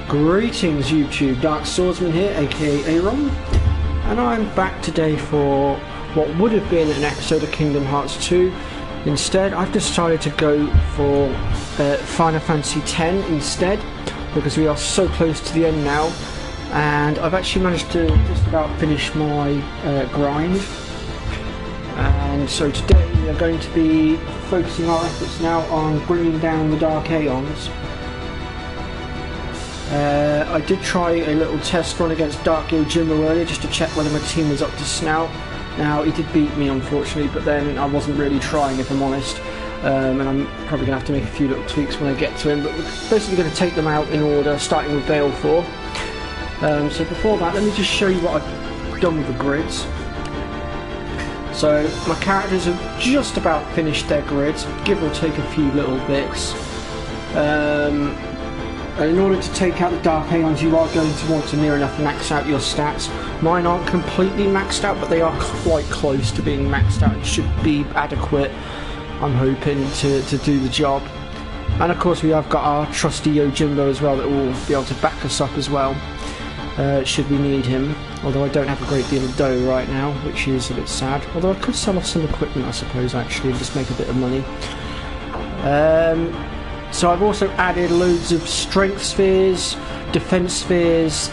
Greetings YouTube, Dark Swordsman here, aka Aaron, and I'm back today for what would have been an episode of Kingdom Hearts 2. Instead, I've decided to go for Final Fantasy X instead, because we are so close to the end now, and I've actually managed to just about finish my grind. And so today we are going to be focusing our efforts now on bringing down the Dark Aeons. I did try a little test run against Dark Yojimbo earlier just to check whether my team was up to snout. Now, he did beat me unfortunately, but then I wasn't really trying if I'm honest. And I'm probably going to have to make a few little tweaks when I get to him, but we're basically going to take them out in order, starting with Baleful. So before that, let me just show you what I've done with the grids. So my characters have just about finished their grids, give or take a few little bits. In order to take out the Dark Aeons, you are going to want to near enough max out your stats. Mine aren't completely maxed out, but they are quite close to being maxed out and should be adequate, I'm hoping, to do the job. And of course we have got our trusty Yojimbo as well that will be able to back us up as well, should we need him. Although I don't have a great deal of dough right now, which is a bit sad. Although I could sell off some equipment, I suppose, actually, and just make a bit of money. So I've also added loads of strength spheres, defense spheres,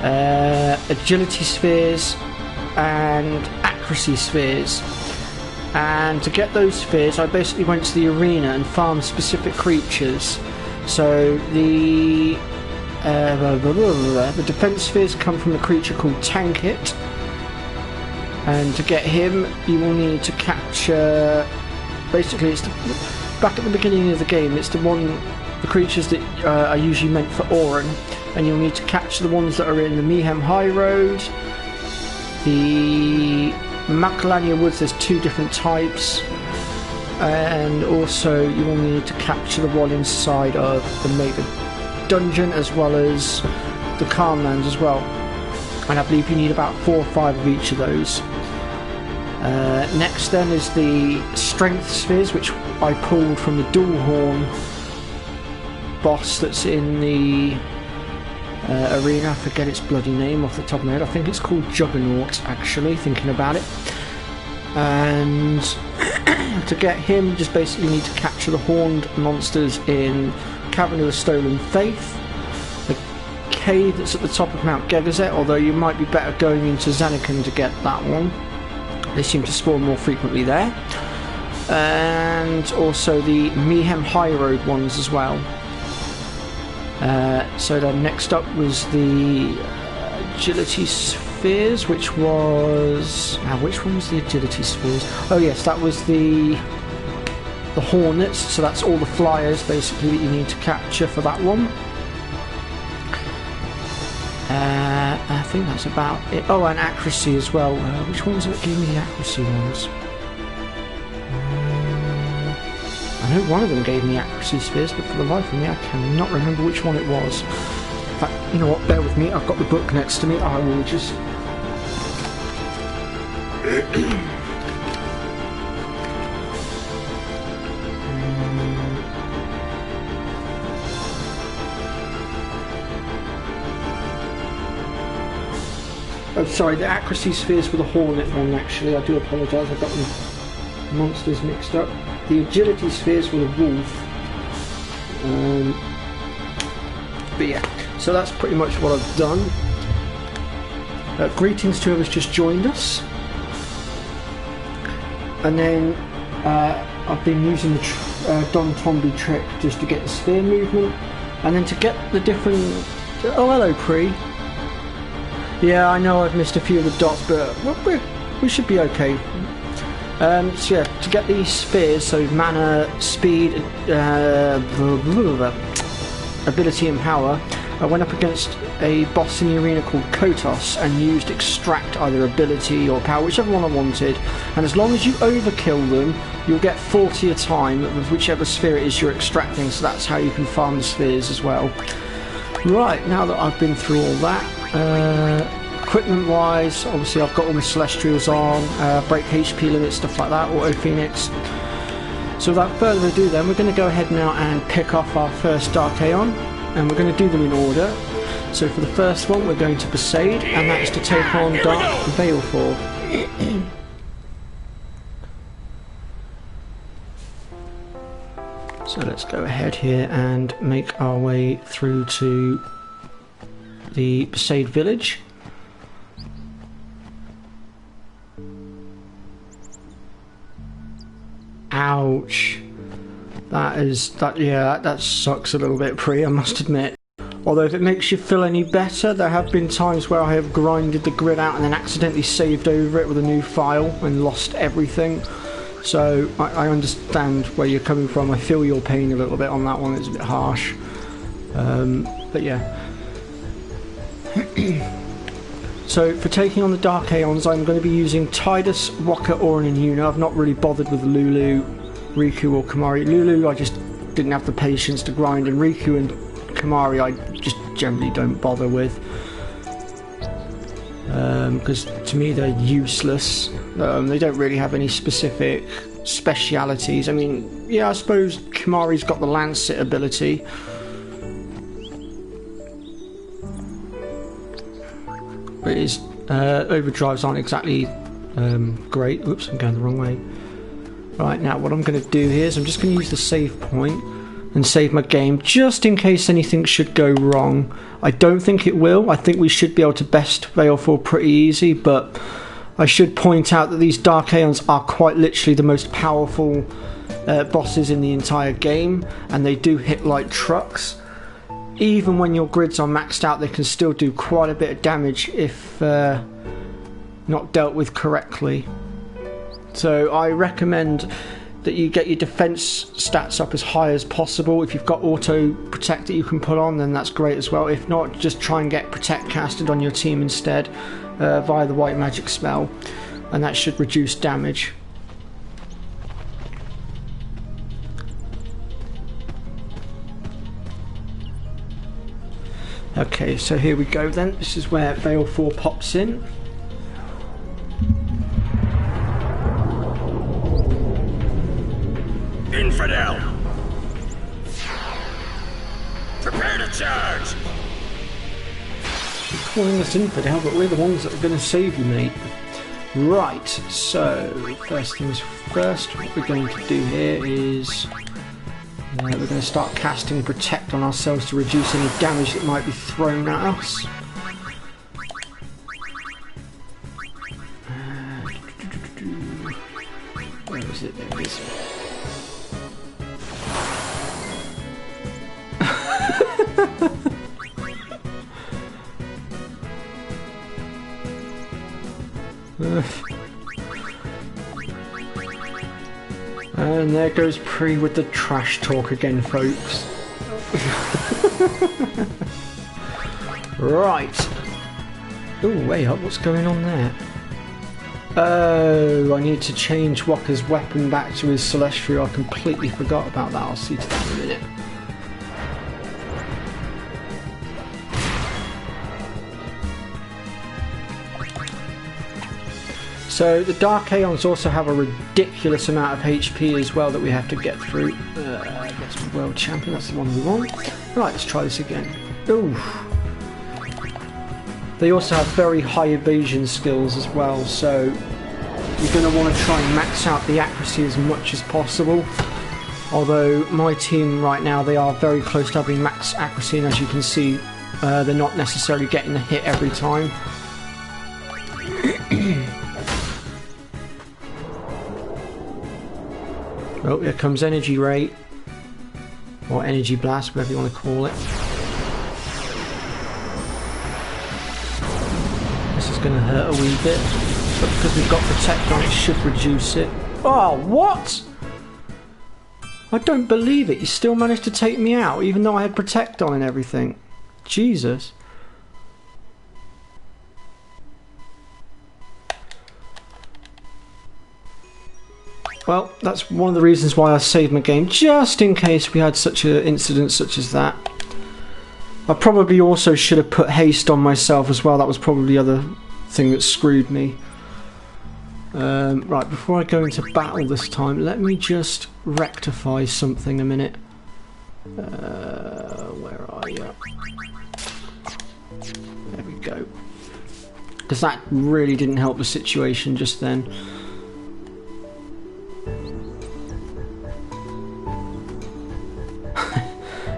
agility spheres, and accuracy spheres. And to get those spheres, I basically went to the arena and farmed specific creatures. So the defense spheres come from a creature called Tankit, and to get him, you will need to capture. Basically, it's back at the beginning of the game, it's the creatures that are usually meant for Auron, and you'll need to capture the ones that are in the Mayhem High Road, the Macalania Woods. There's two different types, and also you will need to capture the one inside of the Mega Dungeon, as well as the Calmlands as well, and I believe you need about 4 or 5 of each of those. Next then is the strength spheres, which I pulled from the Dualhorn boss that's in the arena. I forget its bloody name off the top of my head. I think it's called Juggernaut, actually, thinking about it. And to get him, you just basically need to capture the horned monsters in Cavern of the Stolen Faith, the cave that's at the top of Mount Gegazet, although you might be better going into Zanakan to get that one. They seem to spawn more frequently there. And also the Mayhem High Road ones as well. So then next up was the agility spheres, which was... which one was the agility spheres? Oh yes, that was the Hornets, so that's all the flyers basically that you need to capture for that one. I think that's about it. Oh, and accuracy as well. Which ones that gave me the accuracy ones? I know one of them gave me accuracy spheres, but for the life of me I cannot remember which one it was. In fact, you know what, bear with me, I've got the book next to me. I will just... Oh, sorry, the accuracy spheres for the Hornet one, actually. I do apologise, I've got the monsters mixed up. The agility spheres for the Wolf. But yeah, so that's pretty much what I've done. Greetings to whoever's just joined us. And then I've been using the Don Tomby trick just to get the sphere movement. And then to get the different... Oh, hello, Pre. Yeah, I know I've missed a few of the dots, but we should be okay. So yeah, to get these spheres, so mana, speed, ability and power, I went up against a boss in the arena called Kotos and used extract, either ability or power, whichever one I wanted. And as long as you overkill them, you'll get 40 a time of whichever sphere it is you're extracting, so that's how you can farm the spheres as well. Right, now that I've been through all that, equipment wise, obviously I've got all my Celestials on, break HP limits, stuff like that, Auto Phoenix. So without further ado then, we're going to go ahead now and pick off our first Dark Aeon, and we're going to do them in order. So for the first one, we're going to Besaid, and that is to take on Dark Baleful. So let's go ahead here and make our way through to the Besaid village. Ouch. That sucks a little bit, Pri, I must admit. Although if it makes you feel any better, there have been times where I have grinded the grid out and then accidentally saved over it with a new file and lost everything. So I understand where you're coming from. I feel your pain a little bit on that one. It's a bit harsh. But yeah. So for taking on the Dark Aeons, I'm going to be using Tidus, Wakka, Auron and Yuna. I've not really bothered with Lulu, Riku or Kimahri. Lulu I just didn't have the patience to grind, and Riku and Kimahri I just generally don't bother with. Because to me they're useless. They don't really have any specific specialities. I mean, yeah, I suppose Kimahri's got the Lancet ability. But his overdrives aren't exactly great. Oops, I'm going the wrong way. Right, now what I'm going to do here is I'm just going to use the save point and save my game just in case anything should go wrong. I don't think it will. I think we should be able to best Baleful pretty easy, but I should point out that these Dark Aeons are quite literally the most powerful bosses in the entire game, and they do hit like trucks. Even when your grids are maxed out, they can still do quite a bit of damage if not dealt with correctly. So I recommend that you get your defense stats up as high as possible. If you've got auto protect that you can put on, then that's great as well. If not, just try and get protect casted on your team instead via the white magic spell, and that should reduce damage. Okay, so here we go then. This is where Baleful pops in. Infidel! Prepare to charge! You're calling us infidel, but we're the ones that are going to save you, mate. Right, so first things first, what we're going to do here is we're going to start casting Protect on ourselves to reduce any damage that might be thrown at us. Where is it? There it is. And there goes Pri with the trash talk again, folks. Right. Oh, wait up, what's going on there? Oh, I need to change Wakka's weapon back to his Celestial. I completely forgot about that. I'll see to that in a minute. So the Dark Aeons also have a ridiculous amount of HP as well that we have to get through. Against the World Champion, that's the one we want. Right, let's try this again. Ooh. They also have very high evasion skills as well, so you're going to want to try and max out the accuracy as much as possible. Although my team right now, they are very close to having max accuracy, and as you can see, they're not necessarily getting the hit every time. Oh, here comes Energy Ray, or Energy Blast, whatever you want to call it. This is going to hurt a wee bit, but because we've got Protect on, it should reduce it. Oh, what? I don't believe it. You still managed to take me out, even though I had Protect on and everything. Jesus. Well, that's one of the reasons why I saved my game, just in case we had such an incident such as that. I probably also should have put haste on myself as well. That was probably the other thing that screwed me. Right, before I go into battle this time, let me just rectify something a minute. Where are you? There we go. Because that really didn't help the situation just then.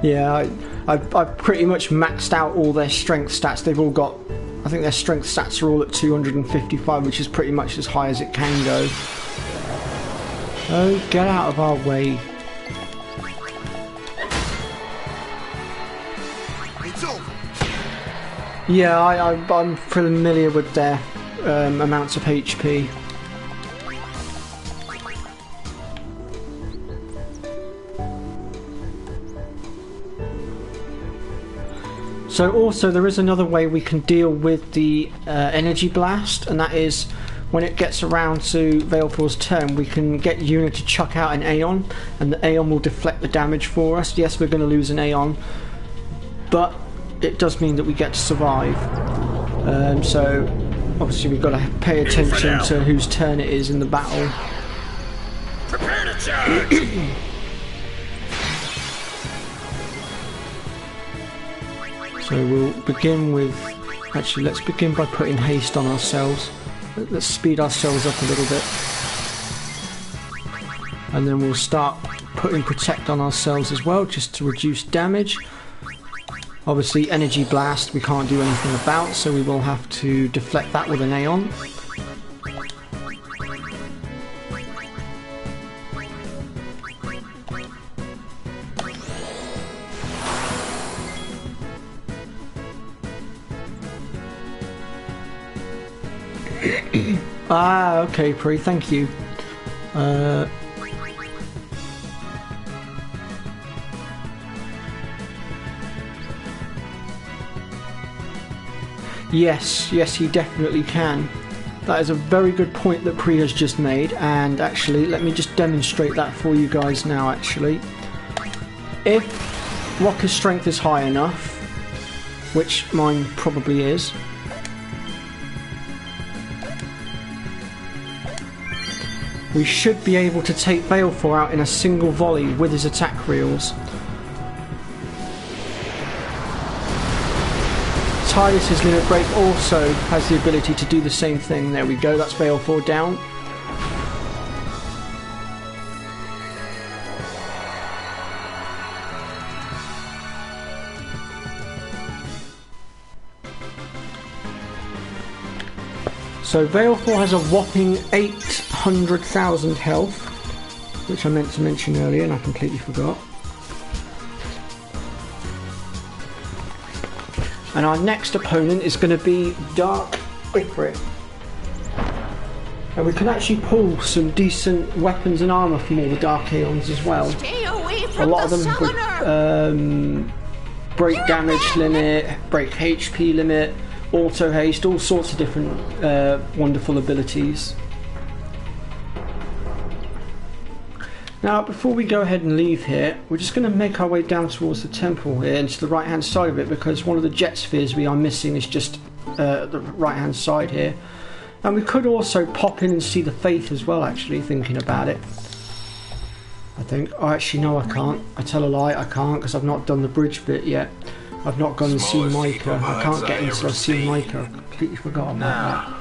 Yeah, I've pretty much maxed out all their strength stats. They've all got, I think their strength stats are all at 255, which is pretty much as high as it can go. Oh, get out of our way. It's over. Yeah, I'm familiar with their amounts of HP. So also there is another way we can deal with the energy blast, and that is when it gets around to Valefor's turn, we can get Yuna to chuck out an Aeon, and the Aeon will deflect the damage for us. Yes, we're going to lose an Aeon, but it does mean that we get to survive. So obviously we've got to pay attention to whose turn it is in the battle. Prepare to charge. So we'll begin with, actually let's begin by putting haste on ourselves. Let's speed ourselves up a little bit. And then we'll start putting protect on ourselves as well, just to reduce damage. Obviously energy blast we can't do anything about, so we will have to deflect that with an Aeon. Ah, okay, Pri, thank you. Yes, he definitely can. That is a very good point that Pri has just made, and actually, let me just demonstrate that for you guys now, actually. If Rocker's strength is high enough, which mine probably is, we should be able to take Valefor out in a single volley with his attack reels. Tidus's limit break also has the ability to do the same thing. There we go, that's Valefor down. So Valefor has a whopping 800,000 health, which I meant to mention earlier and I completely forgot. And our next opponent is going to be Dark Ifrit. And we can actually pull some decent weapons and armour from all the Dark Aeons as well. A lot of them with break damage limit, break HP limit, auto haste, all sorts of different wonderful abilities. Now before we go ahead and leave here, we're just going to make our way down towards the temple here and to the right hand side of it, because one of the jet spheres we are missing is just the right hand side here. And we could also pop in and see the Faith as well, actually, thinking about it. I think, oh actually no I can't, I tell a lie, I can't, because I've not done the bridge bit yet. I've not gone and seen Micah. I can't get in until I've seen Micah. I've completely forgotten about that.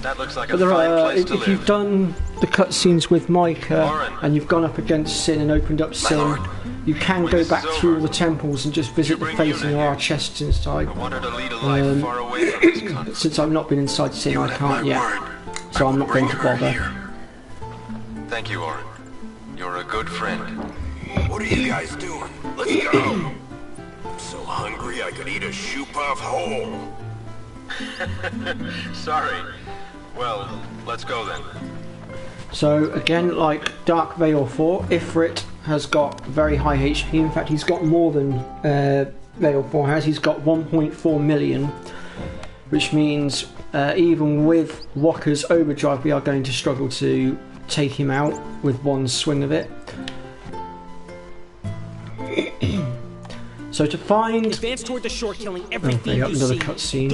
That looks like but there are, if you've done the cutscenes with Micah and you've gone up against Sin and opened up Sin, you can go back through all the temples and just visit the Faith, and there are chests inside. Since I've not been inside Sin, I can't yet, so I'm not going to bother. Thank you, Orin. You're a good friend. What are you guys doing? Let's go. I'm so hungry I could eat a shoe puff whole. Sorry. Well, let's go then. So again, like Dark Valefor, Ifrit has got very high HP. In fact, he's got more than Valefor has. He's got 1.4 million, which means even with Wakker's overdrive, we are going to struggle to take him out with one swing of it. So to find... Advance toward the shore, killing everything another cutscene.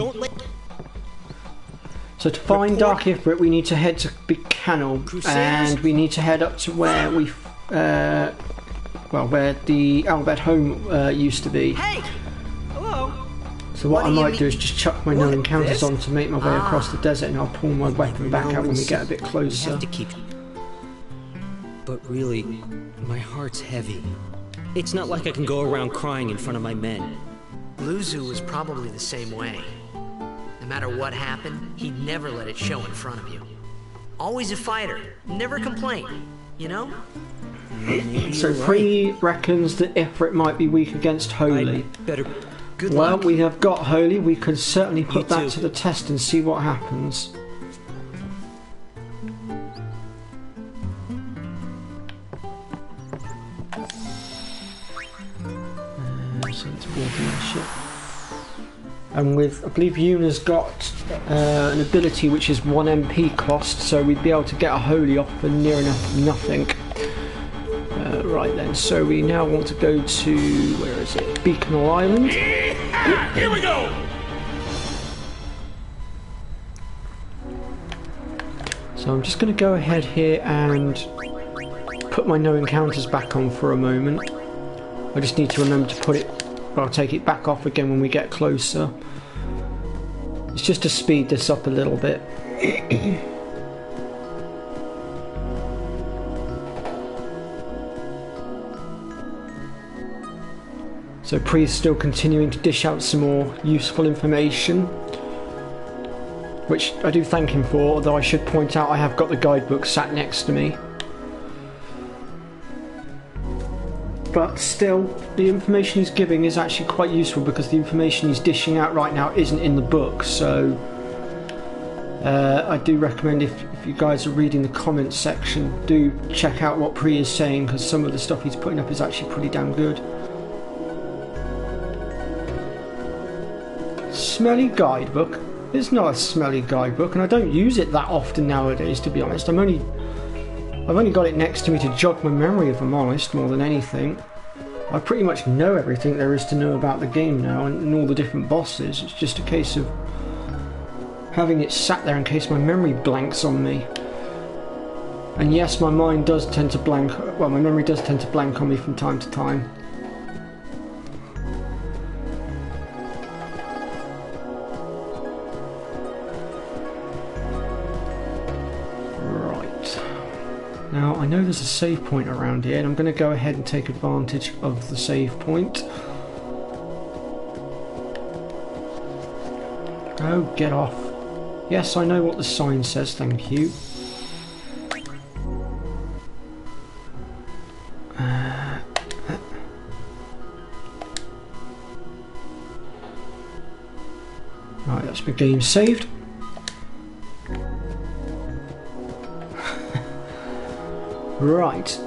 So to find Dark Ifrit, we need to head to Big Kennel, and we need to head up to where we, well, where the Albert home used to be. Hey! Hello? So what I might do is just chuck my no encounters on to make my way across the desert, and I'll pull my weapon back out when we get a bit closer. Have to keep. But really, my heart's heavy. It's not like I can go around crying in front of my men. Luzu was probably the same way. No matter what happened, he'd never let it show in front of you. Always a fighter, never complain, you know? So Pre reckons that Ifrit might be weak against Holy. Better. Good Well, luck. we have got Holy. We could certainly put that to the test and see what happens. So it's walking that ship. And with, I believe Yuna's got an ability which is 1 MP cost, so we'd be able to get a Holy off for near enough nothing. Right then, so we now want to go to, where is it? Beacon Island. Here we go! So I'm just going to go ahead here and put my no encounters back on for a moment. I just need to remember to put it, I'll take it back off again when we get closer. It's just to speed this up a little bit. So Pre's still continuing to dish out some more useful information, which I do thank him for, although I should point out I have got the guidebook sat next to me. But still, the information he's giving is actually quite useful because the information he's dishing out right now isn't in the book, so I do recommend if you guys are reading the comments section, do check out what Pre is saying, because some of the stuff he's putting up is actually pretty damn good. Smelly guidebook? It's not a smelly guidebook, and I don't use it that often nowadays, to be honest. I've only got it next to me to jog my memory, if I'm honest, more than anything. I pretty much know everything there is to know about the game now, and all the different bosses. It's just a case of having it sat there in case my memory blanks on me. And yes, my mind does tend to blank, well, my memory does tend to blank on me from time to time. Now, I know there's a save point around here, and I'm going to go ahead and take advantage of the save point. Oh, get off. Yes, I know what the sign says, thank you. Right, that's my game saved. Right.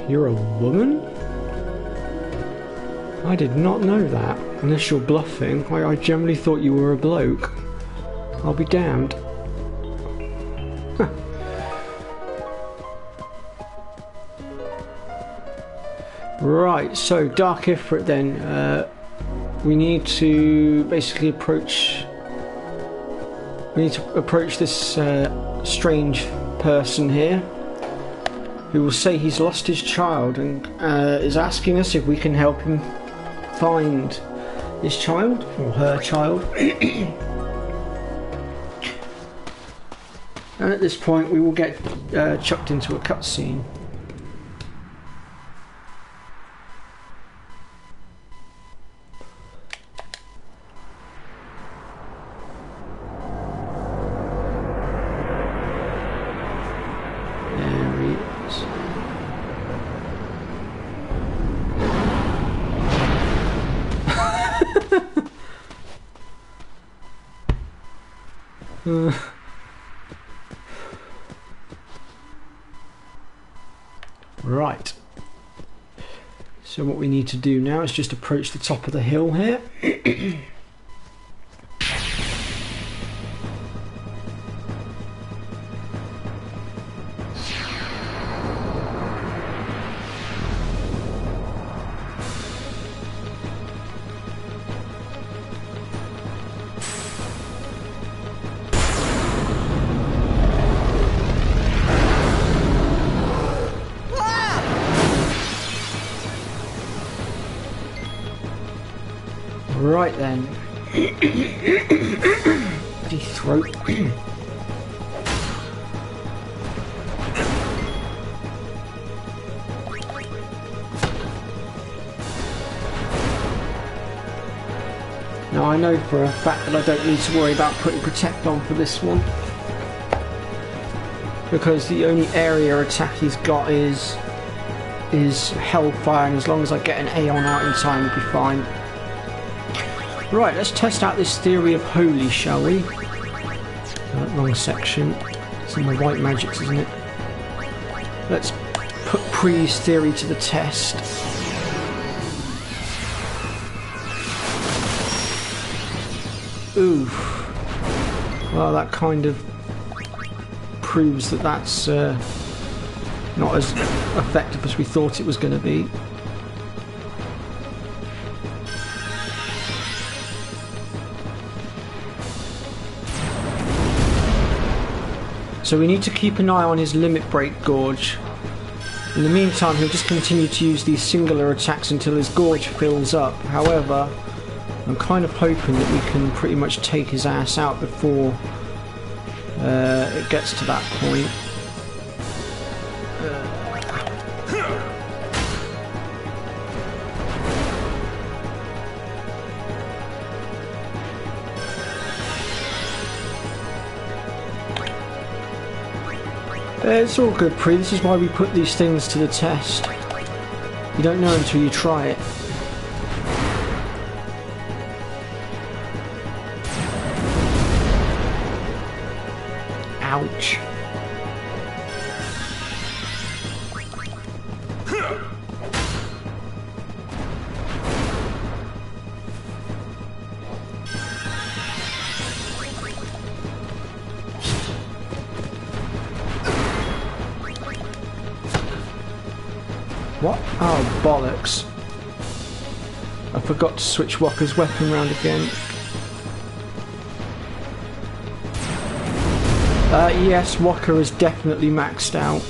You're a woman? I did not know that. Unless you're bluffing, I generally thought you were a bloke. I'll be damned. Huh. Right, so Dark Ifrit then. We need to basically approach... We need to approach this strange person here, who will say he's lost his child and is asking us if we can help him find his child, or her child. And at this point we will get chucked into a cutscene. There he is. Right. So what we need to do now is just approach the top of the hill here. Right then. Bloody throat. Now I know for a fact that I don't need to worry about putting Protect on for this one, because the only area attack he's got is Hellfire, and as long as I get an Aeon out in time, we'll be fine. Right, let's test out this theory of holy, shall we? Wrong section. It's in the white magics, isn't it? Let's put Pre's theory to the test. Oof. Well, that kind of proves that that's not as effective as we thought it was going to be. So we need to keep an eye on his limit break gorge. In the meantime, he'll just continue to use these singular attacks until his gorge fills up. However, I'm kind of hoping that we can pretty much take his ass out before it gets to that point. It's all good, Pre. This is why we put these things to the test. You don't know until you try it. Ouch. What? Oh, bollocks. I forgot to switch Walker's weapon round again. Yes, Walker is definitely maxed out.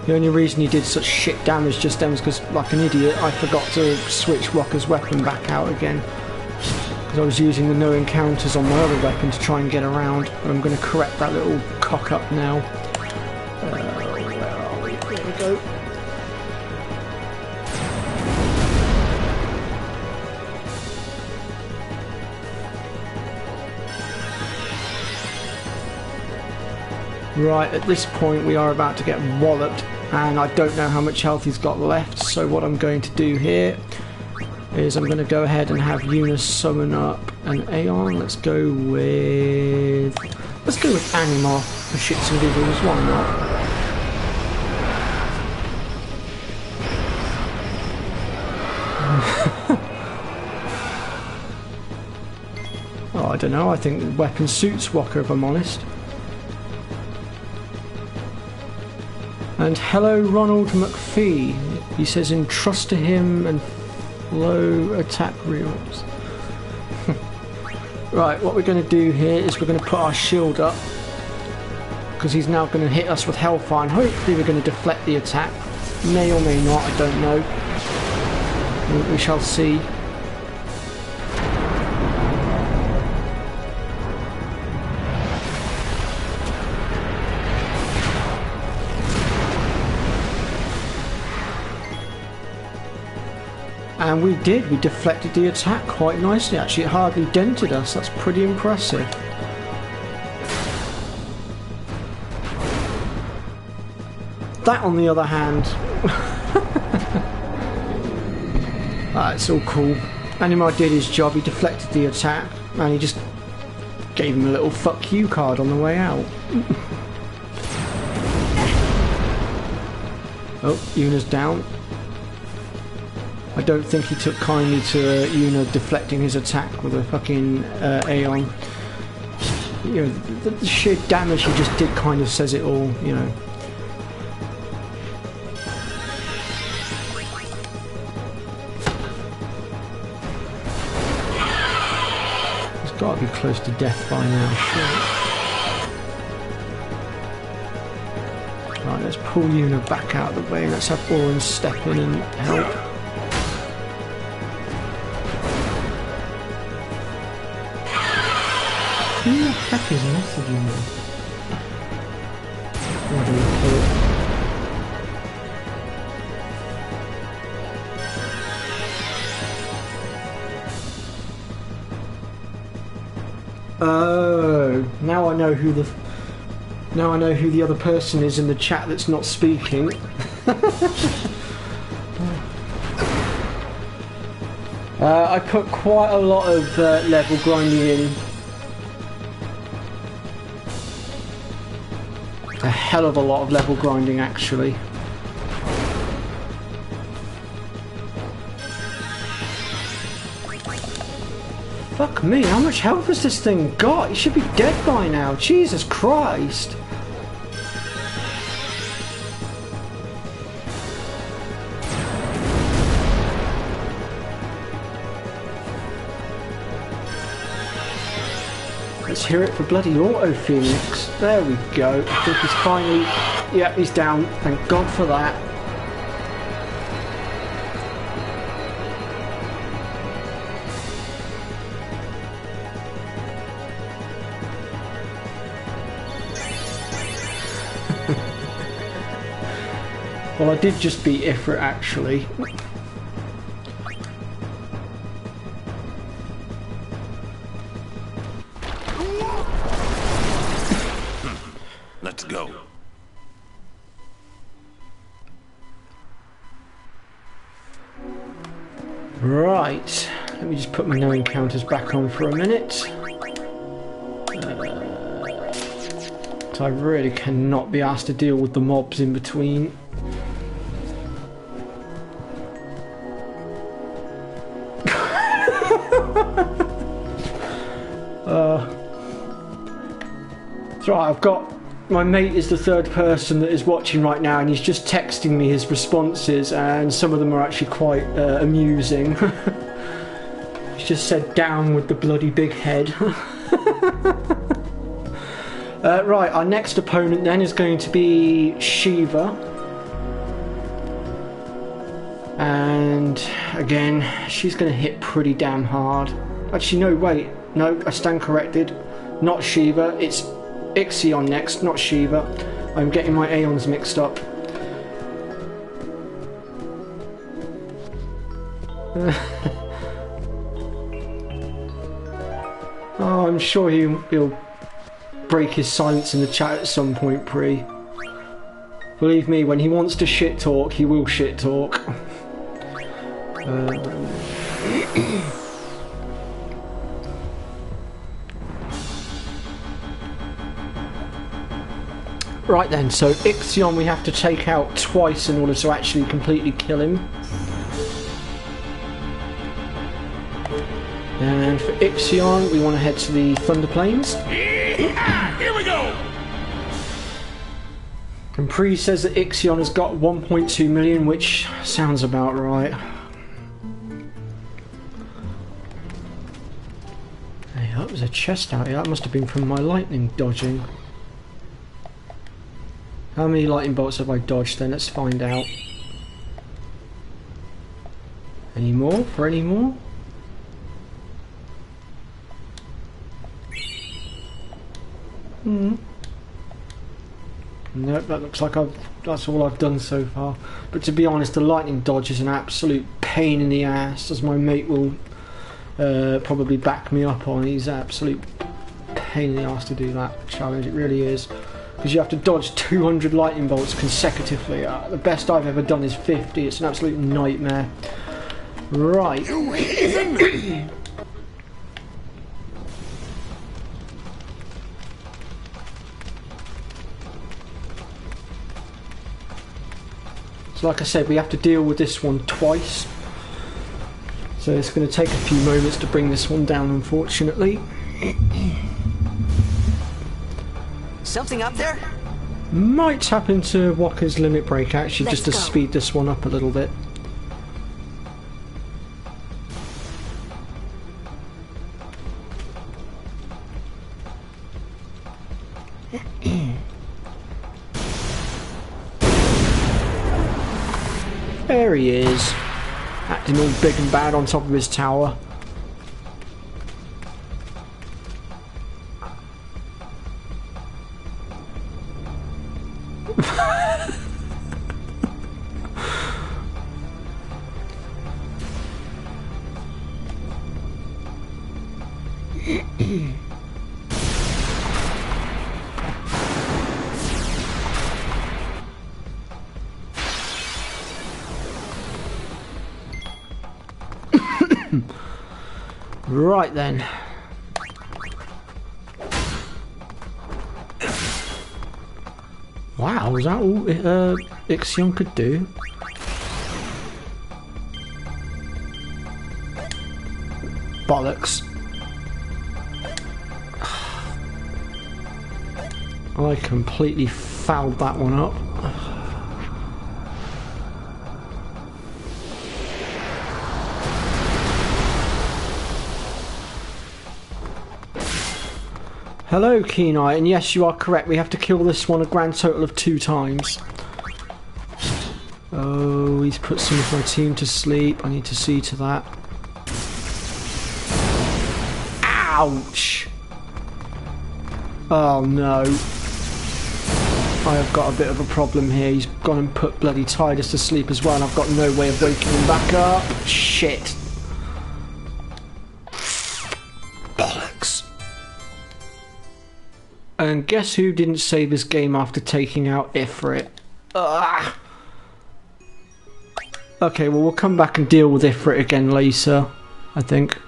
The only reason he did such shit damage just then was because, like an idiot, I forgot to switch Walker's weapon back out again. I was using the no encounters on my other weapon to try and get around, but I'm going to correct that little cock up now. Where are we? There we go. Right, at this point we are about to get walloped, and I don't know how much health he's got left, so what I'm going to do here is I'm going to go ahead and have Eunice summon up an Aeon. Let's go with Animar for shits and giggles, why not? Oh, I don't know, I think the weapon suits Walker, if I'm honest. And hello Ronald McPhee. He says entrust to him and low attack reels. Right, what we're going to do here is we're going to put our shield up, because he's now going to hit us with Hellfire, and hopefully we're going to deflect the attack. May or may not, I don't know. We shall see. And we did, we deflected the attack quite nicely actually, it hardly dented us, that's pretty impressive. That on the other hand, it's all cool. Animar did his job, he deflected the attack, and he just Gave him a little fuck you card on the way out. Oh, Yuna's down. I don't think he took kindly to Yuna deflecting his attack with a fucking Aeon. You know, the sheer damage he just did kind of says it all, you know. He's got to be close to death by now, sure. Right, let's pull Yuna back out of the way and let's have Oren step in and help. Who the heck is messaging me? Oh, now I know who the other person is in the chat that's not speaking. I put quite a lot of level grinding in. A hell of a lot of level grinding, actually. Fuck me, how much health has this thing got? It should be dead by now. Jesus Christ. Let's hear it for bloody Auto Phoenix. There we go. I think he's finally... Yeah, he's down. Thank God for that. Well, I did just beat Ifrit, actually. Let's go. Right. Let me just put my no encounters back on for a minute. So I really cannot be asked to deal with the mobs in between. That's right, I've got... My mate is the third person that is watching right now and he's just texting me his responses and some of them are actually quite amusing. He's just said, down with the bloody big head. Right, our next opponent then is going to be Shiva. And again, she's going to hit pretty damn hard. Actually, no, wait. No, I stand corrected. Not Shiva, it's Ixion next, not Shiva. I'm getting my Aeons mixed up. Oh, I'm sure he'll break his silence in the chat at some point, Pre. Believe me, when he wants to shit talk, he will shit talk. Right then, so Ixion we have to take out twice in order to actually completely kill him. And for Ixion, we want to head to the Thunder Plains. Yeah, here we go! And Pre says that Ixion has got 1.2 million, which sounds about right. Hey, that was a chest out here. That must have been from my lightning dodging. How many lightning bolts have I dodged then? Let's find out. Any more? For any more? Nope, that looks like that's all I've done so far. But to be honest, the lightning dodge is an absolute pain in the ass, as my mate will probably back me up on. He's an absolute pain in the ass to do that challenge, it really is. Because you have to dodge 200 lightning bolts consecutively. The best I've ever done is 50. It's an absolute nightmare. Right. You heathen! So like I said, we have to deal with this one twice. So it's going to take a few moments to bring this one down, unfortunately. Something up there? Might tap into Walker's limit break actually, Let's just to go. speed this one up a little bit. There he is, acting all big and bad on top of his tower. Right then. Wow, was that all Ixion could do? Bollocks. I completely fouled that one up. Hello, Keen Eye, and yes, you are correct. We have to kill this one a grand total of 2 times. Oh, he's put some of my team to sleep. I need to see to that. Ouch! Oh no. I have got a bit of a problem here. He's gone and put bloody Tidus to sleep as well, and I've got no way of waking him back up. Shit. Bollocks. And guess who didn't save his game after taking out Ifrit? Ugh. Okay, well, we'll come back and deal with Ifrit again later, I think.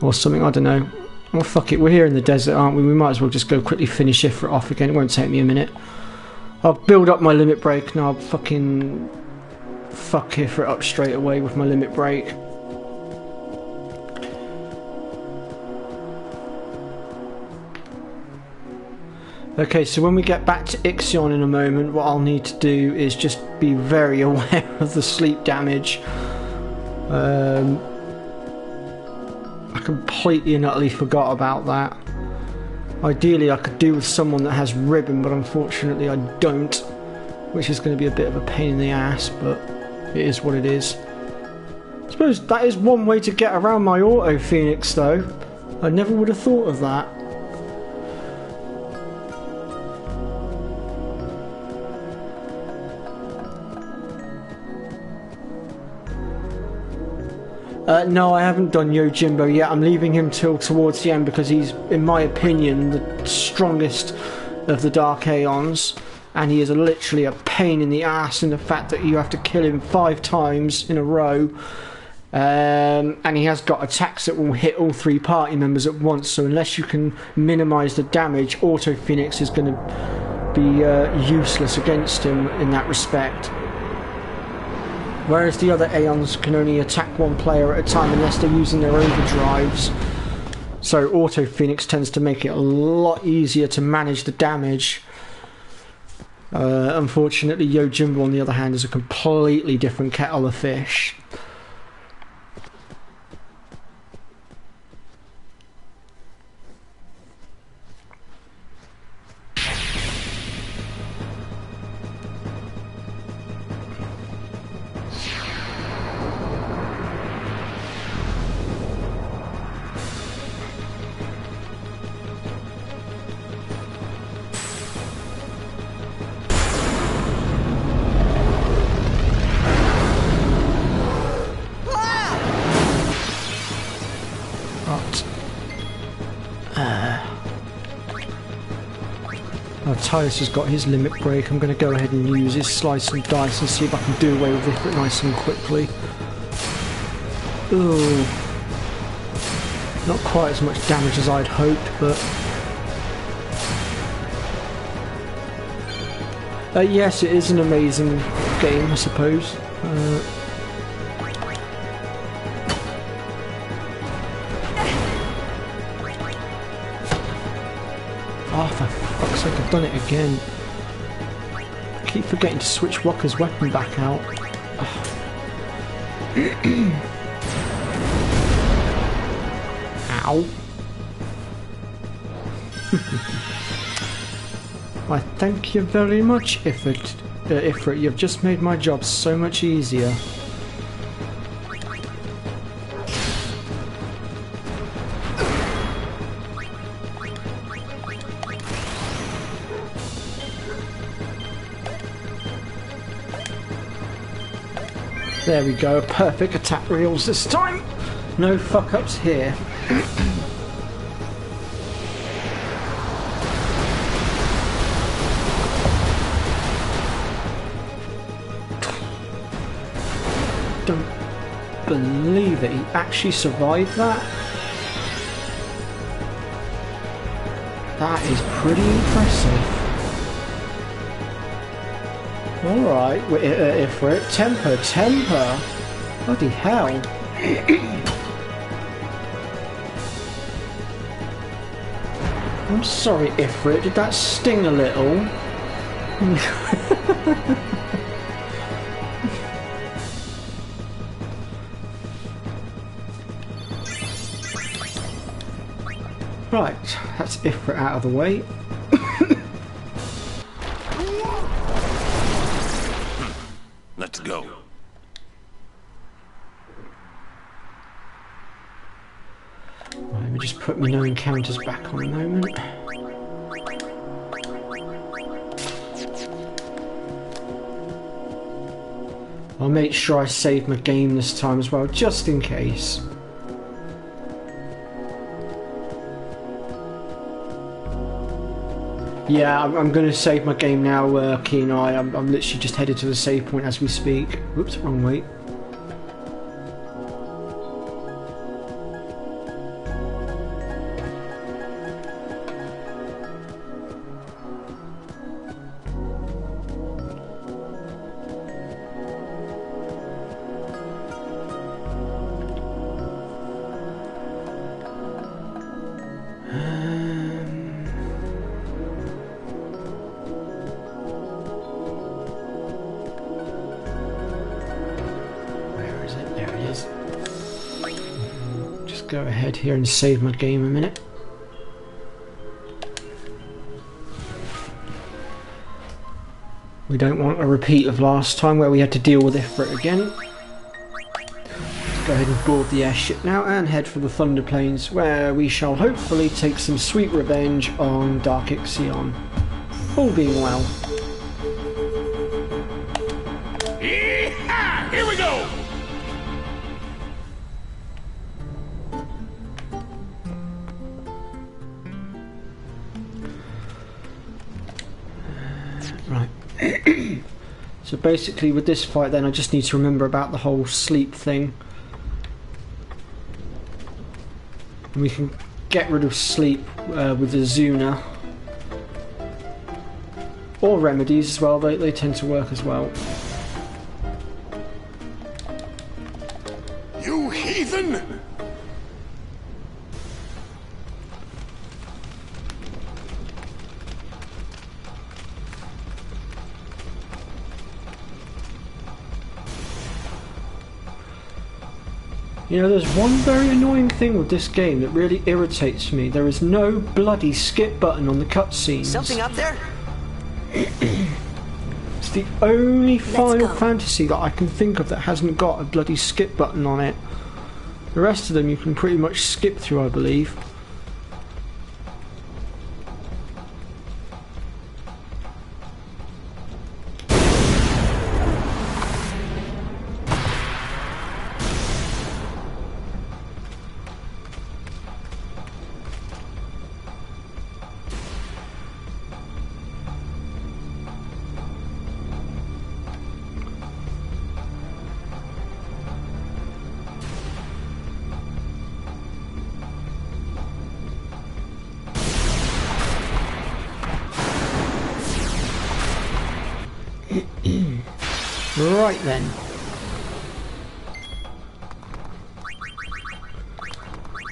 Or something, I don't know. Well, fuck it, we're here in the desert, aren't we? We might as well just go quickly finish Ifrit off again. It won't take me a minute. I'll build up my limit break and I'll fucking fuck Ifrit up straight away with my limit break. Okay, so when we get back to Ixion in a moment, what I'll need to do is just be very aware of the sleep damage. I completely and utterly forgot about that. Ideally I could do with someone that has ribbon, but unfortunately I don't, which is going to be a bit of a pain in the ass, but it is what it is. I suppose that is one way to get around my auto Phoenix though. I never would have thought of that. No, I haven't done Yojimbo yet. I'm leaving him till towards the end because he's, in my opinion, the strongest of the Dark Aeons, and he is literally a pain in the ass in the fact that you have to kill him 5 times in a row, and he has got attacks that will hit all 3 party members at once, so unless you can minimise the damage, Auto Phoenix is going to be useless against him in that respect. Whereas the other Aeons can only attack 1 player at a time unless they're using their overdrives. So Auto Phoenix tends to make it a lot easier to manage the damage. Unfortunately, Yojimbo on the other hand is a completely different kettle of fish. Tidus has got his limit break. I'm going to go ahead and use his slice and dice and see if I can do away with it nice and quickly. Ooh. Not quite as much damage as I'd hoped, but... yes, it is an amazing game, I suppose. Oh, for fuck's sake, I've done it again. I keep forgetting to switch Walker's weapon back out. Ow. Why, thank you very much, Ifrit. You've just made my job so much easier. There we go, perfect attack reels this time. No fuck-ups here. Don't believe that he actually survived that. That is pretty impressive. Alright, Ifrit, temper. Bloody hell. I'm sorry, Ifrit, did that sting a little? Right, that's Ifrit out of the way. Let's go. Right, let me just put my no encounters back on a moment. I'll make sure I save my game this time as well, just in case. Yeah, I'm going to save my game now, Keen Eye. I'm literally just headed to the save point as we speak. Whoops, wrong way. Go ahead here and save my game a minute. We don't want a repeat of last time where we had to deal with Ifrit again. Let's go ahead and board the airship now and head for the Thunder Plains, where we shall hopefully take some sweet revenge on Dark Ixion. All being well. Yeehaw! Here we go! Right. So basically with this fight then I just need to remember about the whole sleep thing. And we can get rid of sleep with the Zuna. Or remedies as well, they tend to work as well. You heathen! You know, there's one very annoying thing with this game that really irritates me. There is no bloody skip button on the cutscenes. Something up there? It's the only Final Fantasy that I can think of that hasn't got a bloody skip button on it. The rest of them you can pretty much skip through, I believe. Right then.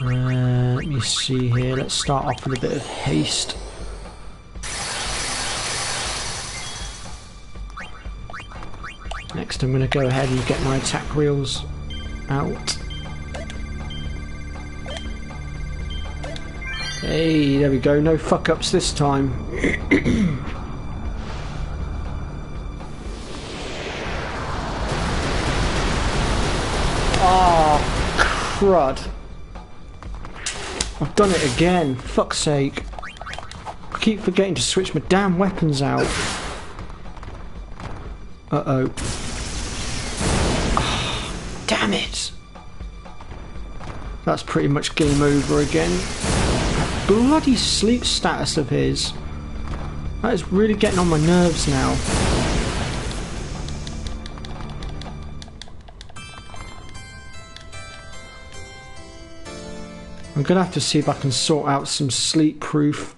Let me see here. Let's start off with a bit of haste. Next I'm going to go ahead and get my attack reels out. Hey, there we go. No fuck ups this time. Oh, crud. I've done it again. Fuck's sake. I keep forgetting to switch my damn weapons out. Uh-oh. Oh, damn it. That's pretty much game over again. That bloody sleep status of his. That is really getting on my nerves now. I'm gonna have to see if I can sort out some sleep proof.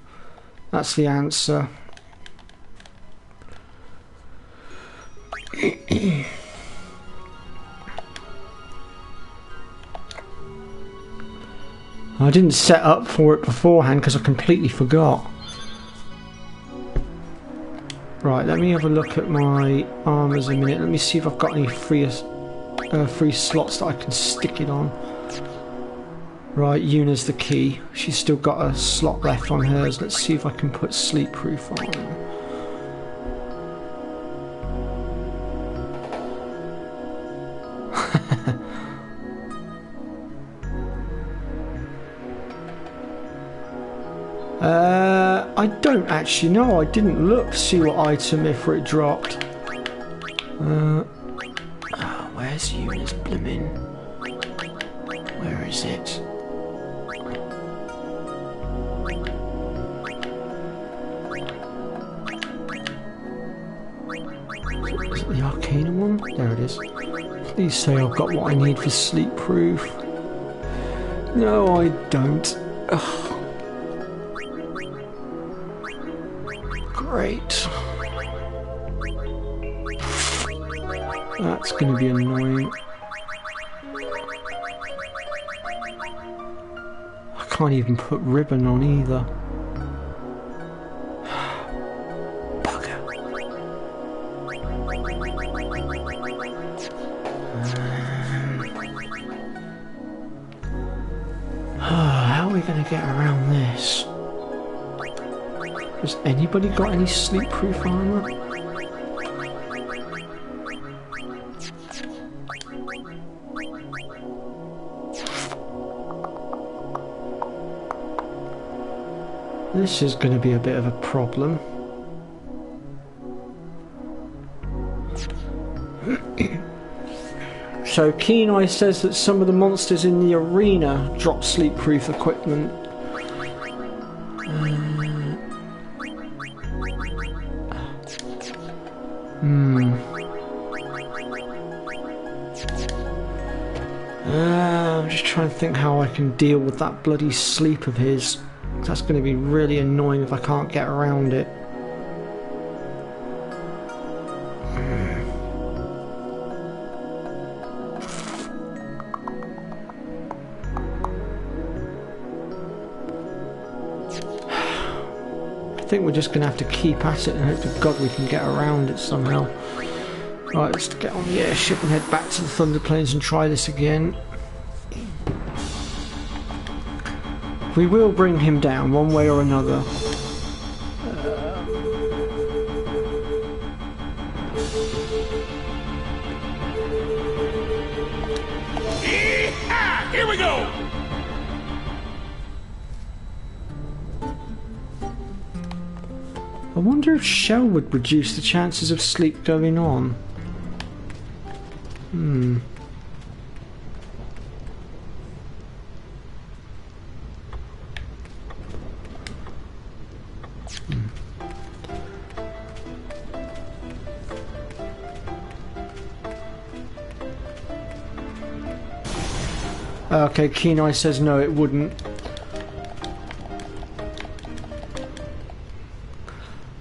That's the answer. I didn't set up for it beforehand because I completely forgot. Right, let me have a look at my armors a minute. Let me see if I've got any free slots that I can stick it on. Right, Yuna's the key. She's still got a slot left on hers. Let's see if I can put sleep proof on. I don't actually know. I didn't look to see what item if it dropped. Where's Yuna's blimmin'? Where is it? Is it the Arcana one? There it is. Please say I've got what I need for sleep proof. No, I don't. Ugh. Great. That's going to be annoying. I can't even put ribbon on either. Bugger. How are we going to get around this? Has anybody got any sleep-proof armor? This is going to be a bit of a problem. So Keen Eye says that some of the monsters in the arena drop sleep-proof equipment. I'm just trying to think how I can deal with that bloody sleep of his. That's going to be really annoying if I can't get around it. I think we're just going to have to keep at it and hope to God we can get around it somehow. Right, let's get on the airship and head back to the Thunder Plains and try this again. We will bring him down one way or another. Here we go! I wonder if Shell would reduce the chances of sleep going on. Okay, Keen Eye says no, it wouldn't.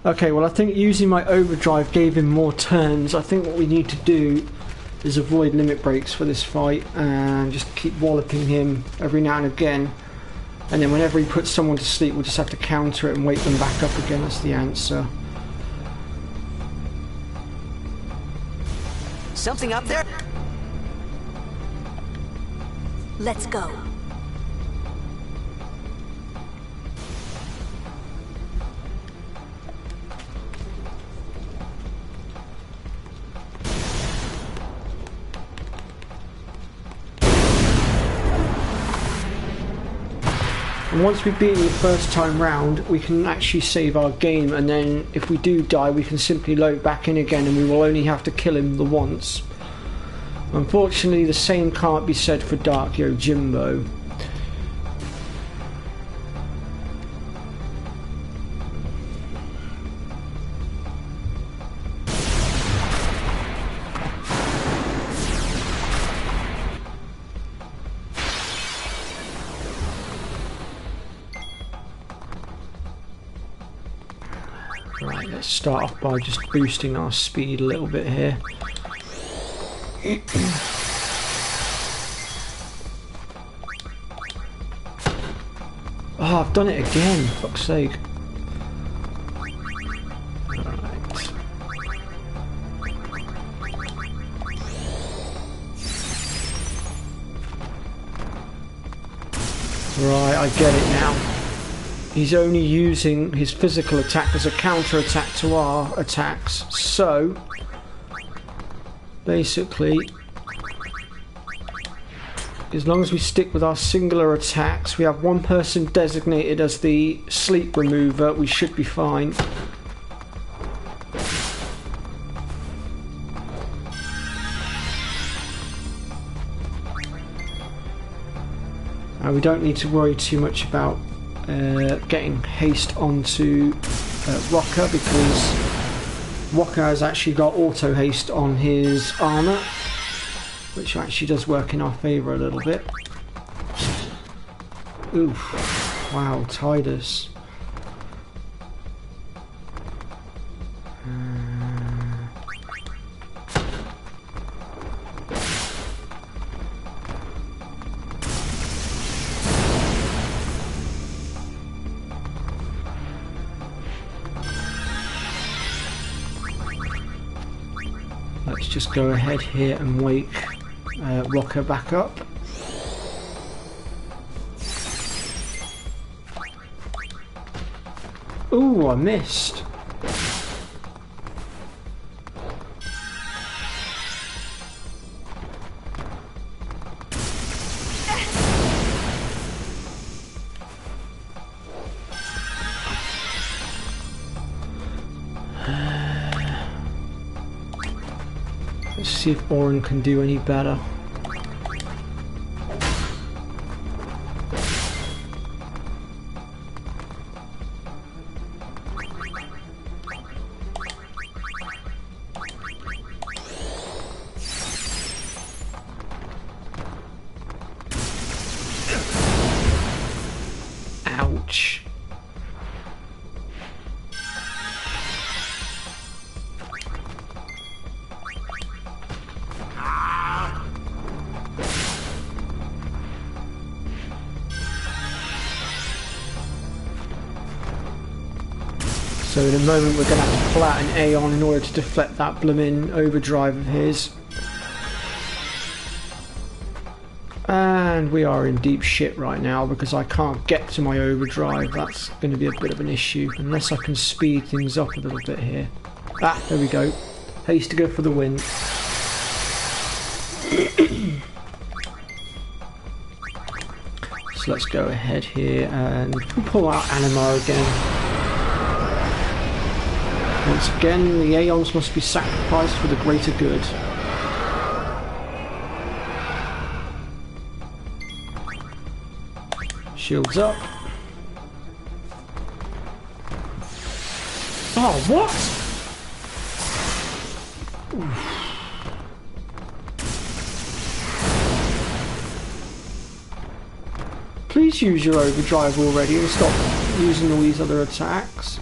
Okay, well I think using my overdrive gave him more turns. I think what we need to do is avoid limit breaks for this fight and just keep walloping him every now and again. And then whenever he puts someone to sleep, we'll just have to counter it and wake them back up again. That's the answer. Something up there? Let's go. And once we beat it the first time round, we can actually save our game, and then if we do die, we can simply load back in again, and we will only have to kill him the once. Unfortunately, the same can't be said for Dark Yojimbo. Right, let's start off by just boosting our speed a little bit here. Oh, I've done it again, fuck's sake. Right, I get it now. He's only using his physical attack as a counter attack to our attacks, so basically, as long as we stick with our singular attacks, we have one person designated as the sleep remover, we should be fine. We don't need to worry too much about getting haste onto Rocker, because Rocker has actually got auto haste on his armour, which actually does work in our favour a little bit. Oof, wow, Tidus. Let's just go ahead here and wake Rocker back up. Ooh, I missed. Let's see if Orin can do any better. Ouch. So in a moment we're going to have to pull out an Aeon in order to deflect that bloomin' overdrive of his. And we are in deep shit right now because I can't get to my overdrive. That's going to be a bit of an issue, unless I can speed things up a little bit here. Ah, there we go. Haste to go for the win. So let's go ahead here and pull out Anima again. Once again, the Aeons must be sacrificed for the greater good. Shields up. Oh, what? Oof. Please use your overdrive already and stop using all these other attacks.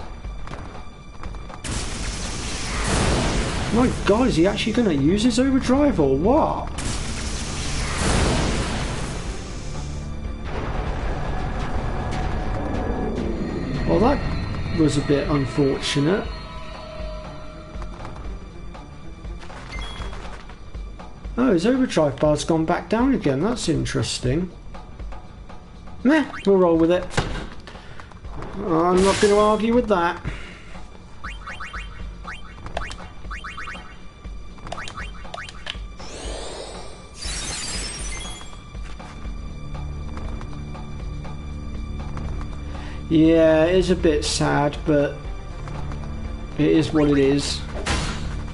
My God, is he actually going to use his overdrive or what? Well, that was a bit unfortunate. Oh, his overdrive bar's gone back down again. That's interesting. Meh, we'll roll with it. I'm not going to argue with that. Yeah, it is a bit sad, but it is what it is.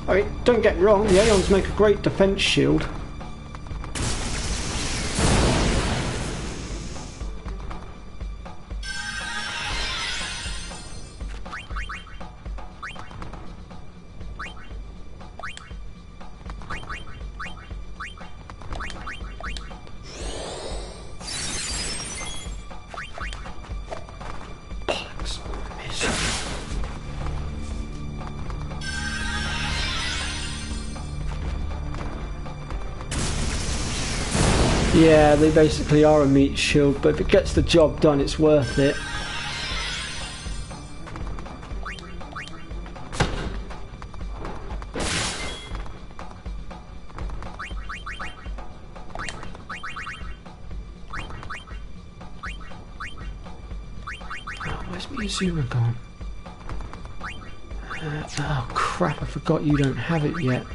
I mean, don't get me wrong, the Aeons make a great defense shield. Yeah, they basically are a meat shield, but if it gets the job done, it's worth it. Oh, where's Miyazuma gone? Oh crap, I forgot you don't have it yet.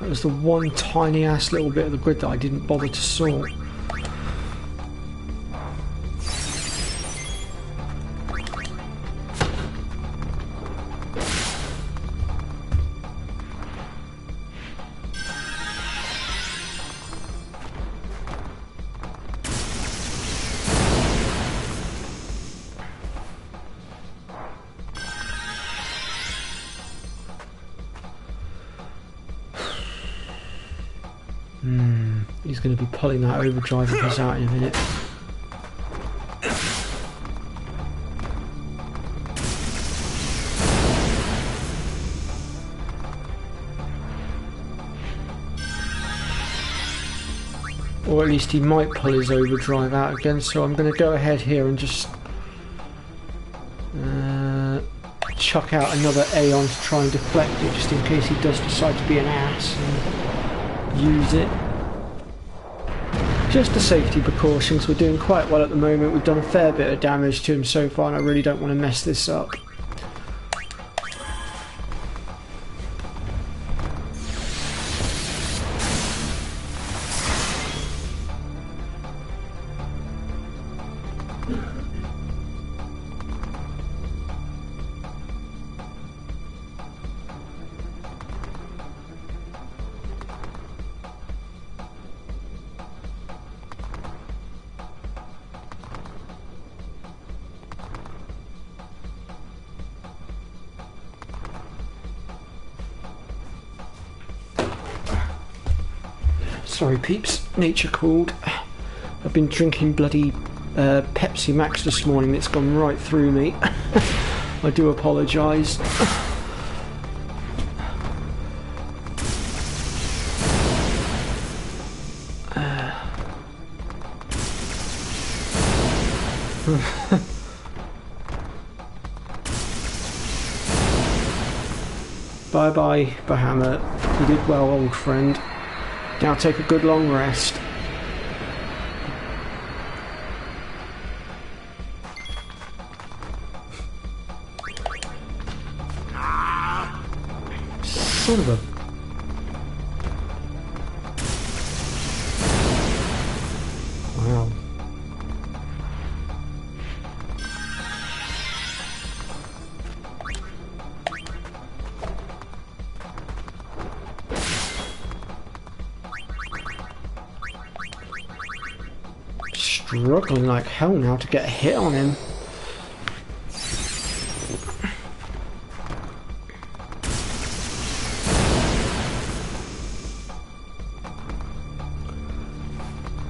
That was the one tiny ass little bit of the grid that I didn't bother to sort. He's going to be pulling that overdrive if he's out in a minute. Or at least he might pull his overdrive out again, so I'm going to go ahead here and just chuck out another Aeon to try and deflect it, just in case he does decide to be an ass and use it. Just a safety precaution, because we're doing quite well at the moment. We've done a fair bit of damage to him so far, and I really don't want to mess this up. Sorry peeps, nature called. I've been drinking bloody Pepsi Max this morning. It's gone right through me. I do apologise. Bye bye, Bahamut. You did well, old friend. Now take a good long rest. Son of a... Wow. Struggling like hell now to get a hit on him.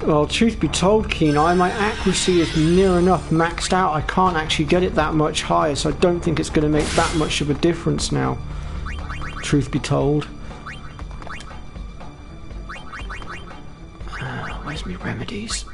Well, truth be told, Keen-Eye, my accuracy is near enough maxed out. I can't actually get it that much higher, so I don't think it's going to make that much of a difference now. Truth be told. Where's my remedies?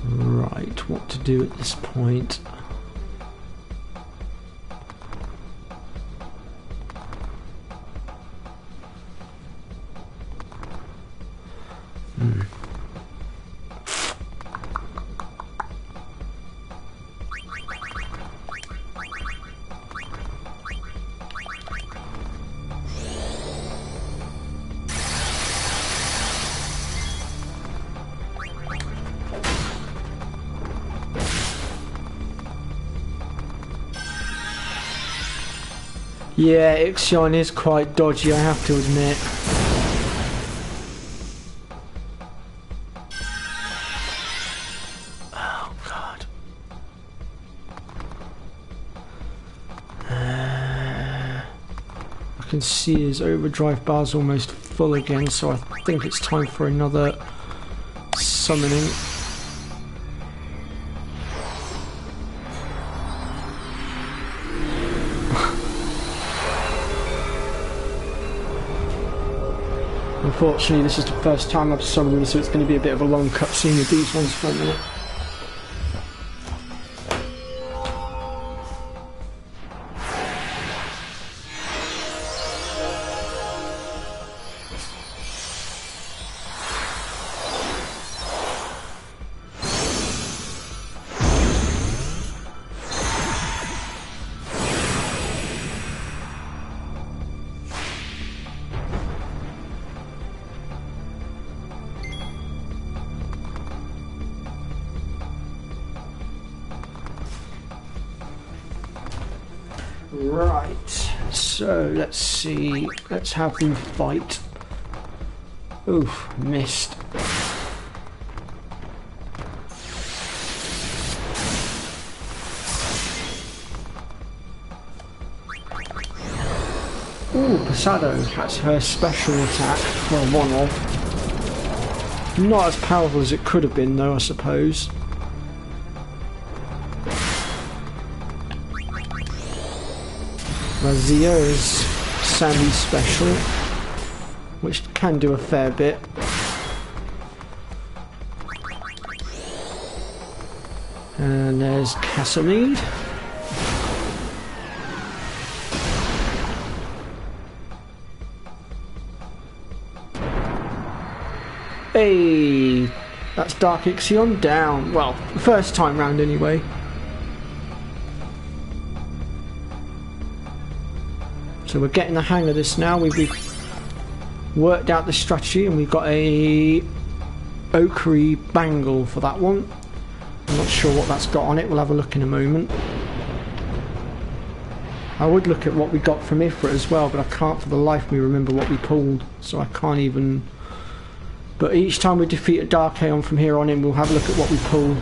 Right, what to do at this point? Yeah, Ixion is quite dodgy, I have to admit. Oh god. I can see his overdrive bar's almost full again, so I think it's time for another summoning. Unfortunately, this is the first time I've summoned them, so it's going to be a bit of a long cutscene with these ones for a minute. Right, so let's see, let's have them fight. Oof, missed. Ooh, Pasado, that's her special attack for a one-off. Not as powerful as it could have been though, I suppose. Razia is Sandy's special, which can do a fair bit. And there's Casamide. Hey, that's Dark Ixion down. Well, first time round anyway. So we're getting the hang of this now. We've worked out the strategy and we've got a ochre bangle for that one. I'm not sure what that's got on it. We'll have a look in a moment. I would look at what we got from Ifrit as well, but I can't for the life of me remember what we pulled, so I can't even... But each time we defeat a Dark Aeon from here on in, we'll have a look at what we pull.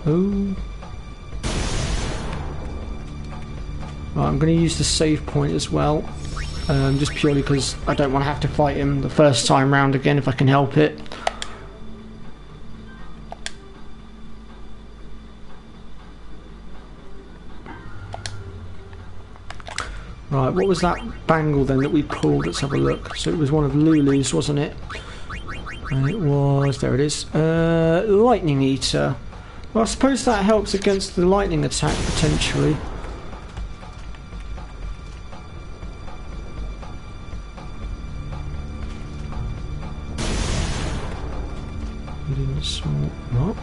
Oh... I'm going to use the save point as well, just purely because I don't want to have to fight him the first time round again if I can help it. Right, what was that bangle then that we pulled? Let's have a look. So it was one of Lulu's, wasn't it? And it was, there it is, Lightning Eater. Well, I suppose that helps against the lightning attack potentially. What?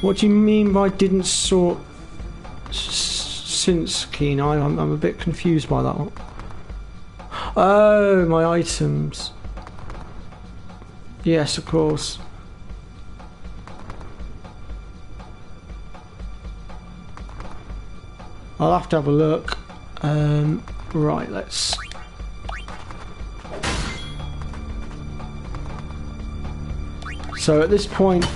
What do you mean by didn't sort since Keen Eye? I'm a bit confused by that one. Oh, my items. Yes, of course. I'll have to have a look. Right, let's... So at this point,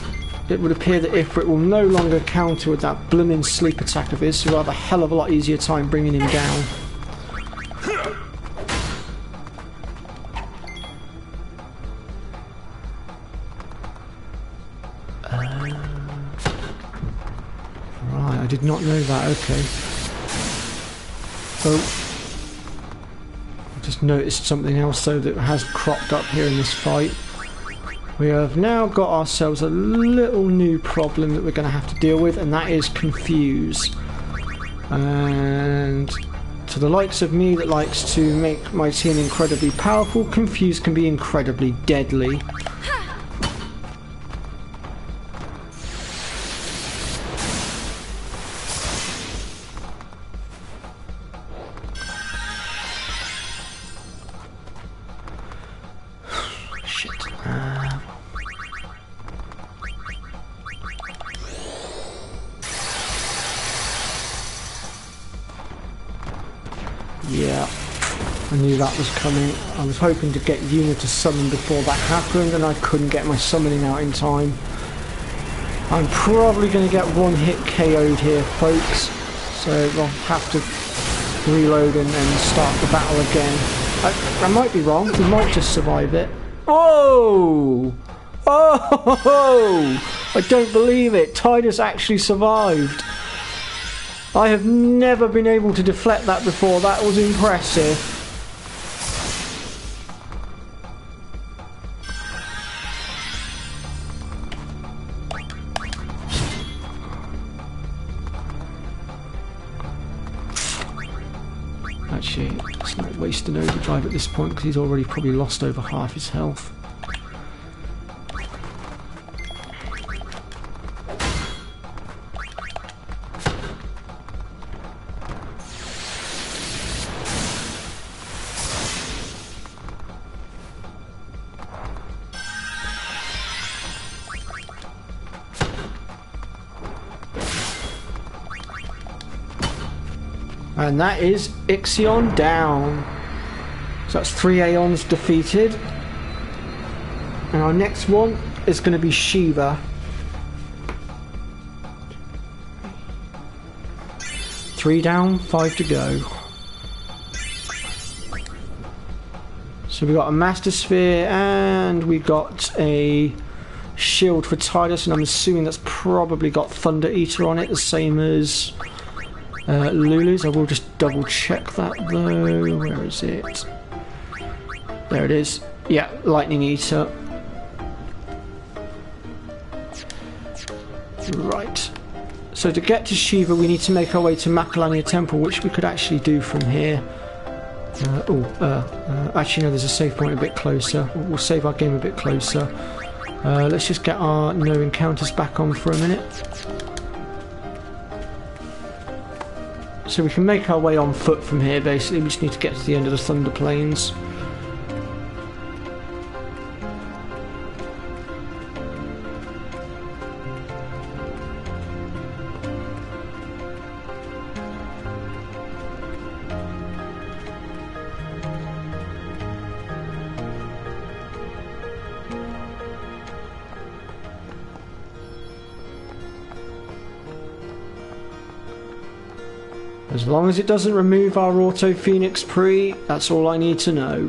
it would appear that Ifrit will no longer counter with that blooming sleep attack of his, so we'll have a hell of a lot easier time bringing him down. Right, I did not know that, okay. Oh, I just noticed something else though that has cropped up here in this fight. We have now got ourselves a little new problem that we're going to have to deal with, and that is confuse. And to the likes of me that likes to make my team incredibly powerful, confuse can be incredibly deadly. Yeah, I knew that was coming. I was hoping to get Yuna to summon before that happened, and I couldn't get my summoning out in time. I'm probably going to get one hit KO'd here, folks, so I'll have to reload and start the battle again. I might be wrong, we might just survive it. Oh! Oh! I don't believe it, Tidus actually survived. I have never been able to deflect that before. That was impressive. Actually, let's not waste an overdrive at this point because he's already probably lost over half his health. And that is Ixion down. So that's 3 Aeons defeated. And our next one is going to be Shiva. Three down, 5 to go. So we got a Master Sphere and we got a shield for Tidus, and I'm assuming that's probably got Thunder Eater on it, the same as Lulu's. I will just double check that though. Where is it? There it is. Yeah, Lightning Eater. Right. So to get to Shiva we need to make our way to Makalania Temple, which we could actually do from here. Actually no, there's a save point a bit closer. We'll save our game a bit closer. Let's just get our no encounters back on for a minute. So we can make our way on foot from here basically, we just need to get to the end of the Thunder Plains. As long as it doesn't remove our Auto Phoenix Pre, that's all I need to know.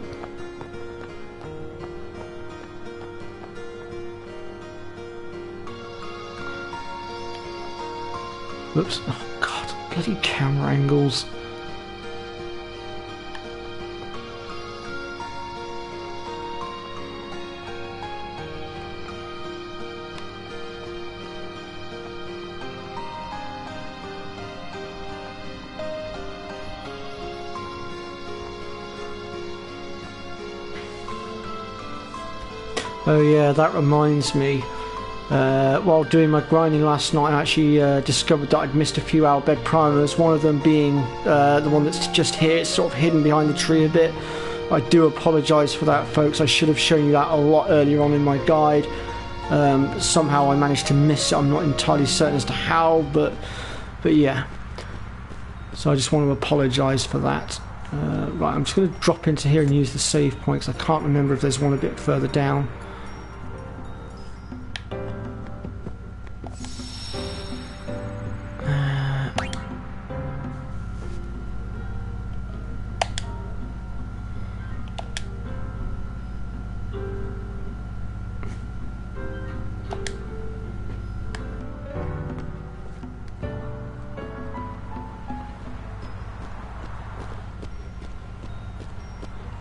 Whoops. Oh god, bloody camera angles. Oh yeah, that reminds me. While doing my grinding last night, I actually discovered that I'd missed a few Albed primers, one of them being the one that's just here. It's sort of hidden behind the tree a bit. I do apologise for that, folks. I should have shown you that a lot earlier on in my guide. Somehow I managed to miss it. I'm not entirely certain as to how, but yeah. So I just want to apologise for that. Right, I'm just going to drop into here and use the save point because I can't remember if there's one a bit further down.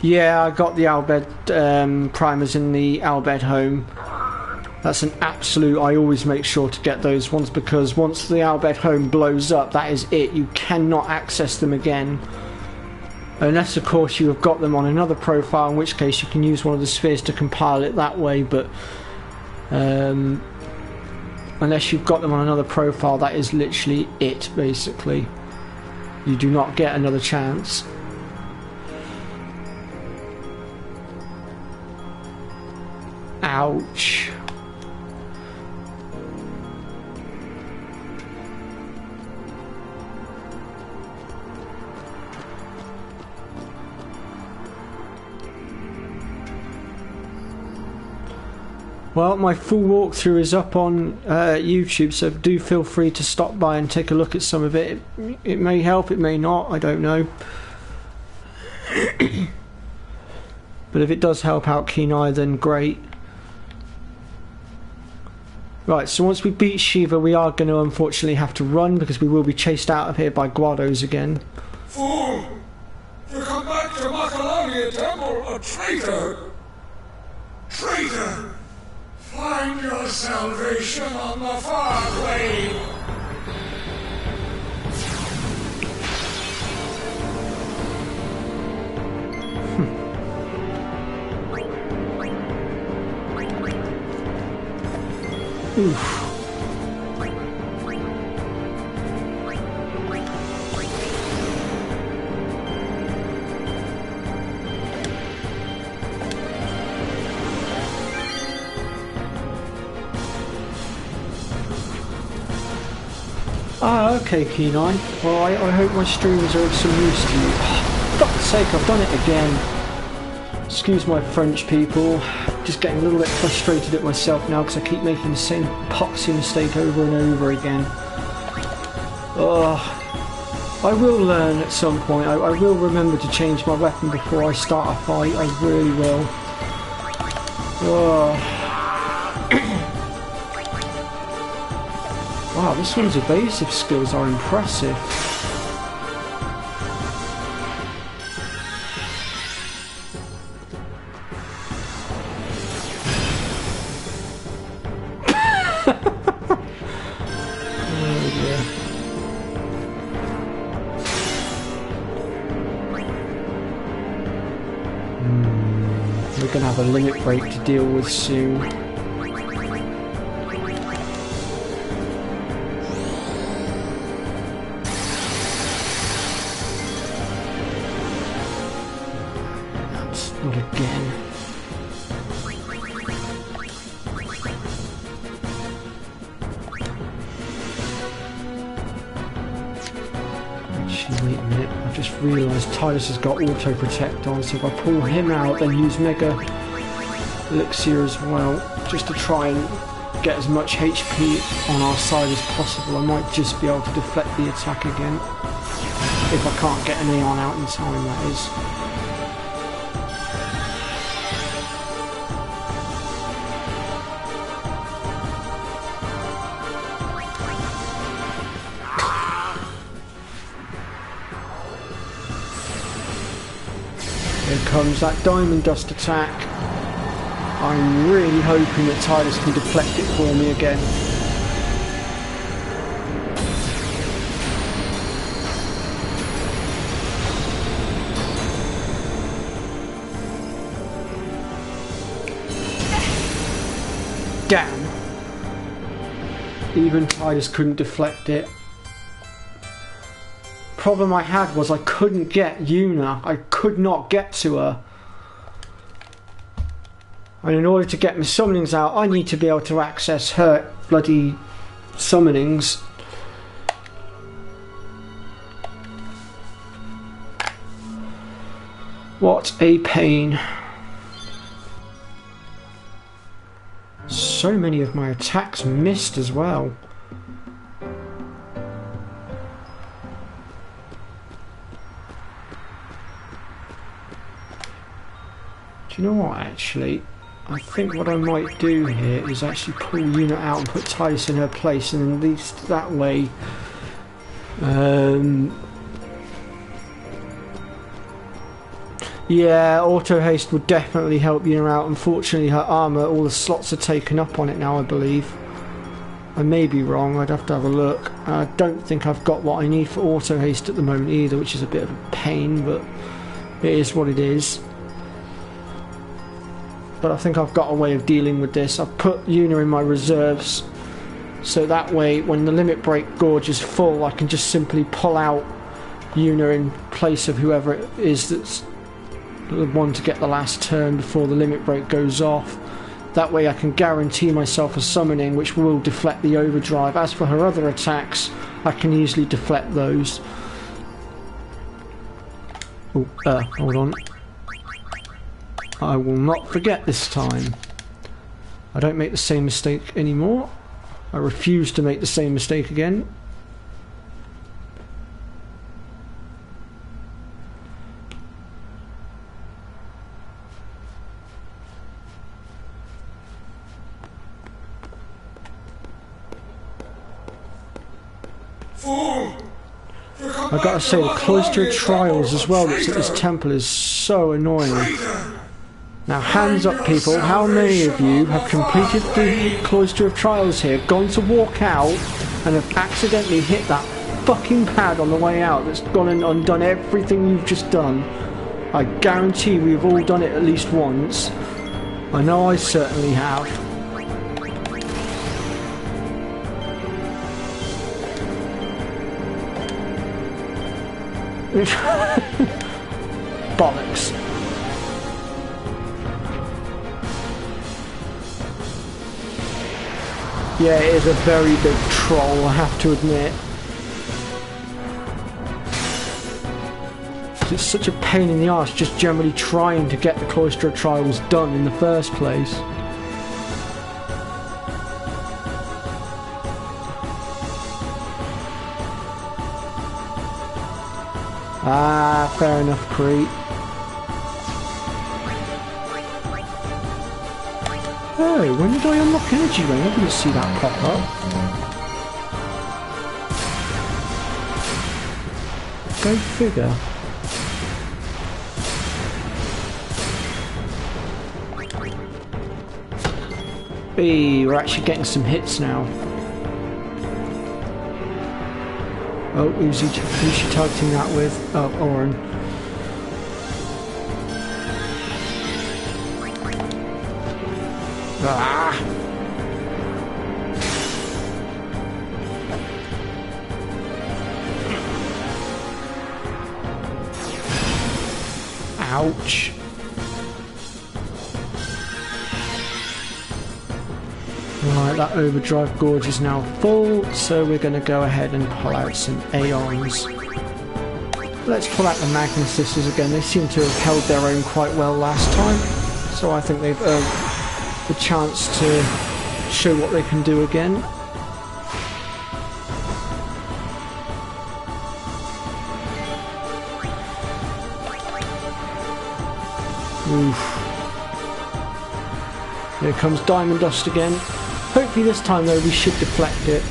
Yeah, I got the Albed primers in the Albed home. That's an absolute, I always make sure to get those ones because once the Albed home blows up, that is it. You cannot access them again. Unless, of course, you have got them on another profile, in which case you can use one of the spheres to compile it that way, but unless you've got them on another profile, that is literally it, basically. You do not get another chance. Ouch. Well, my full walkthrough is up on YouTube, so do feel free to stop by and take a look at some of it. It may help, it may not, I don't know. But if it does help out Kenai, then great. Right, so once we beat Shiva, we are going to unfortunately have to run because we will be chased out of here by Guados again. Fool! To come back to Makalania Temple, a traitor! Traitor! Find your salvation on the far way! Oof. Ah, okay, Kenai. Well, I hope my streams are of some use to you. Oh, for fuck's sake, I've done it again. Excuse my French, people. Just getting a little bit frustrated at myself now because I keep making the same poxy mistake over and over again. I will learn at some point. I will remember to change my weapon before I start a fight. I really will. Wow, this one's evasive skills are impressive. We're going to have a limit break to deal with soon. That's not again. Actually, wait a minute. I've just realised Titus has got auto protect on, so if I pull him out, then use Mega Elixir as well, just to try and get as much HP on our side as possible. I might just be able to deflect the attack again, if I can't get an Aeon out in time, that is. Here comes that Diamond Dust attack. I'm really hoping that Titus can deflect it for me again. Damn. Even Titus couldn't deflect it. Problem I had was I couldn't get Yuna. I could not get to her. And in order to get my summonings out, I need to be able to access her bloody summonings. What a pain. So many of my attacks missed as well. Do you know what, actually? I think what I might do here is actually pull Unit out and put Titus in her place, and at least that way yeah, auto haste would definitely help Una out. Unfortunately, her armour, all the slots are taken up on it now, I believe. I may be wrong, I'd have to have a look. I don't think I've got what I need for auto haste at the moment either, which is a bit of a pain, but it is what it is. But I think I've got a way of dealing with this. I've put Una in my reserves, so that way when the limit break gorge is full, I can just simply pull out Una in place of whoever it is that's the one to get the last turn before the limit break goes off. That way I can guarantee myself a summoning which will deflect the overdrive. As for her other attacks, I can easily deflect those. Oh, hold on. I will not forget this time. I don't make the same mistake anymore. I refuse to make the same mistake again. I gotta say, the cloister of trials as well that's at this temple is so annoying. Now, hands up, people. How many of you have completed the cloister of trials here, gone to walk out, and have accidentally hit that fucking pad on the way out that's gone and undone everything you've just done? I guarantee we've all done it at least once. I know I certainly have. Bollocks. Yeah, it is a very big troll, I have to admit. It's such a pain in the arse just generally trying to get the cloister of trials done in the first place. Ah, fair enough, Crete. Oh, when did I unlock Energy Ring? I didn't see that pop up. Go figure. Hey, we're actually getting some hits now. Oh, who's she targeting that with? Oh, Oren. Ah! Ouch. Right, that overdrive gorge is now full, so we're going to go ahead and pull out some Aeons. Let's pull out the Magnus Sisters again. They seem to have held their own quite well last time, so I think they've earned the chance to show what they can do again. Oof. Here comes Diamond Dust again. Hopefully this time though we should deflect it.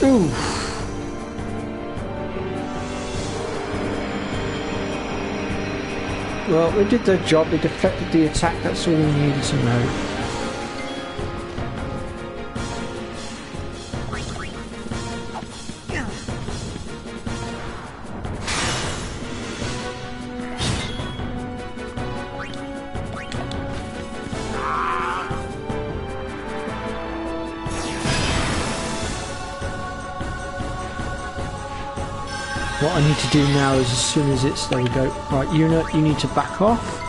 Oof. Well, they did their job, they deflected the attack, that's all we needed to know. What I need to do now is as soon as it's... There we go. Right, unit, you need to back off.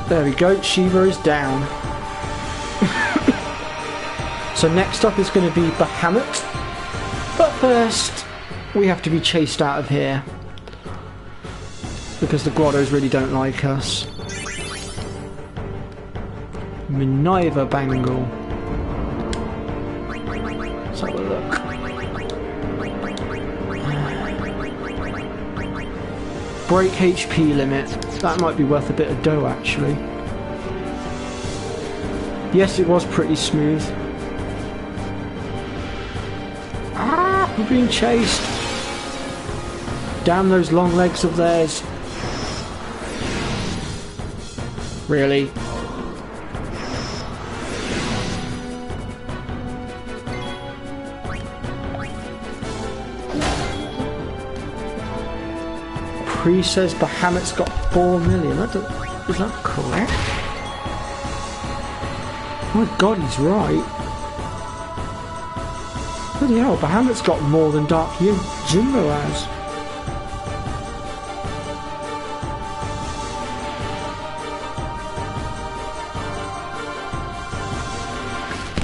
There we go. Shiva is down. So next up is going to be Bahamut. But first, we have to be chased out of here. Because the grottos really don't like us. Minerva Bangle. Let's have a look. Break HP limit. That might be worth a bit of dough, actually. Yes, it was pretty smooth. Ah, we're being chased. Damn those long legs of theirs. Really? Pre says Bahamut's got 4 million. Is that correct? Oh my god, he's right. Bloody hell, Bahamut's got more than Dark Jimbo has.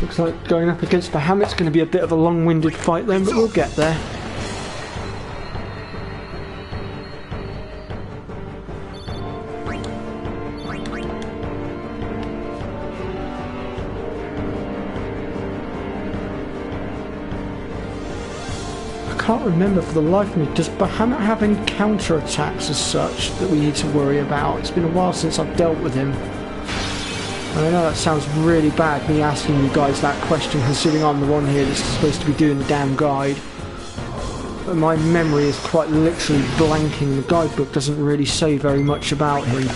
Looks like going up against Bahamut's going to be a bit of a long-winded fight then, but we'll get there. I can't remember for the life of me, does Bahamut have any counter-attacks as such that we need to worry about? It's been a while since I've dealt with him. And I know that sounds really bad, me asking you guys that question, considering I'm the one here that's supposed to be doing the damn guide. But my memory is quite literally blanking. The guidebook doesn't really say very much about him.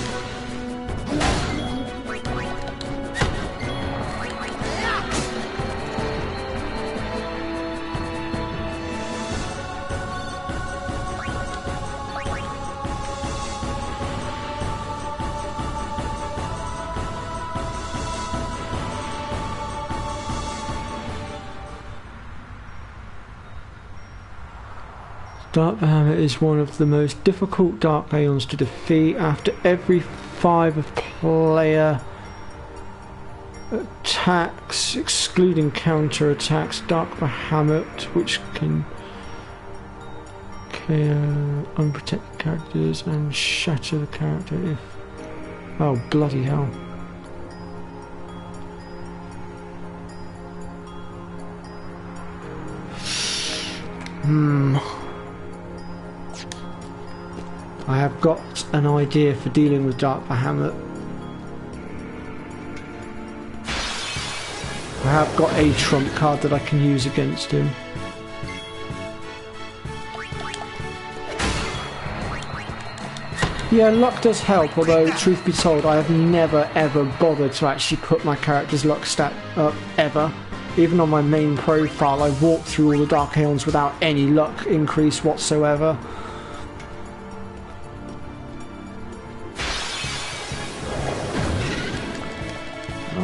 Dark Bahamut is one of the most difficult Dark Aeons to defeat. After every 5 player attacks, excluding counter attacks, Dark Bahamut, which can KO unprotected characters and shatter the character if... Oh, bloody hell. I have got an idea for dealing with Dark Bahamut. I have got a trump card that I can use against him. Yeah, luck does help, although truth be told I have never ever bothered to actually put my character's luck stat up, ever. Even on my main profile I walk through all the Dark Aeons without any luck increase whatsoever.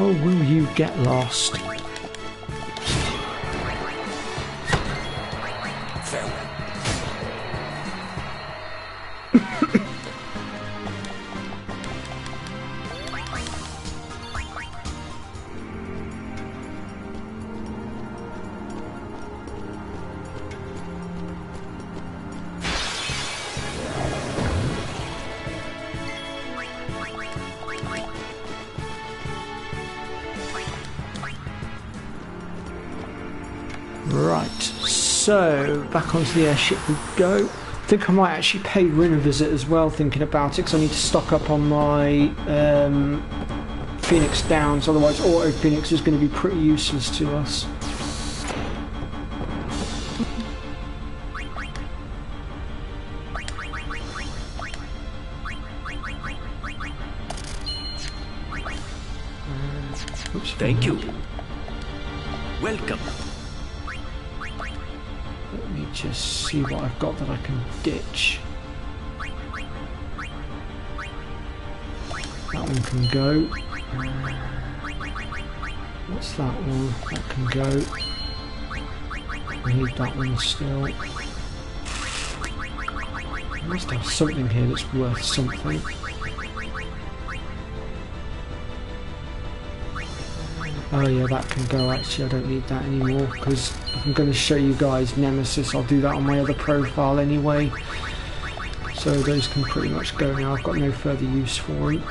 Oh, will you get lost? Right, so back onto the airship we go. I think I might actually pay Rin a visit as well, thinking about it, because I need to stock up on my Phoenix Downs, otherwise Auto Phoenix is going to be pretty useless to us. Oops, thank you. Welcome. Let me just see what I've got that I can ditch. That one can go. What's that one? That can go. I need that one still. I must have something here that's worth something. Oh yeah, that can go. Actually, I don't need that anymore because I'm going to show you guys Nemesis. I'll do that on my other profile anyway. So those can pretty much go now. I've got no further use for them.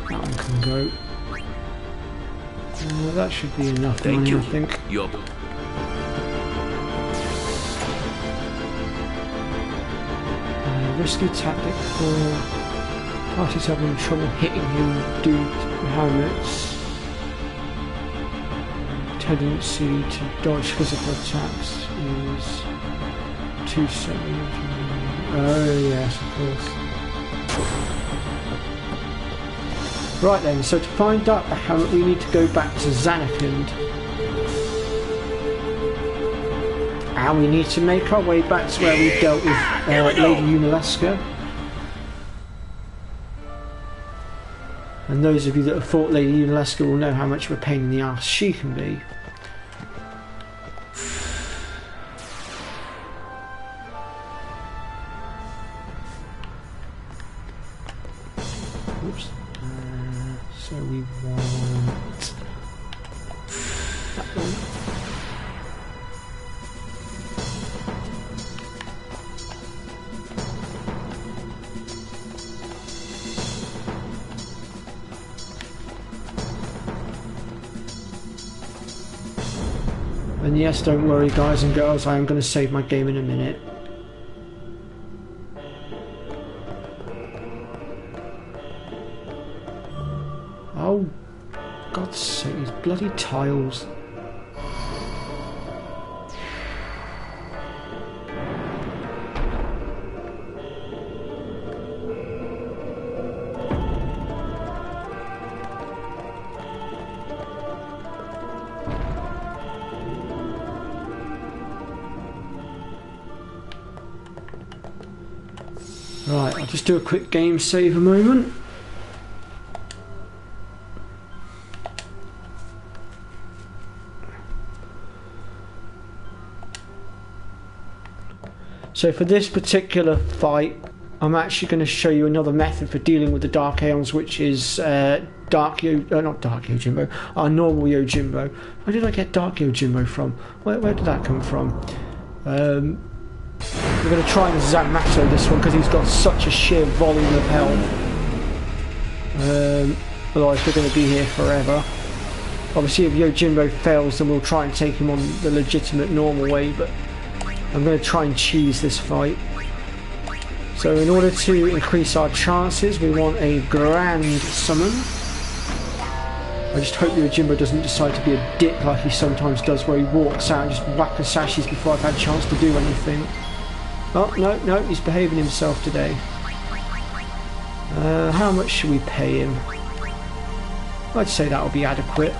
That one can go. That should be enough money, I think. Risky tactic for parties having trouble hitting him due to helmets. Tendency to dodge physical attacks is 270. Oh yes, of course. Right then, so to find out the helmet we need to go back to Zanarkand. And we need to make our way back to where we dealt with Lady Yunalesca. And those of you that have fought Lady Yunalesca will know how much of a pain in the arse she can be. Oops. So we want that one. And yes, don't worry guys and girls, I am going to save my game in a minute. Oh, God's sake, these bloody tiles. Right, I'll just do a quick game save a moment. So for this particular fight, I'm actually going to show you another method for dealing with the Dark Aeons, which is not Dark Yojimbo, our normal Yojimbo. Where did I get Dark Yojimbo from? Where did that come from? We're going to try and Zanmato this one because he's got such a sheer volume of health. Otherwise we're going to be here forever. Obviously if Yojimbo fails then we'll try and take him on the legitimate normal way, but I'm going to try and cheese this fight. So in order to increase our chances we want a Grand Summon. I just hope Yojimbo doesn't decide to be a dick like he sometimes does, where he walks out and just whackers sashes before I've had a chance to do anything. Oh, no, he's behaving himself today. How much should we pay him? I'd say that'll be adequate.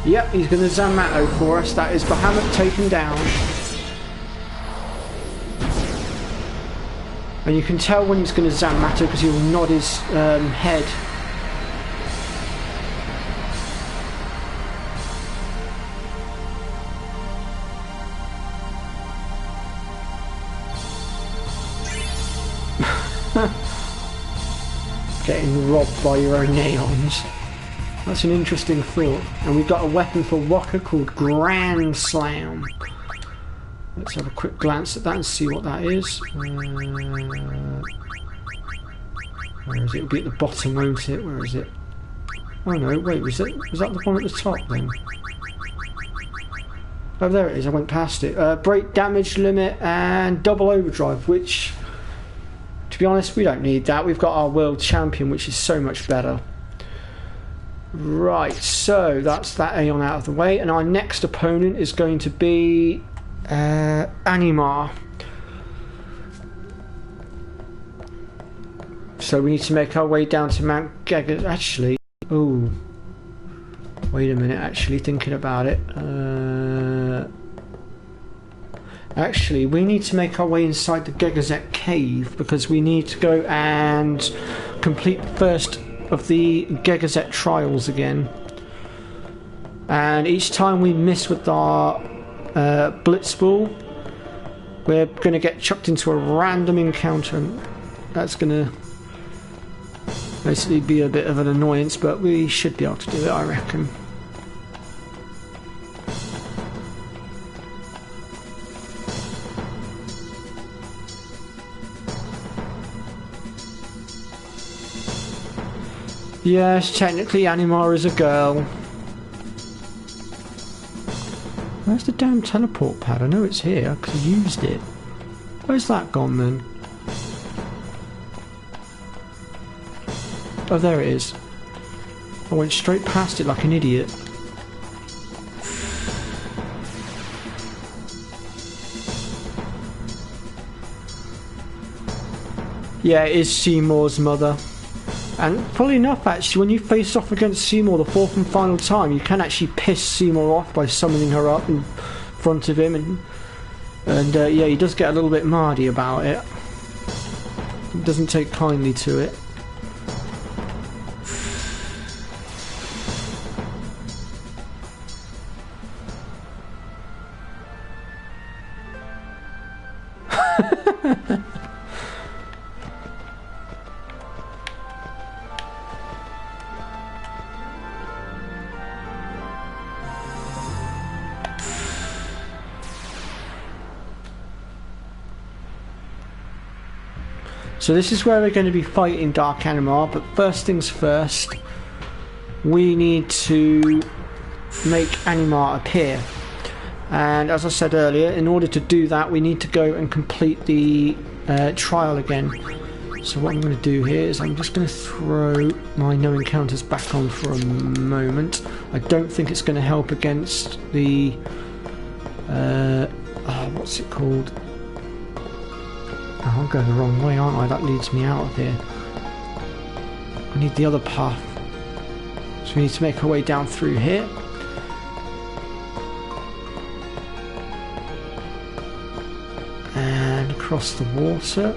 Yep, he's going to Zanmato for us. That is Bahamut taken down. And you can tell when he's going to Zanmato because he'll nod his head. Getting robbed by your own Aeons. That's an interesting thought. And we've got a weapon for Waka called Grand Slam. Let's have a quick glance at that and see what that is. Where is it? It'll be at the bottom, won't it? Where is it? Oh no, wait, was that the one at the top then? Oh, there it is, I went past it. Break damage limit and double overdrive, which, to be honest, we don't need that. We've got our world champion, which is so much better. Right, so that's that Aeon out of the way, and our next opponent is going to be Animar. So we need to make our way down to Mount Gegas. Actually, oh, wait a minute. Actually, thinking about it, Actually, we need to make our way inside the Gegazet cave because we need to go and complete the first of the Gegazet trials again. And each time we miss with our Blitzball, we're going to get chucked into a random encounter. And that's going to basically be a bit of an annoyance, but we should be able to do it, I reckon. Yes, technically Anima is a girl. Where's the damn teleport pad? I know it's here, because I used it. Where's that gone then? Oh, there it is. I went straight past it like an idiot. Yeah, it is Seymour's mother. And funnily enough, actually, when you face off against Seymour the fourth and final time, you can actually piss Seymour off by summoning her up in front of him, and yeah, he does get a little bit mardy about it. He doesn't take kindly to it. So this is where we're going to be fighting Dark Anima, but first things first, we need to make Anima appear. And as I said earlier, in order to do that, we need to go and complete the trial again. So what I'm going to do here is I'm just going to throw my no encounters back on for a moment. I don't think it's going to help against the what's it called? Oh, I'm going the wrong way, aren't I? That leads me out of here. I need the other path. So we need to make our way down through here. And across the water.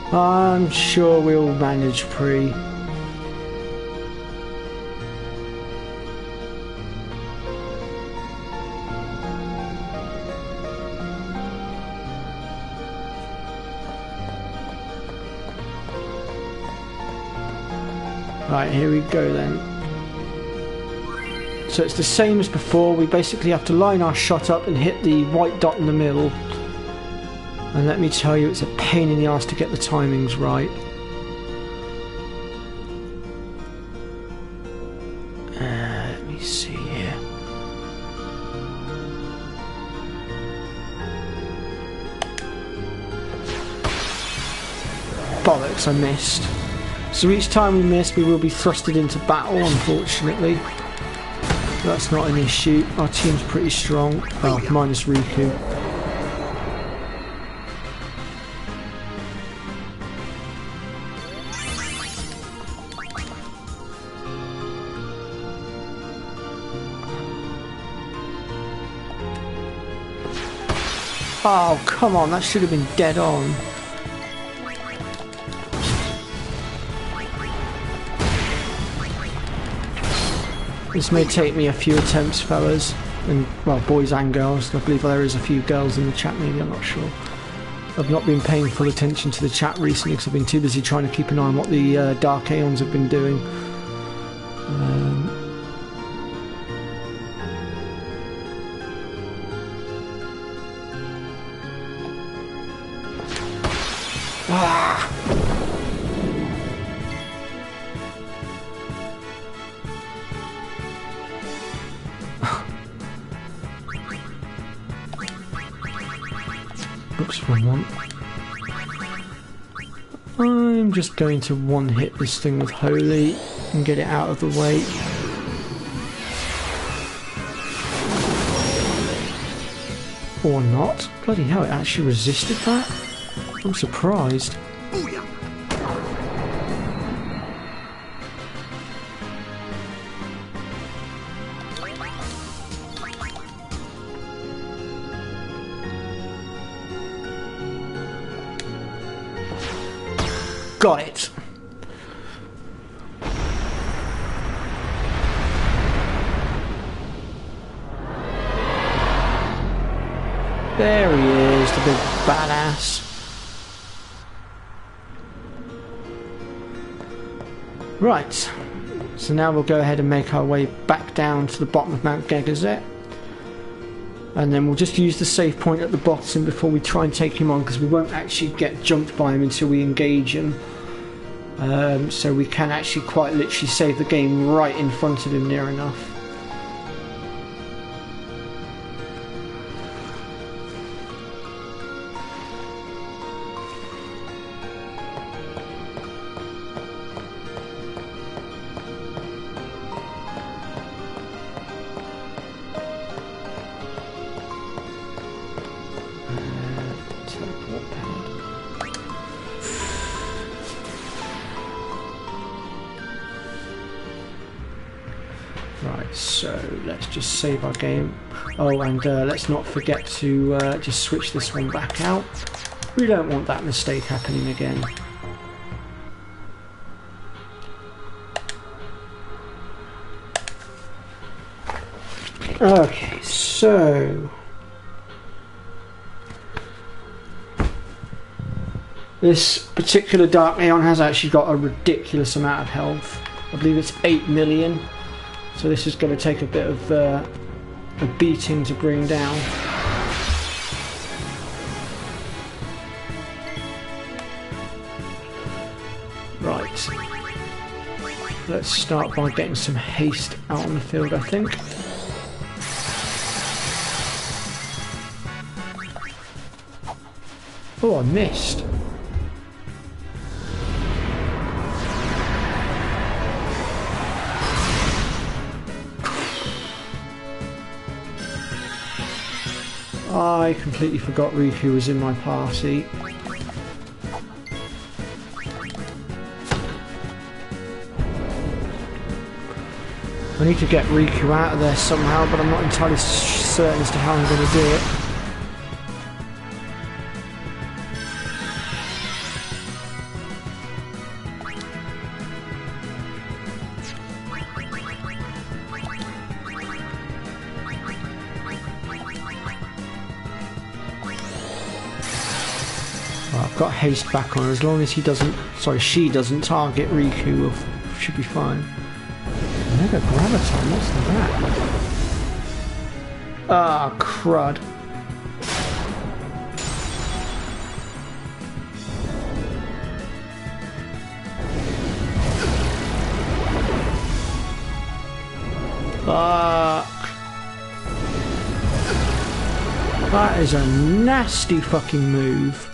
I'm sure we'll manage Pre. Right, here we go then. So it's the same as before. We basically have to line our shot up and hit the white dot in the middle. And let me tell you, it's a pain in the arse to get the timings right. Let me see here. Bollocks, I missed. So each time we miss, we will be thrusted into battle, unfortunately. That's not an issue. Our team's pretty strong. Oh, minus Riku. Oh, come on, that should have been dead on. This may take me a few attempts, fellas. And, well, boys and girls. I believe there is a few girls in the chat, maybe, I'm not sure. I've not been paying full attention to the chat recently because I've been too busy trying to keep an eye on what the Dark Aeons have been doing. Oops, wrong one. I'm just going to one-hit this thing with Holy and get it out of the way. Or not. Bloody hell, it actually resisted that? I'm surprised. Got it. There he is, the big badass. Right, so now we'll go ahead and make our way back down to the bottom of Mount Gegazet. And then we'll just use the save point at the bottom before we try and take him on, because we won't actually get jumped by him until we engage him. So we can actually quite literally save the game right in front of him near enough. Right, so let's just save our game. Oh, and let's not forget to just switch this one back out. We don't want that mistake happening again. Okay, so this particular Dark Aeon has actually got a ridiculous amount of health. I believe it's 8 million. So this is going to take a bit of a beating to bring down. Right. Let's start by getting some haste out on the field, I think. Oh, I missed. I completely forgot Riku was in my party. I need to get Riku out of there somehow, but I'm not entirely certain as to how I'm going to do it. I've got haste back on. As long as he doesn't, sorry, she doesn't target Riku, should be fine. Mega Graviton, what's that? Ah, crud. Fuck. That is a nasty fucking move.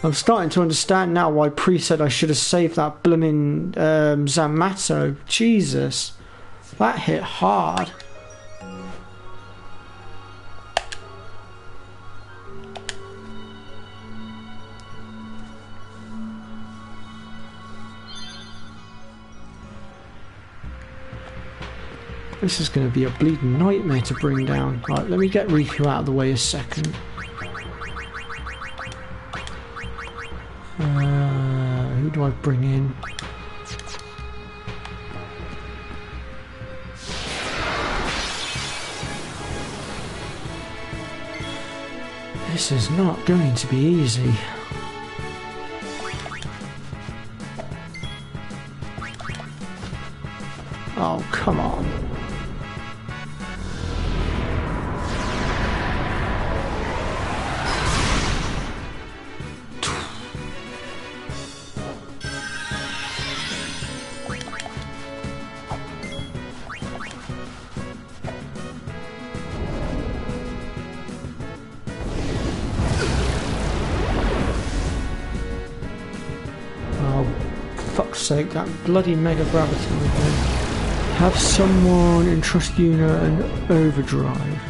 I'm starting to understand now why Pre said I should have saved that blooming Zamato. Jesus. That hit hard. This is going to be a bleeding nightmare to bring down. Right, let me get Riku out of the way a second. Who do I bring in? This is not going to be easy. Oh, come on. Fuck's sake, that bloody Mega Graviton again. Have someone entrust Yuna an overdrive.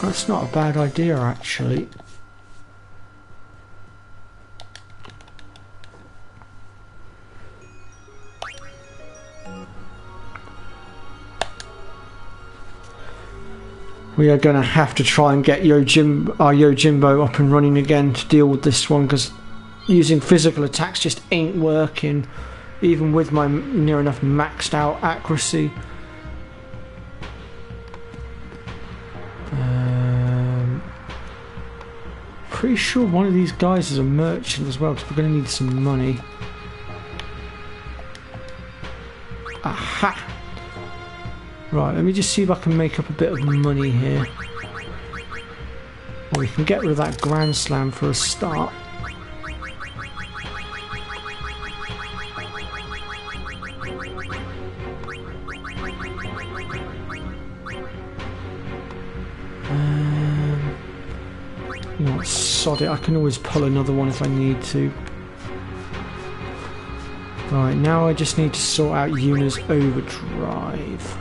That's not a bad idea, actually. We are going to have to try and get our Yojimbo up and running again to deal with this one, because using physical attacks just ain't working, even with my near enough maxed out accuracy. Pretty sure one of these guys is a merchant as well, because we're going to need some money. Aha! Right, let me just see if I can make up a bit of money here. Or we can get rid of that Grand Slam for a start. You know what, sod it, I can always pull another one if I need to. Right, now I just need to sort out Yuna's overdrive.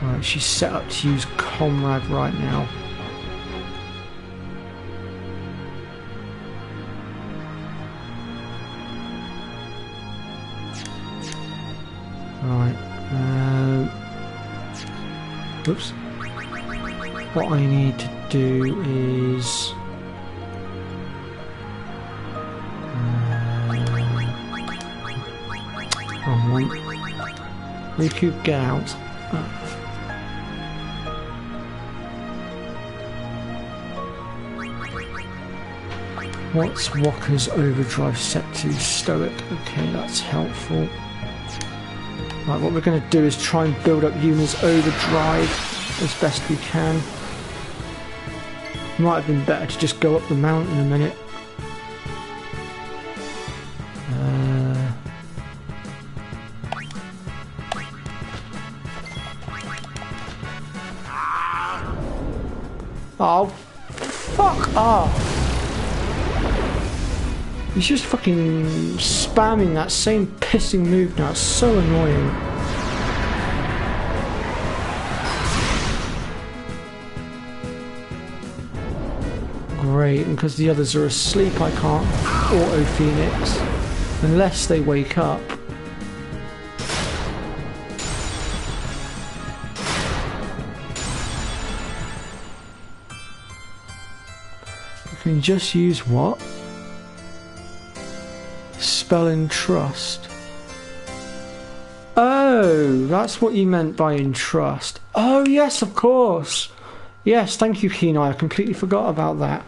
Right, she's set up to use Comrade right now. Right, oops. What I need to do is wrong one. Riku, get out. What's Wakka's overdrive set to? Stoic. Okay, that's helpful. Right, what we're going to do is try and build up Yuna's overdrive as best we can. Might have been better to just go up the mountain a minute. Oh, fuck off! He's just fucking spamming that same pissing move now. It's so annoying. Great, and because the others are asleep, I can't auto-phoenix unless they wake up. You can just use what? Spell entrust. Oh, that's what you meant by entrust. Oh yes, of course. Yes, thank you, Kenai. I completely forgot about that.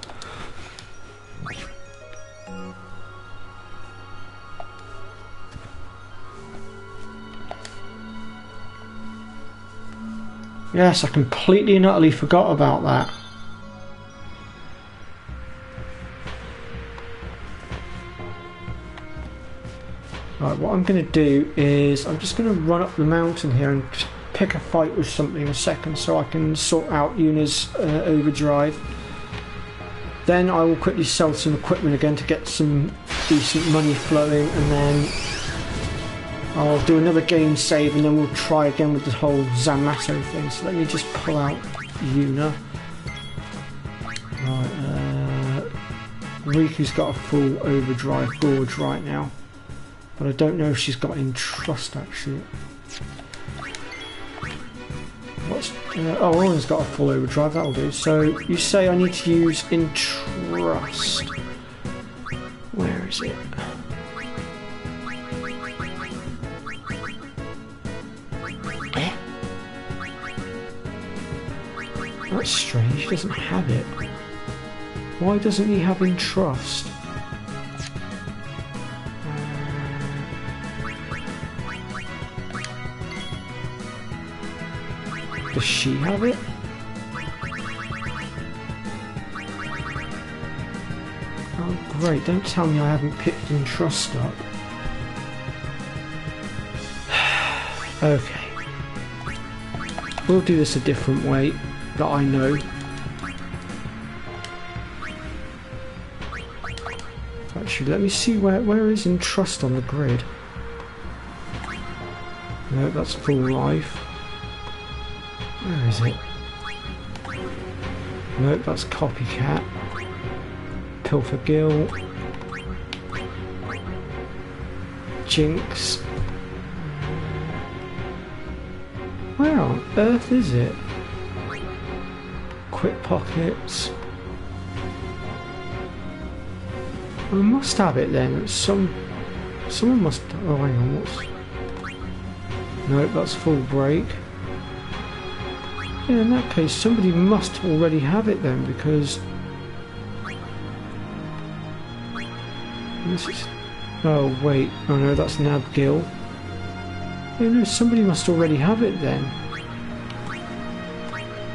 Yes, I completely and utterly forgot about that. Right, what I'm going to do is I'm just going to run up the mountain here and just pick a fight with something a second so I can sort out Yuna's overdrive. Then I will quickly sell some equipment again to get some decent money flowing, and then I'll do another game save, and then we'll try again with the whole Zamato thing. So let me just pull out Yuna. Right, Riku's got a full overdrive gorge right now, but I don't know if she's got entrust actually. What's oh, Oren's got a full overdrive, that'll do. So you say I need to use entrust. Where is it? That's strange, he doesn't have it. Why doesn't he have entrust? Does she have it? Oh great, don't tell me I haven't picked entrust up. Okay. We'll do this a different way that I know. Actually, let me see where is Entrust on the grid. No, that's full life. Where is it? Nope, that's Copycat. Pilfer Gill. Jinx. Where on earth is it? Quick Pockets. I must have it then. Someone must. Oh, hang on. Nope, that's Full Break. Yeah, in that case, somebody must already have it then, because this is. Oh wait, oh no, that's Nab Gill. Yeah, no, somebody must already have it then.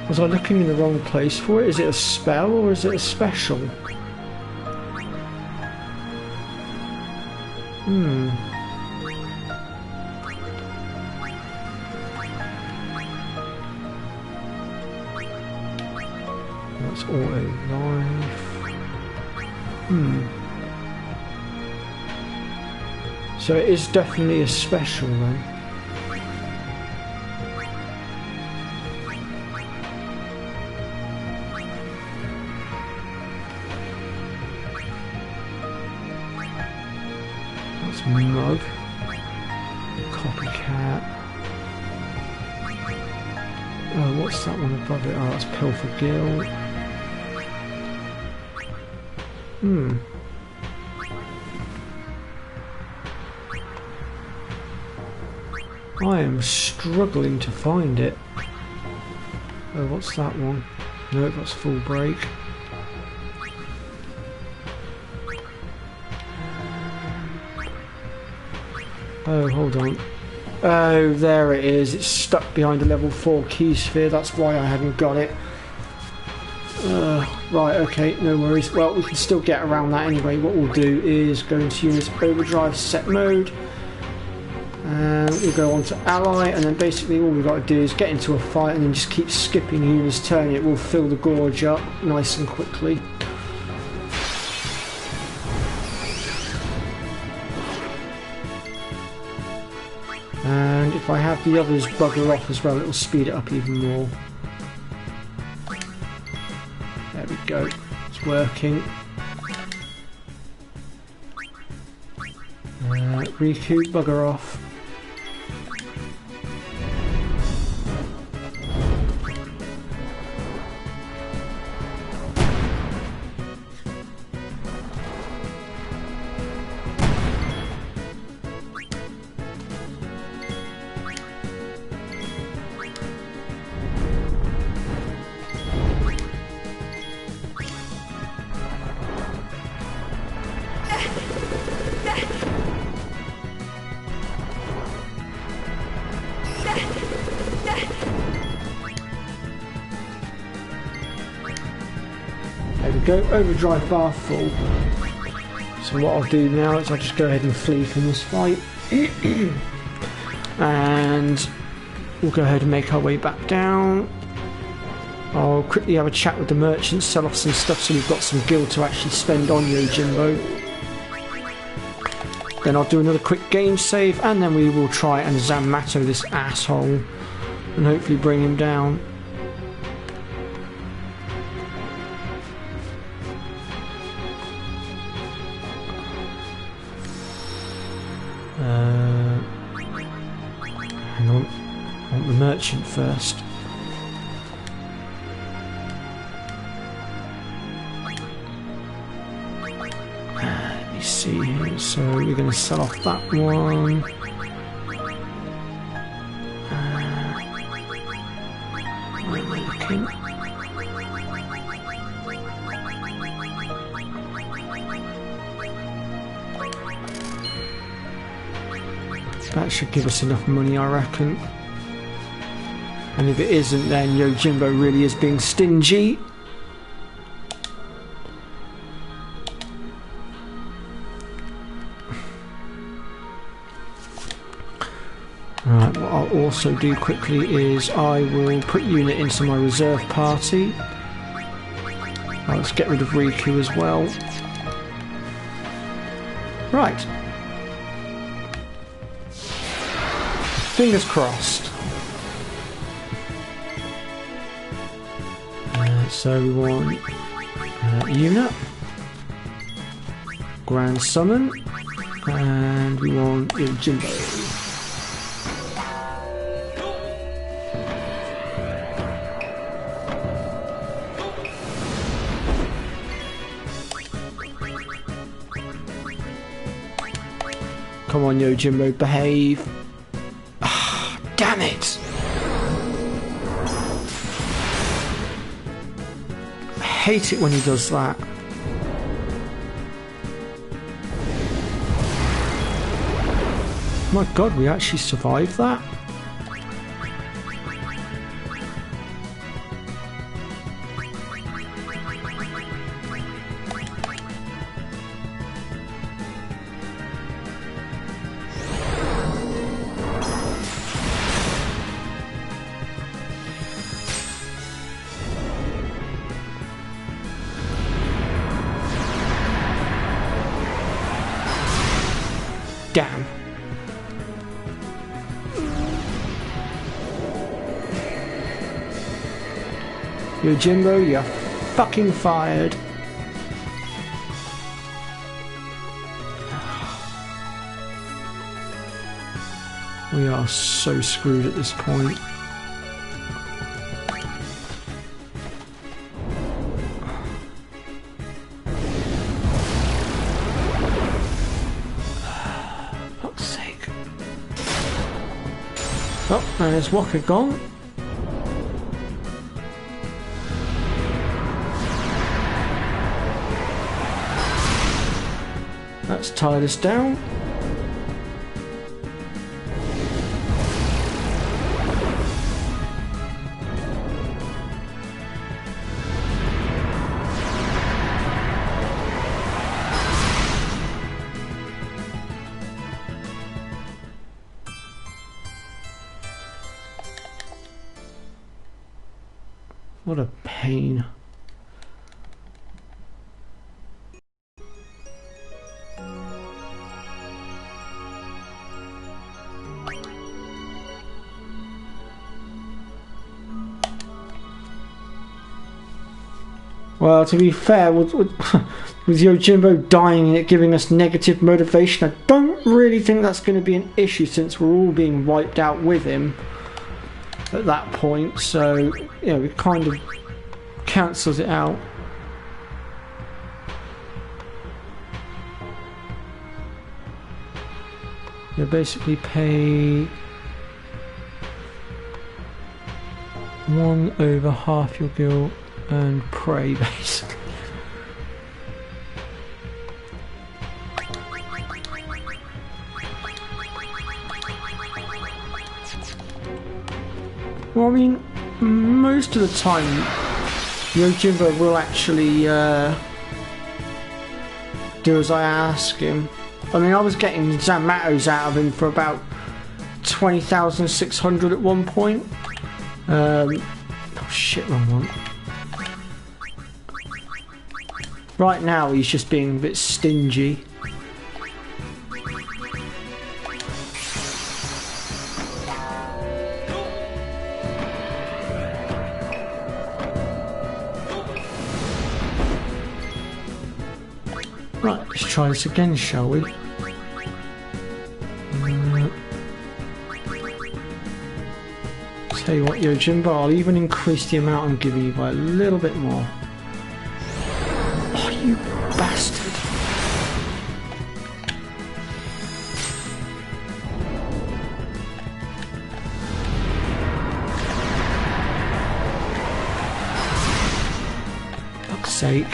Was I looking in the wrong place for it? Is it a spell or is it a special? That's auto life. So it is definitely a special then. That's Mug. Copycat. Oh, what's that one above it? Oh, that's Pilfer Gill. I am struggling to find it. Oh, what's that one? No, that's Full Break. Oh, hold on. Oh, there it is. It's stuck behind a level 4 key sphere. That's why I hadn't got it. Right, okay, no worries. Well, we can still get around that anyway. What we'll do is go into Unit Overdrive set mode. And we'll go on to Ally, and then basically all we've got to do is get into a fight and then just keep skipping Una's turn. It will fill the gorge up nice and quickly. And if I have the others bugger off as well, it will speed it up even more. There we go, it's working. Riku, bugger off. Go overdrive bar full. So what I'll do now is I'll just go ahead and flee from this fight. And we'll go ahead and make our way back down. I'll quickly have a chat with the merchants, sell off some stuff so we've got some gil to actually spend on Yojimbo. Then I'll do another quick game save, and then we will try and Zamato this asshole and hopefully bring him down. Hang on, I want the merchant first. Let me see here. So we're going to sell off that one. Where am I looking? That should give us enough money, I reckon. And if it isn't, then Yojimbo really is being stingy. Right, what I'll also do quickly is I will put unit into my reserve party. Let's get rid of Riku as well. Right. Fingers crossed. So we want unit, Grand Summon, and we want Jimbo. Come on, Yojimbo, behave. Ah, damn it! I hate it when he does that. My god, we actually survived that? Damn. Yojimbo, you're fucking fired. We are so screwed at this point. Fuck's sake. Oh, there's Waka gone. That's tied us down. What a pain. Well, to be fair, with Yojimbo dying and it giving us negative motivation, I don't really think that's going to be an issue since we're all being wiped out with him at that point. So, you know, it kind of cancels it out. You basically pay 1 over half your guild and pray, basically. Well, I mean, most of the time, Yojimbo will actually do as I ask him. I mean, I was getting Zamatos out of him for about 20,600 at one point. Oh shit, wrong one. Right now, he's just being a bit stingy. Right, let's try this again, shall we? Tell you what, Yojimbo, I'll even increase the amount I'm giving you by a little bit more. Oh, you bastard. Fuck's sake.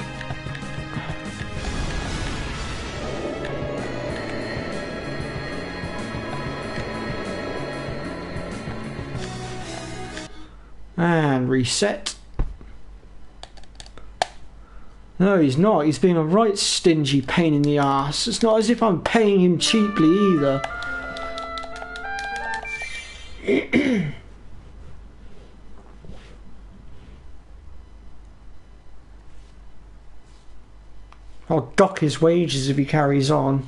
And reset. No, he's not. He's being a right stingy pain in the ass. It's not as if I'm paying him cheaply either. I'll dock his wages if he carries on.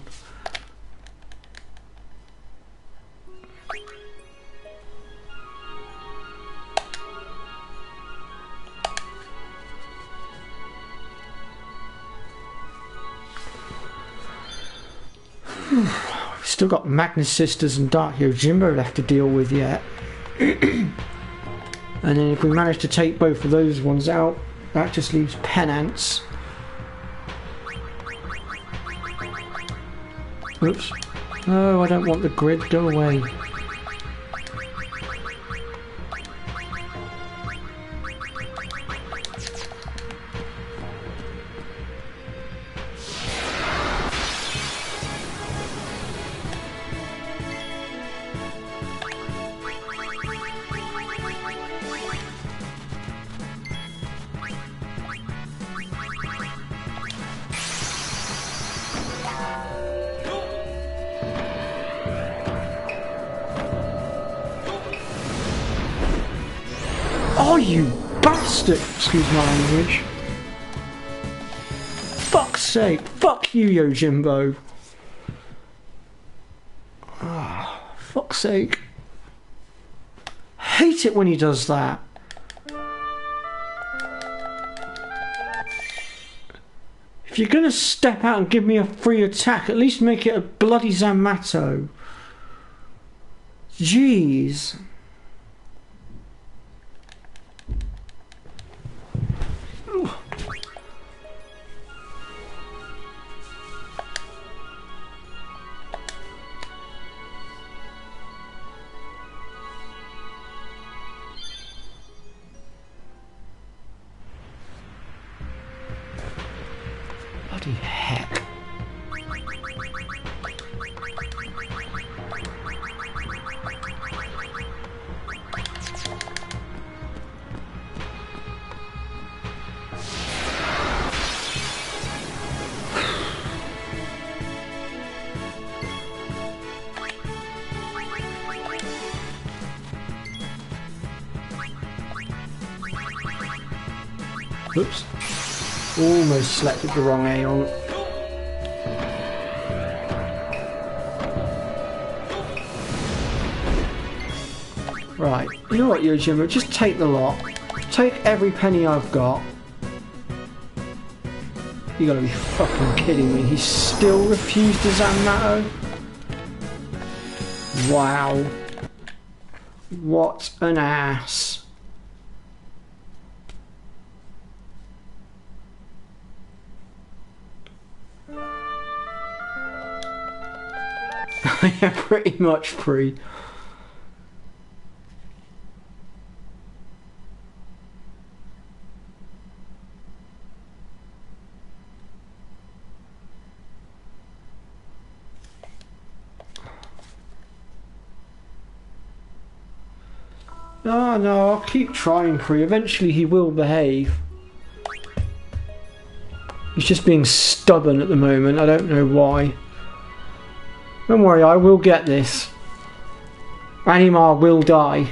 Still got Magnus Sisters and Dark Yojimbo left to deal with yet. And then if we manage to take both of those ones out, that just leaves Penance. Oops. Oh, I don't want the grid. Go away. Oh, you bastard! Excuse my language. Fuck's sake! Fuck you, Yojimbo! Ah, fuck's sake. Hate it when he does that. If you're gonna step out and give me a free attack, at least make it a bloody Zamato. Jeez. Bloody heck. Oops. Almost selected the wrong Aeon. Right, you know what, Yojimbo? Just take the lot. Take every penny I've got. You gotta be fucking kidding me. He still refused to Zamato? Wow. What an ass. Yeah, pretty much free. No, I'll keep trying, free. Eventually he will behave. He's just being stubborn at the moment. I don't know why. Don't worry, I will get this. Animar will die.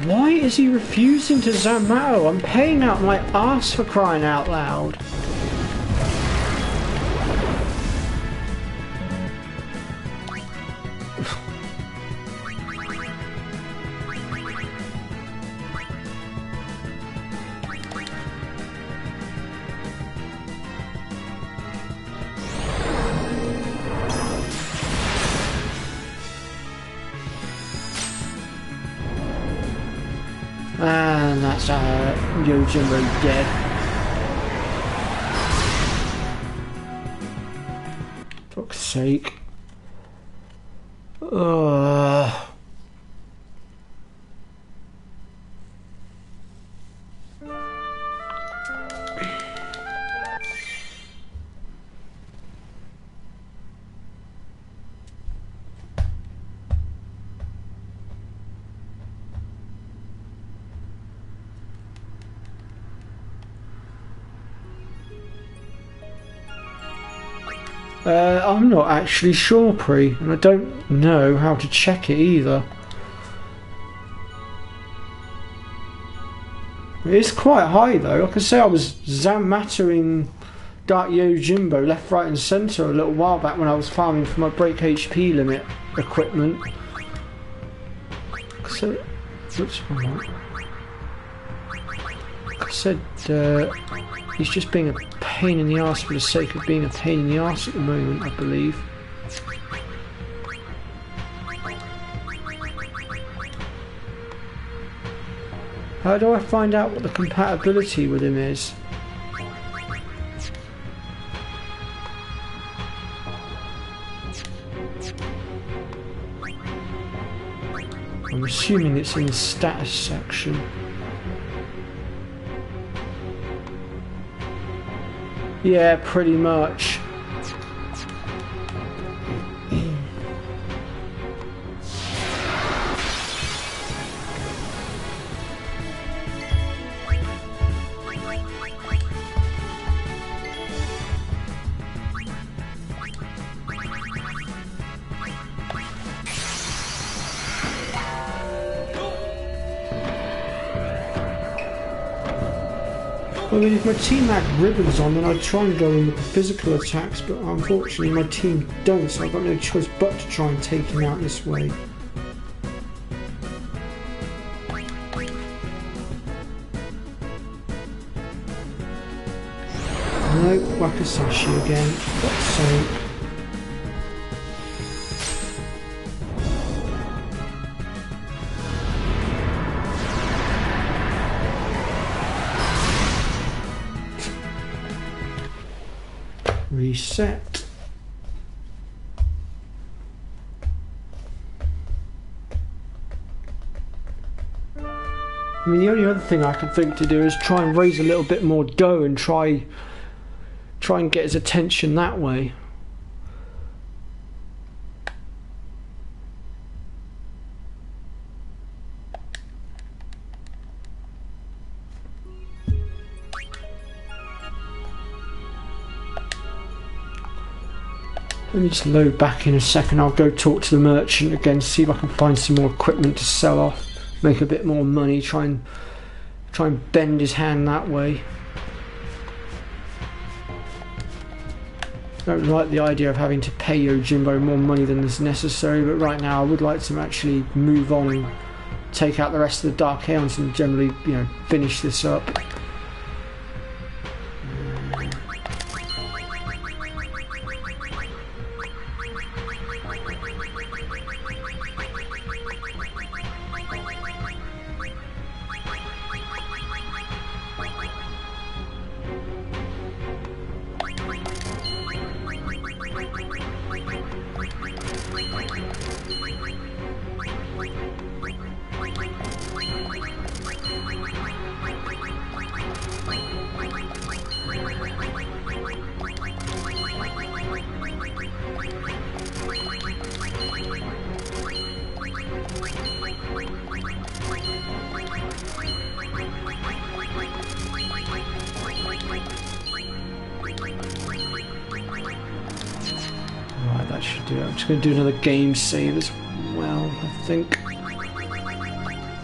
Why is he refusing to Zamato? I'm paying out my ass for crying out loud. And that's Yojimbo dead. Fuck's sake. I'm not actually sure, Pre, and I don't know how to check it either. It is quite high though. Like I say, I was Zammattering Dark Yojimbo left, right and centre a little while back when I was farming for my break HP limit equipment. So, oops, like I said, he's just being a pain in the arse for the sake of being a pain in the arse at the moment, I believe. How do I find out what the compatibility with him is? I'm assuming it's in the status section. Yeah, pretty much. I mean, if my team had ribbons on, then I'd try and go in with the physical attacks, but unfortunately my team don't, so I've got no choice but to try and take him out this way. No, Wakasashi again, for God's sake. Reset. I mean, the only other thing I can think to do is try and raise a little bit more dough and try and get his attention that way. Let me just load back in a second. I'll go talk to the merchant again, see if I can find some more equipment to sell off, make a bit more money, try and bend his hand that way. I don't like the idea of having to pay Yojimbo more money than is necessary, but right now I would like to actually move on and take out the rest of the Dark Aeons and generally, you know, finish this up. That should do it. I'm just going to do another game save as well, I think.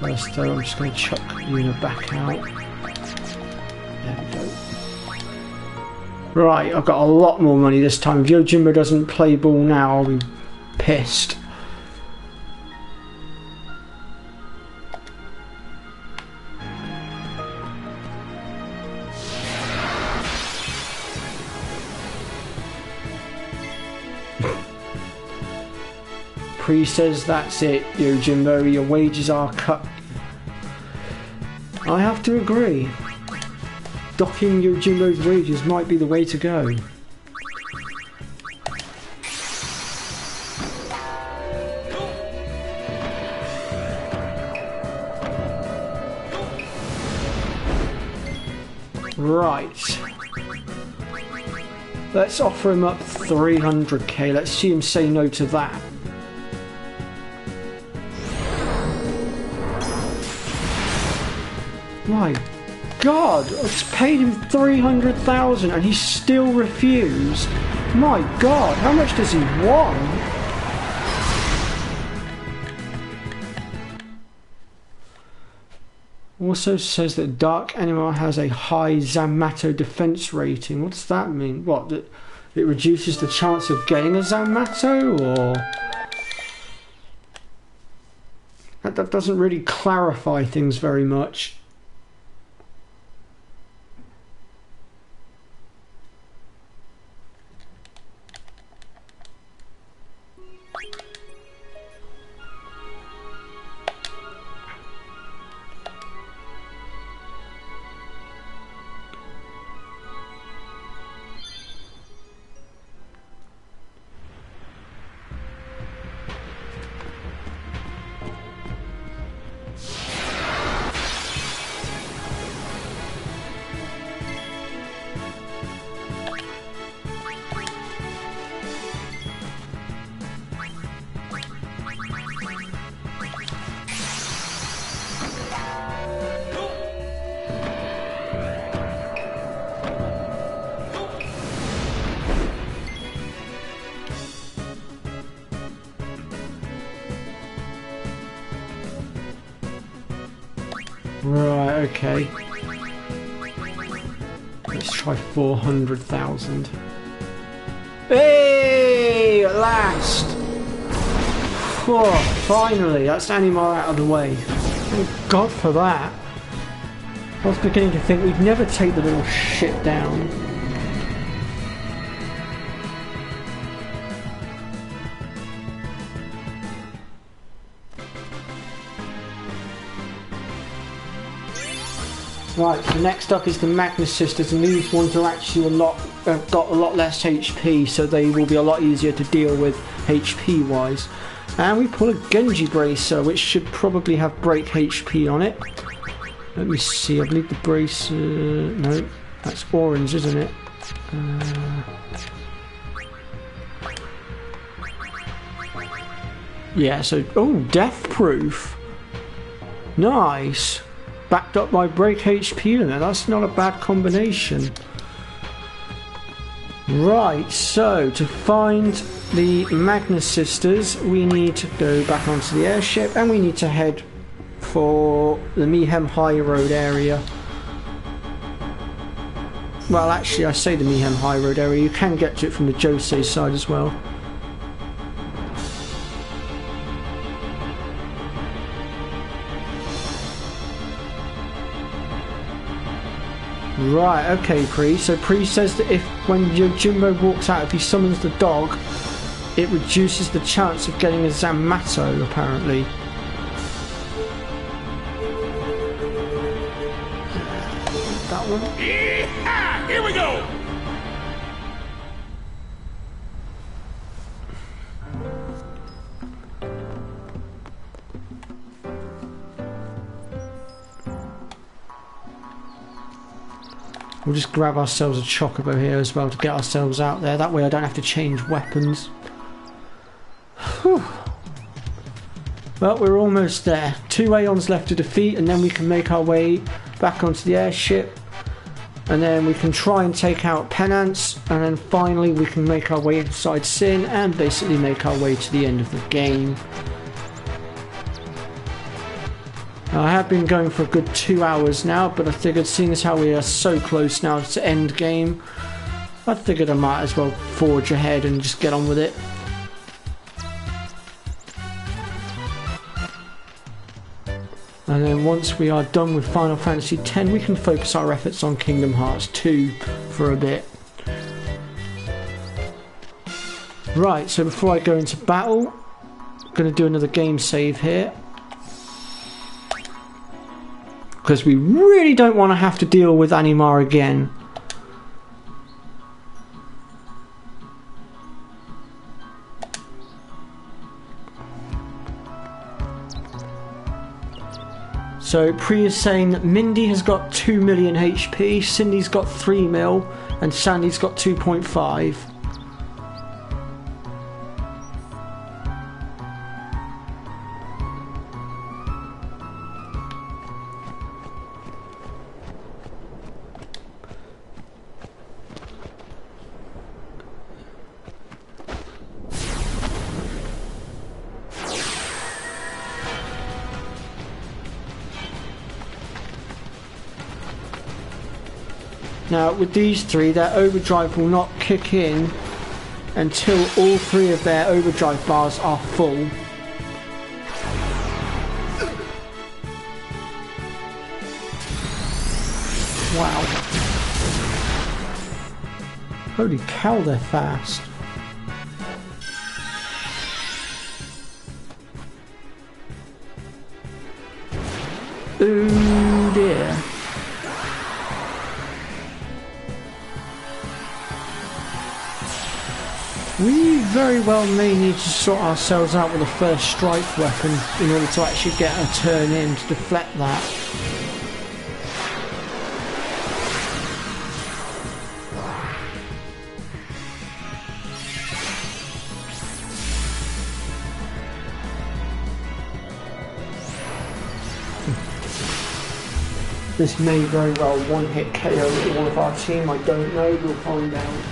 First though, I'm just going to chuck Yuna back out. There we go. Right, I've got a lot more money this time. If Yojimbo doesn't play ball now, I'll be pissed. Pre says that's it, Yojimbo, your wages are cut. I have to agree. Docking Yojimbo's wages might be the way to go. Right. Let's offer him up 300k. Let's see him say no to that. My God, I just paid him 300,000 and he still refused. My God, how much does he want? Also says that Dark Animal has a high Zamato defense rating. What does that mean? What, that it reduces the chance of getting a Zamato, or? That doesn't really clarify things very much. Right, okay. Let's try 400,000. Hey! At last! Oh, finally, that's Animar out of the way. Thank God for that. I was beginning to think we'd never take the little shit down. Right, so next up is the Magnus Sisters, and these ones are actually got a lot less HP, so they will be a lot easier to deal with HP wise. And we pull a Genji Bracer, which should probably have break HP on it. Let me see, I believe the brace, no, that's orange, isn't it? Yeah, so, oh, death proof. Nice. Backed up by break HP limit. That's not a bad combination. Right, so to find the Magnus Sisters, we need to go back onto the airship and we need to head for the Mihem High Road area. Well, actually, I say the Mihem High Road area. You can get to it from the Josei side as well. Right, okay, Pri. So Pri says that if when Yojimbo walks out, if he summons the dog, it reduces the chance of getting a Zamato, apparently. That one? Yeah! Here we go! We'll just grab ourselves a Chocobo here as well to get ourselves out there. That way I don't have to change weapons. Whew. Well, we're almost there. 2 Aeons left to defeat, and then we can make our way back onto the airship. And then we can try and take out Penance, and then finally we can make our way inside Sin and basically make our way to the end of the game. I have been going for a good 2 hours now, but I figured seeing as how we are so close now to end game, I figured I might as well forge ahead and just get on with it. And then once we are done with Final Fantasy X, we can focus our efforts on Kingdom Hearts 2 for a bit. Right, so before I go into battle, I'm going to do another game save here. because we really don't want to have to deal with Animar again. So Pri is saying that Mindy has got 2 million HP, Cindy's got 3 mil, and Sandy's got 2.5. Now with these three, their overdrive will not kick in until all three of their overdrive bars are full. Wow. Holy cow, they're fast. Oh dear. We very well may need to sort ourselves out with a first strike weapon in order to actually get a turn in to deflect that. This may very well one-hit KO all of our team, I don't know, we'll find out.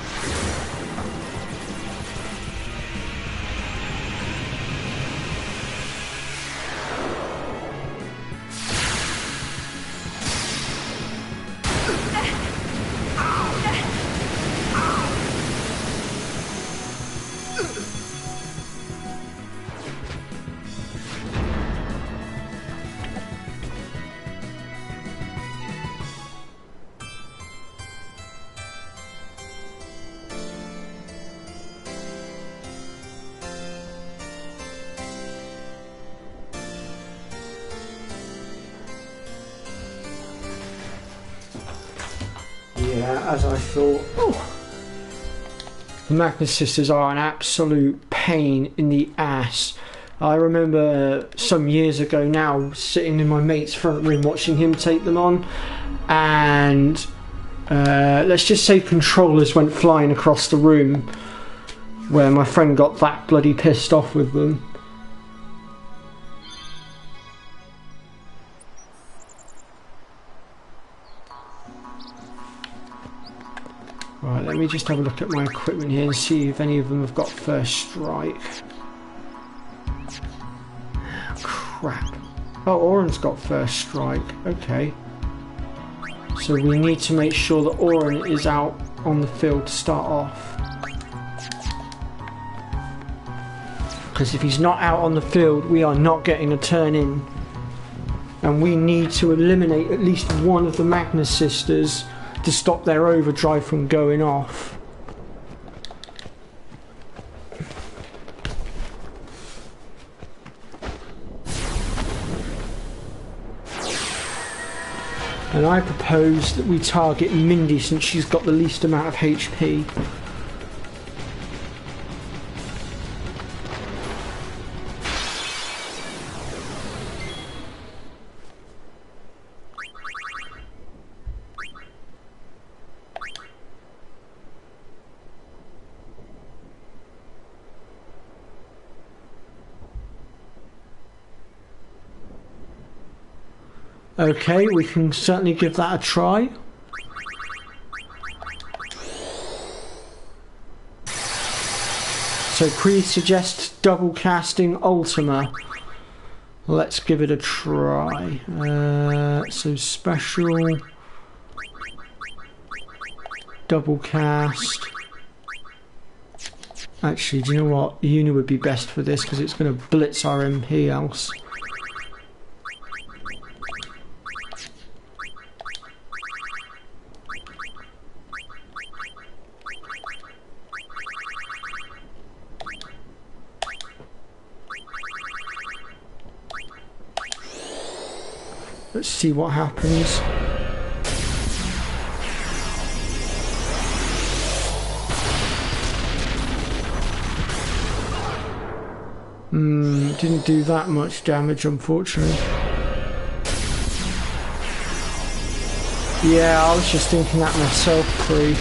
Yeah, as I thought. Oh. The Magnus sisters are an absolute pain in the ass. I remember some years ago now sitting in my mate's front room watching him take them on, and let's just say controllers went flying across the room where my friend got that bloody pissed off with them. Right, let me just have a look at my equipment here and see if any of them have got first strike. Crap. Oh, Oren's got first strike. Okay. So we need to make sure that Oren is out on the field to start off. Because if he's not out on the field, we are not getting a turn in. And we need to eliminate at least one of the Magnus sisters to stop their overdrive from going off. And I propose that we target Mindy since she's got the least amount of HP. Okay, we can certainly give that a try. So please suggest double casting Ultima. Let's give it a try. So special, double cast. Actually, do you know what? Uni would be best for this because it's going to blitz our MP else. Let's see what happens. Didn't do that much damage, unfortunately. Yeah, I was just thinking that myself, Pre.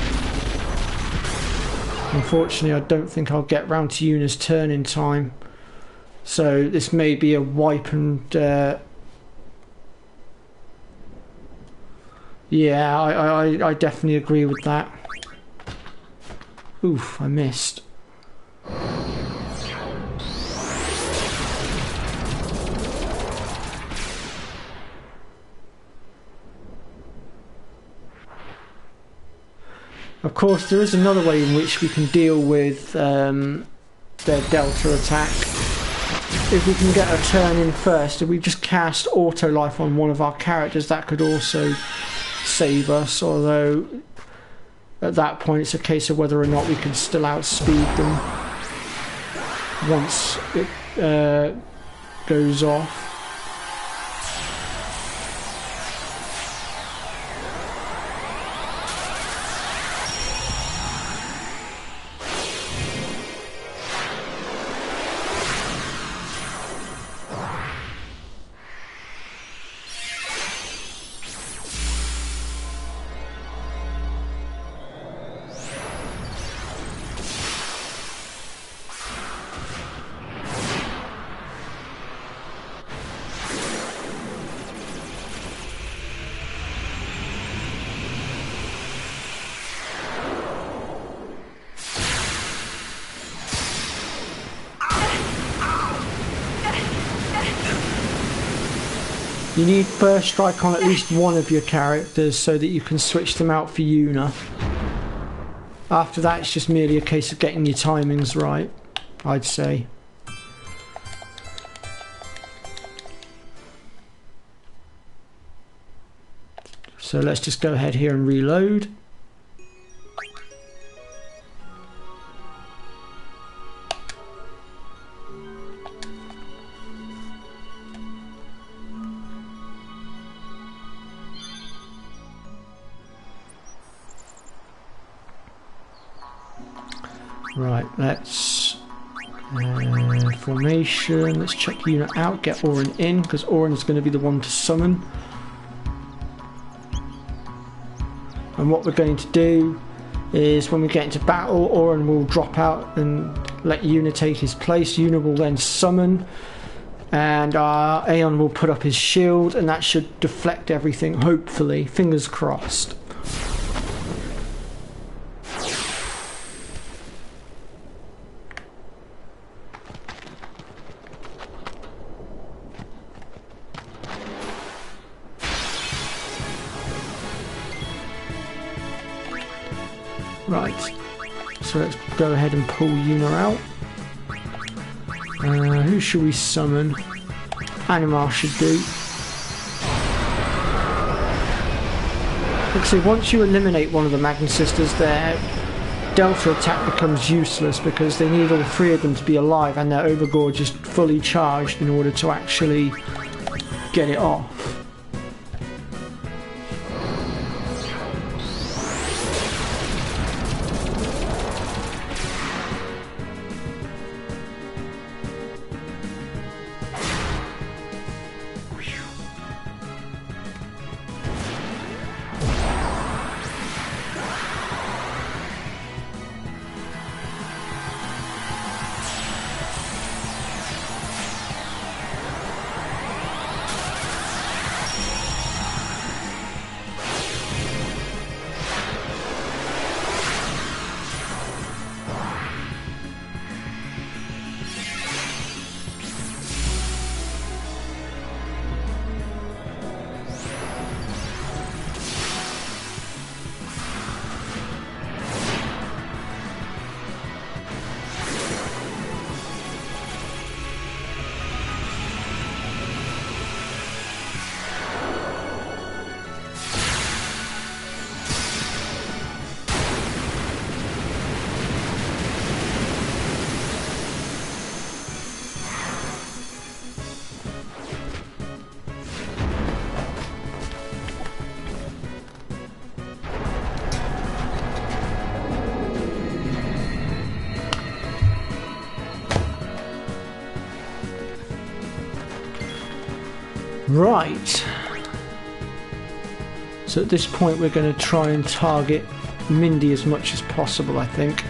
Unfortunately, I don't think I'll get round to Yuna's turn in time. So this may be a wipe and... yeah, I definitely agree with that. Oof, I missed. Of course, there is another way in which we can deal with their Delta attack. If we can get a turn in first, if we just cast Auto Life on one of our characters, that could also save us, although at that point it's a case of whether or not we can still outspeed them once it goes off. You need first strike on at least one of your characters so that you can switch them out for Yuna. After that, it's just merely a case of getting your timings right, I'd say. So let's just go ahead here and reload. Right, let's formation, let's check Yuna out, get Orin in, because Orin is going to be the one to summon. And what we're going to do is when we get into battle, Orin will drop out and let Yuna take his place. Yuna will then summon, and Aeon will put up his shield, and that should deflect everything, hopefully, fingers crossed. Right, so let's go ahead and pull Yuna out. Who should we summon? Animal should do. Actually, once you eliminate one of the Magnus Sisters, their Delta attack becomes useless because they need all three of them to be alive and their Overgore just fully charged in order to actually get it off. Right. So at this point we're going to try and target Mindy as much as possible, I think.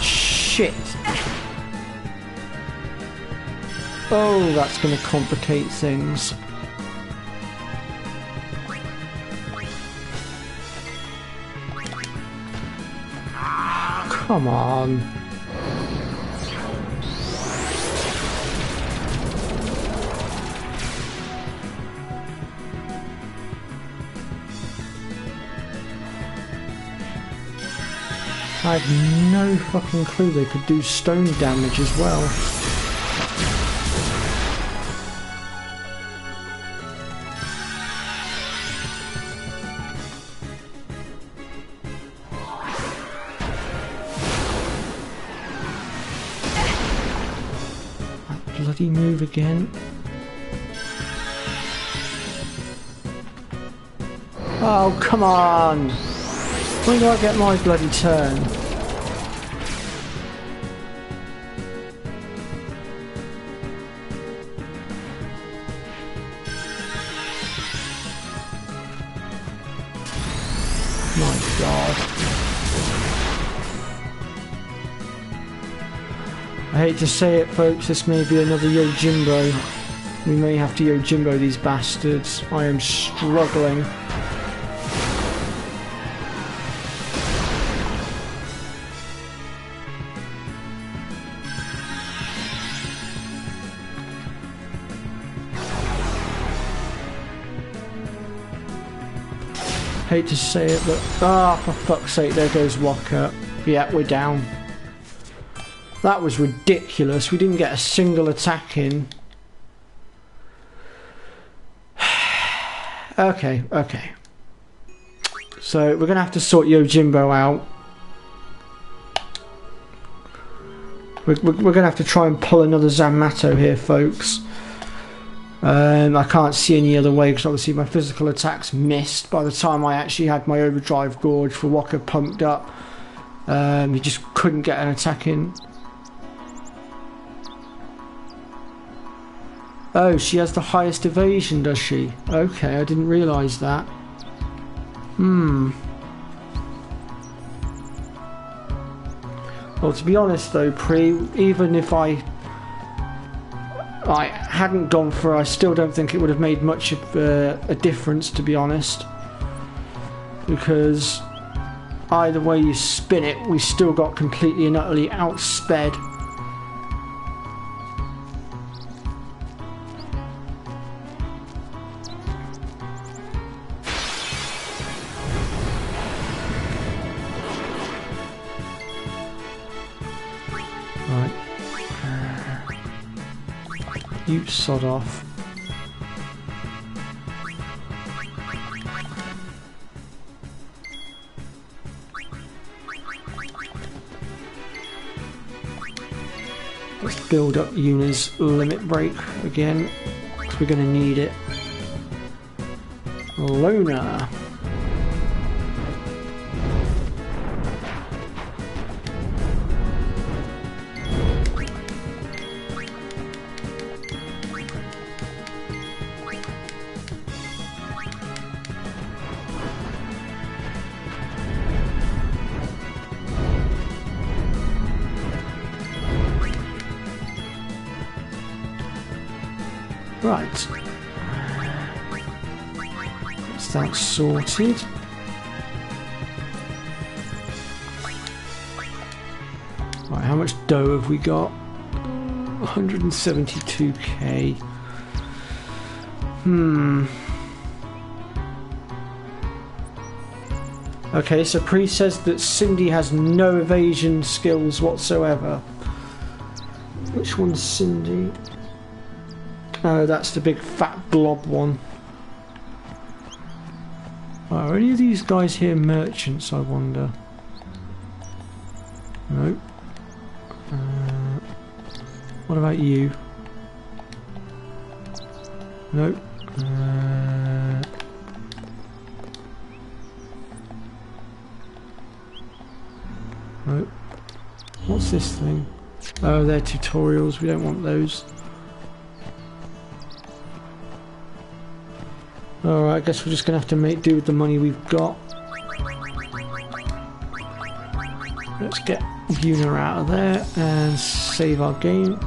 Shit. Oh, that's going to complicate things. Come on. I had no fucking clue they could do stone damage as well. That bloody move again. Oh, come on! When do I get my bloody turn? My God. I hate to say it, folks, this may be another Yojimbo. We may have to Yojimbo these bastards. I am struggling. Hate to say it, but for fuck's sake, there goes Walker. Yeah, we're down. That was ridiculous. We didn't get a single attack in. Okay. So we're gonna have to sort Yojimbo out. We're gonna have to try and pull another Zanmato here, folks. I can't see any other way because obviously my physical attacks missed by the time I actually had my overdrive gorge for Walker pumped up. He just couldn't get an attack in. Oh, she has the highest evasion, does she? Okay, I didn't realise that. Well, to be honest though, even if I hadn't gone for her, I still don't think it would have made much of a difference, to be honest, because either way you spin it, we still got completely and utterly outsped. Right. You sod off. Let's build up Yuna's limit break again, because we're going to need it. Lona. Right, that's that sorted. Right, how much dough have we got? 172k. Okay, so Pre says that Cindy has no evasion skills whatsoever. Which one's Cindy? Oh, that's the big fat blob one. Are any of these guys here merchants, I wonder? Nope. What about you? Nope. Nope. What's this thing? Oh, they're tutorials. We don't want those. Alright, I guess we're just going to have to make do with the money we've got. Let's get Yuna out of there and save our game.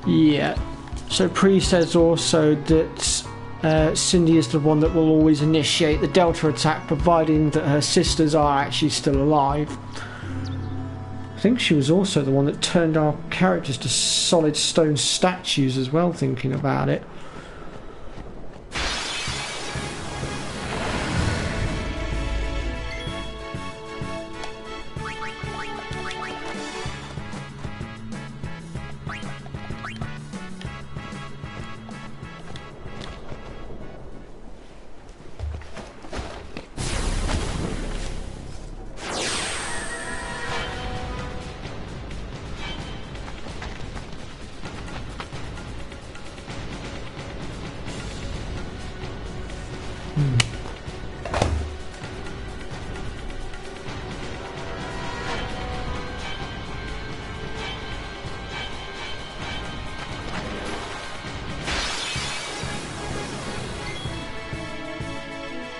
Yeah, so Pre says also that Cindy is the one that will always initiate the Delta attack, providing that her sisters are actually still alive. I think she was also the one that turned our characters to solid stone statues as well, thinking about it.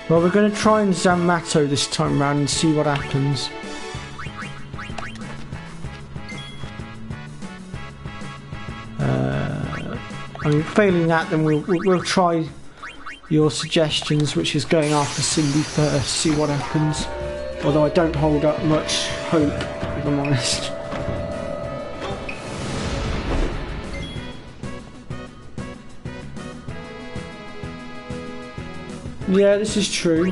Well, we're going to try and Zamato this time round and see what happens. I mean, failing that, then we'll try your suggestions, which is going after Cindy first, see what happens. Although I don't hold up much hope, if I'm honest. Yeah, this is true.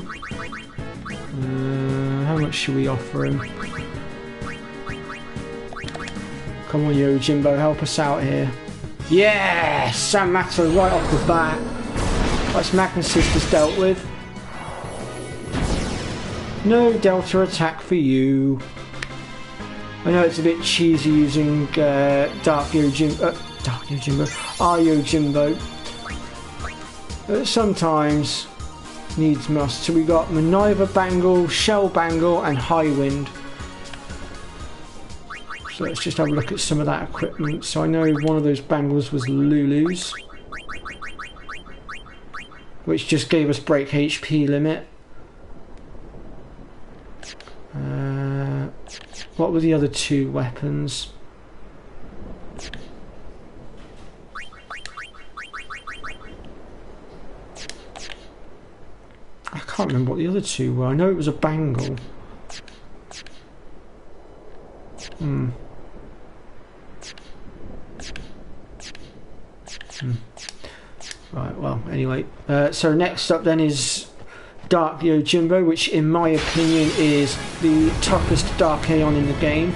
How much should we offer him? Come on, Yojimbo, help us out here. Yeah! Zamato right off the bat. That's Magnus' sisters dealt with. No Delta attack for you. I know it's a bit cheesy using Dark Yojimbo, our Yojimbo. But sometimes needs must. So we got Maniva Bangle, Shell Bangle and High Wind. So let's just have a look at some of that equipment. So I know one of those bangles was Lulu's, which just gave us break HP limit. What were the other two weapons? I can't remember what the other two were. I know it was a bangle. Right, well, anyway. So next up then is Dark Yojimbo, which in my opinion is the toughest Dark Aeon in the game.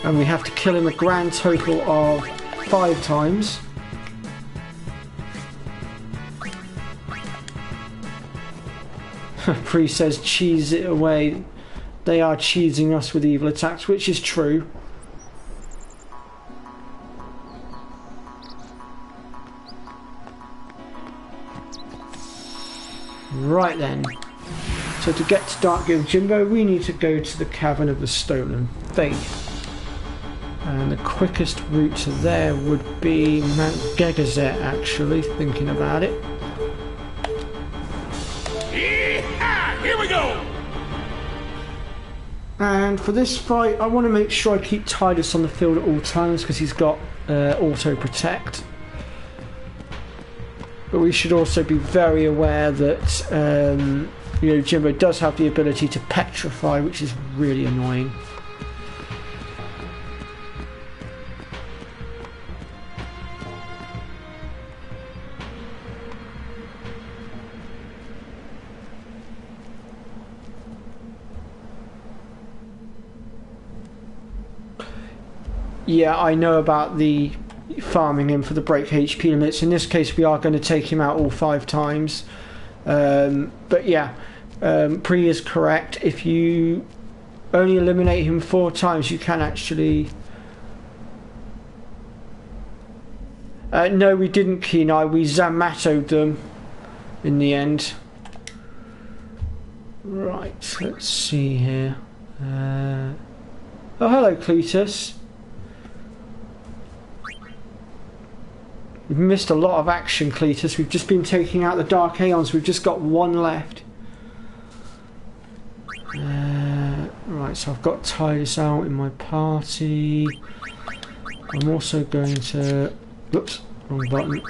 And we have to kill him a grand total of 5 times. Pre says cheese it away. They are cheesing us with evil attacks, which is true. Right then. So to get to Dark Yojimbo, we need to go to the Cavern of the Stolen Faith. And the quickest route to there would be Mount Gegazet, actually, thinking about it. Here we go! And for this fight, I want to make sure I keep Tidus on the field at all times because he's got auto protect. But we should also be very aware that Jimbo does have the ability to petrify, which is really annoying. Yeah, I know about the farming him for the break HP limits. In this case, we are going to take him out all 5 times. But yeah, Pre is correct. If you only eliminate him 4 times, you can actually... no, we didn't, Kenai. We Zamatoed them in the end. Right, let's see here. Oh, hello, Cletus. We've missed a lot of action, Cletus. We've just been taking out the Dark Aeons. We've just got 1 left. Right, so I've got Titus out in my party. I'm also going to... Oops, wrong button.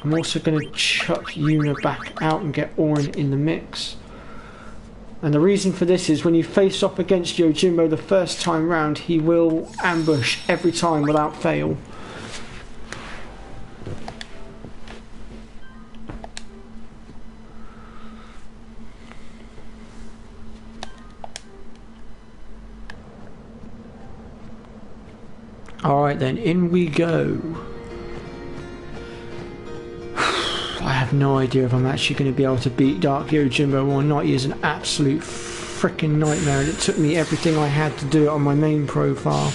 I'm also going to chuck Yuna back out and get Orin in the mix. And the reason for this is when you face off against Yojimbo the first time round, he will ambush every time without fail. Alright then, in we go. I have no idea if I'm actually going to be able to beat Dark Yojimbo or not. He is an absolute freaking nightmare, and it took me everything I had to do it on my main profile.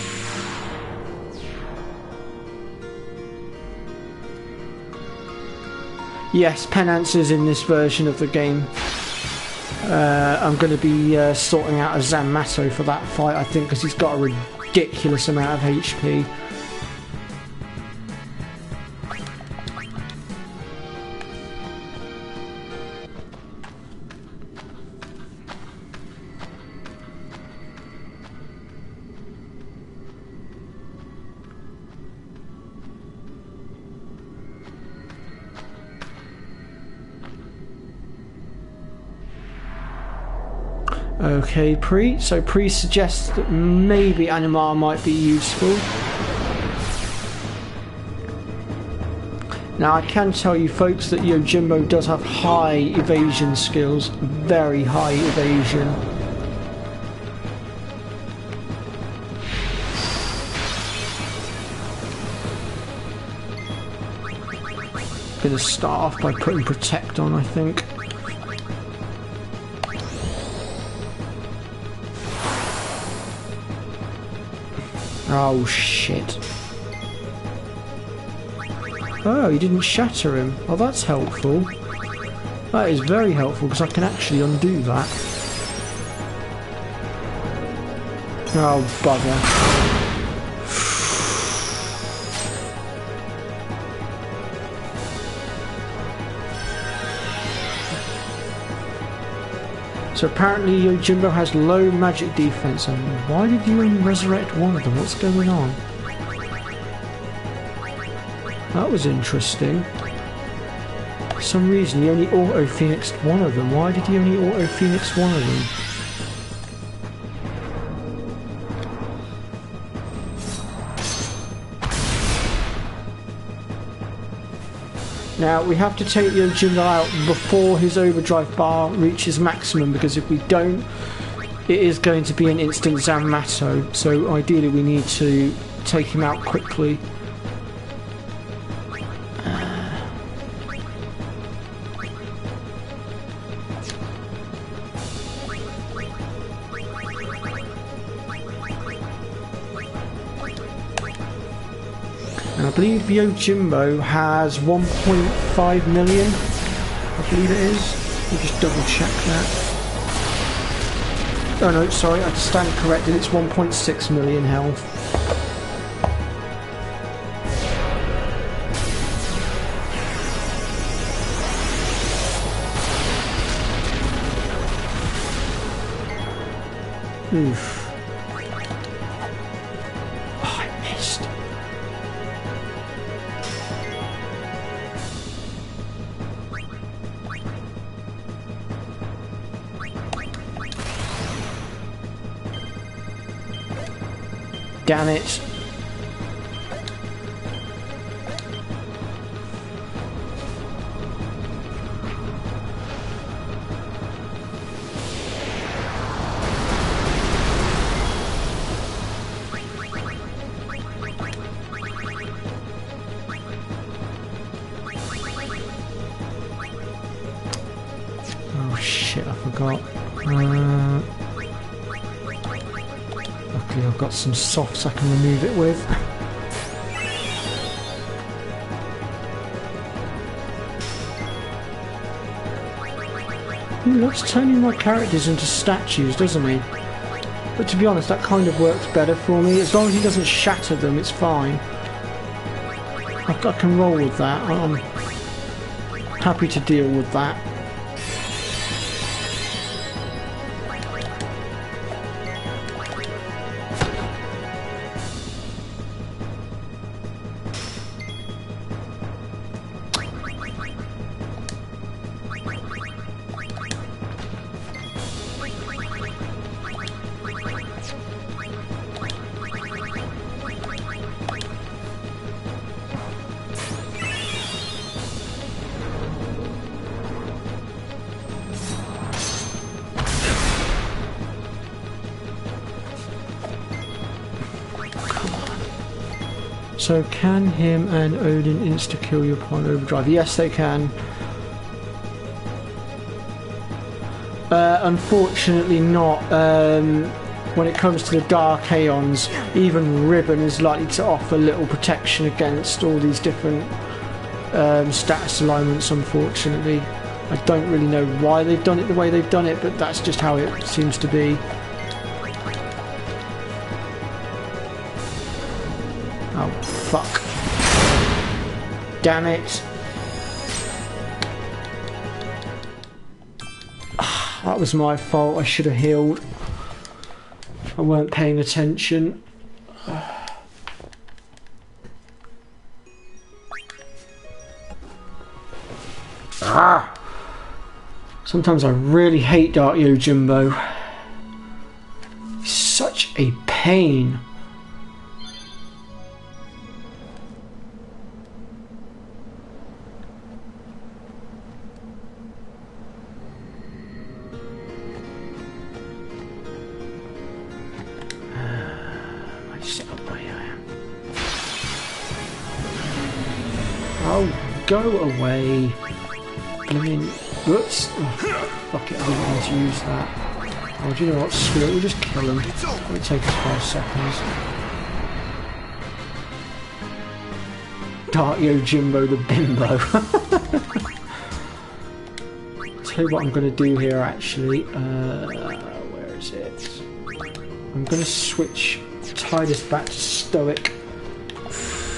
Yes, Penance is in this version of the game. I'm going to be sorting out a Zanmato for that fight, I think, because he's got a ridiculous amount of HP. Okay, Pre. So Pre suggests that maybe Animar might be useful. Now I can tell you folks that Yojimbo does have high evasion skills, very high evasion. Gonna start off by putting Protect on, I think. Oh shit. Oh, you didn't shatter him. Oh, that's helpful. That is very helpful because I can actually undo that. Oh, bugger. So apparently Yojimbo has low magic defense, and why did you only resurrect one of them? What's going on? That was interesting. For some reason he only auto-phoenixed one of them. Why did he only auto-phoenix one of them? Now, we have to take Yojimbo out before his overdrive bar reaches maximum, because if we don't, it is going to be an instant Zanmato, so ideally we need to take him out quickly. I believe Yojimbo has 1.5 million, I believe it is. Let me just double check that. Oh no, sorry, I stand corrected, it's 1.6 million health. Oof. Damn it. got? Luckily I've got some softs I can remove it with. He loves turning my characters into statues, doesn't he? But to be honest, that kind of works better for me. As long as he doesn't shatter them, it's fine. I can roll with that. I'm happy to deal with that. So can him and Odin insta-kill you upon overdrive? Yes, they can. Unfortunately not. When it comes to the Dark Aeons, even Ribbon is likely to offer little protection against all these different status alignments, unfortunately. I don't really know why they've done it the way they've done it, but that's just how it seems to be. Oh, fuck. Damn it. That was my fault. I should have healed. I weren't paying attention. Sometimes I really hate Dark Yojimbo. He's such a pain. Oh, go away. Blimmin'. Whoops. Oh, fuck it, I didn't want to use that. Oh, do you know what? Screw it, we'll just kill him. It'll take us 5 seconds. Dark Yojimbo the bimbo. Tell you what I'm going to do here actually. Where is it? I'm going to switch Titus back to Stoic.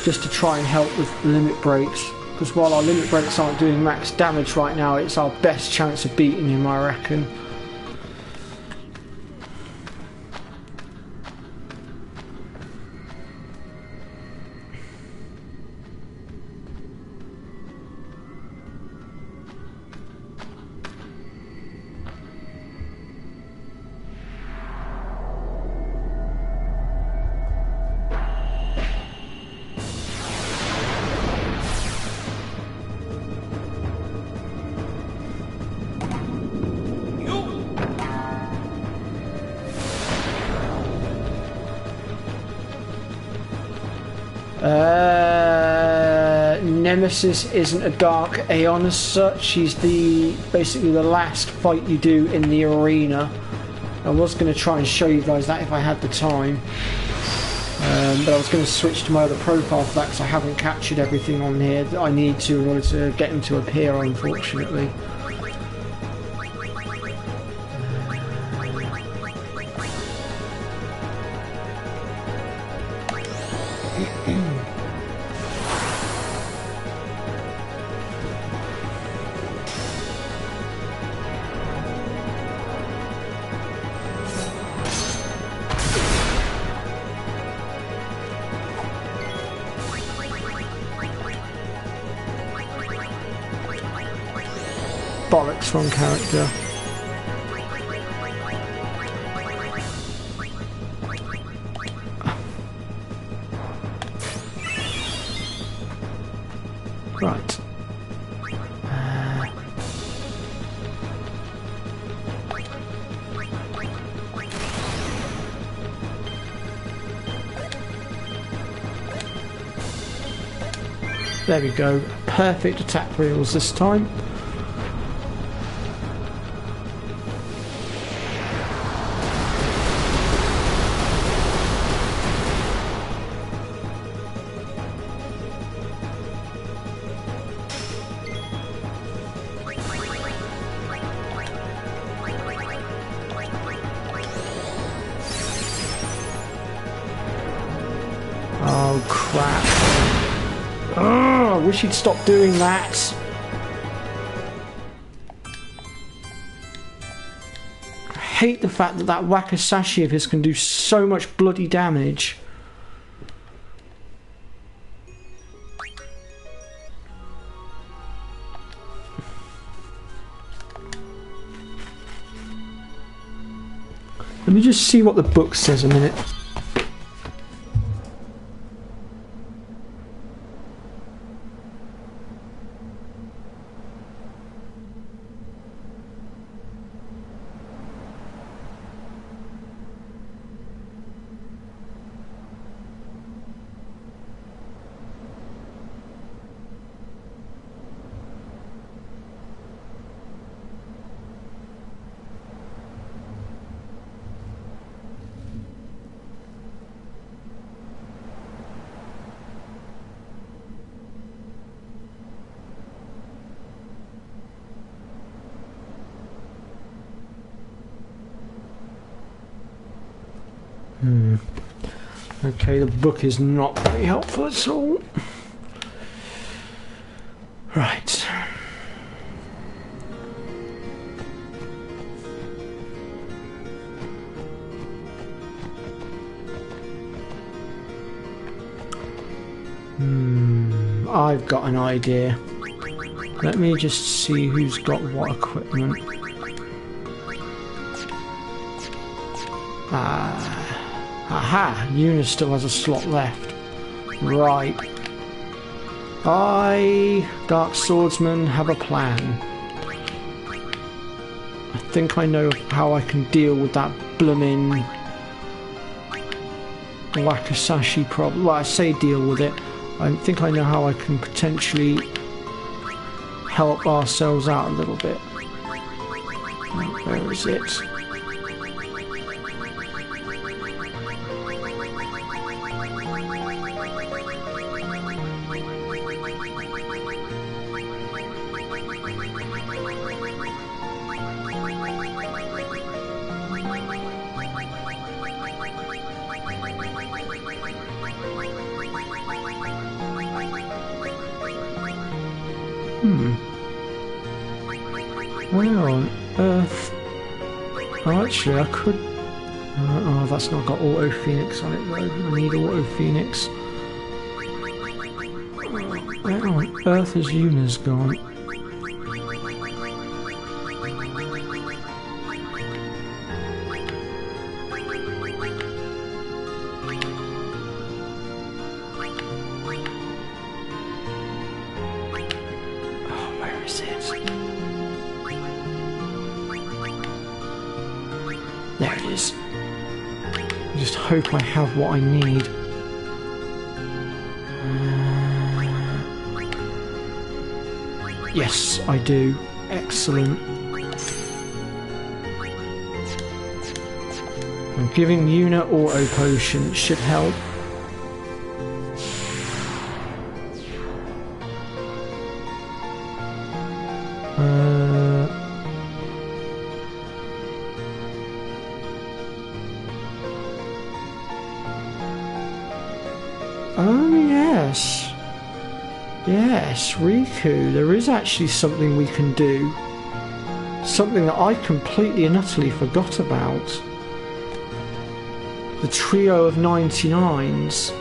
Just to try and help with limit breaks. Because while our limit breaks aren't doing max damage right now, it's our best chance of beating him, I reckon. Nemesis isn't a Dark Aeon as such. She's basically the last fight you do in the arena. I was going to try and show you guys that if I had the time, but I was going to switch to my other profile for that because I haven't captured everything on here that I need to in order to get him to appear, unfortunately. Bollocks, wrong character. Right. There we go. Perfect attack wheels this time. Oh crap. Oh, I wish he'd stop doing that. I hate the fact that that Wakasashi of his can do so much bloody damage. Let me just see what the book says a minute. Okay, the book is not very helpful at all. Right. I've got an idea. Let me just see who's got what equipment. Aha! Yuna still has a slot left. Right. I, Dark Swordsman, have a plan. I think I know how I can deal with that bloomin' Wakasashi problem. Well, I say deal with it. I think I know how I can potentially help ourselves out a little bit. Where is it? Where on earth? Oh, actually, I could. Oh, that's not got Auto Phoenix on it though. I need Auto Phoenix. Where on earth has Yuna's gone? Oh, where is it? There it is. I just hope I have what I need. Yes, I do. Excellent. I'm giving Yuna Auto Potion. It should help. Oh, yes. Yes, Riku. There is actually something we can do. Something that I completely and utterly forgot about. The trio of 99s.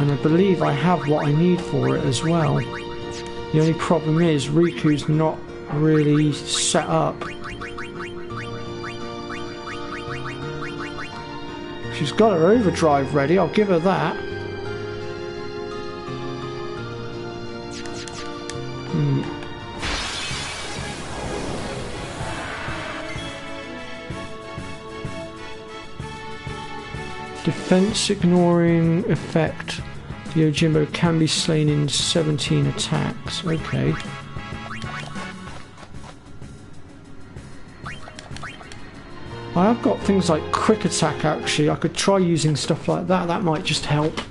And I believe I have what I need for it as well. The only problem is Riku's not really set up. She's got her overdrive ready, I'll give her that. Defense ignoring effect. The Yojimbo can be slain in 17 attacks. Okay. I have got things like quick attack actually. I could try using stuff like that. That might just help.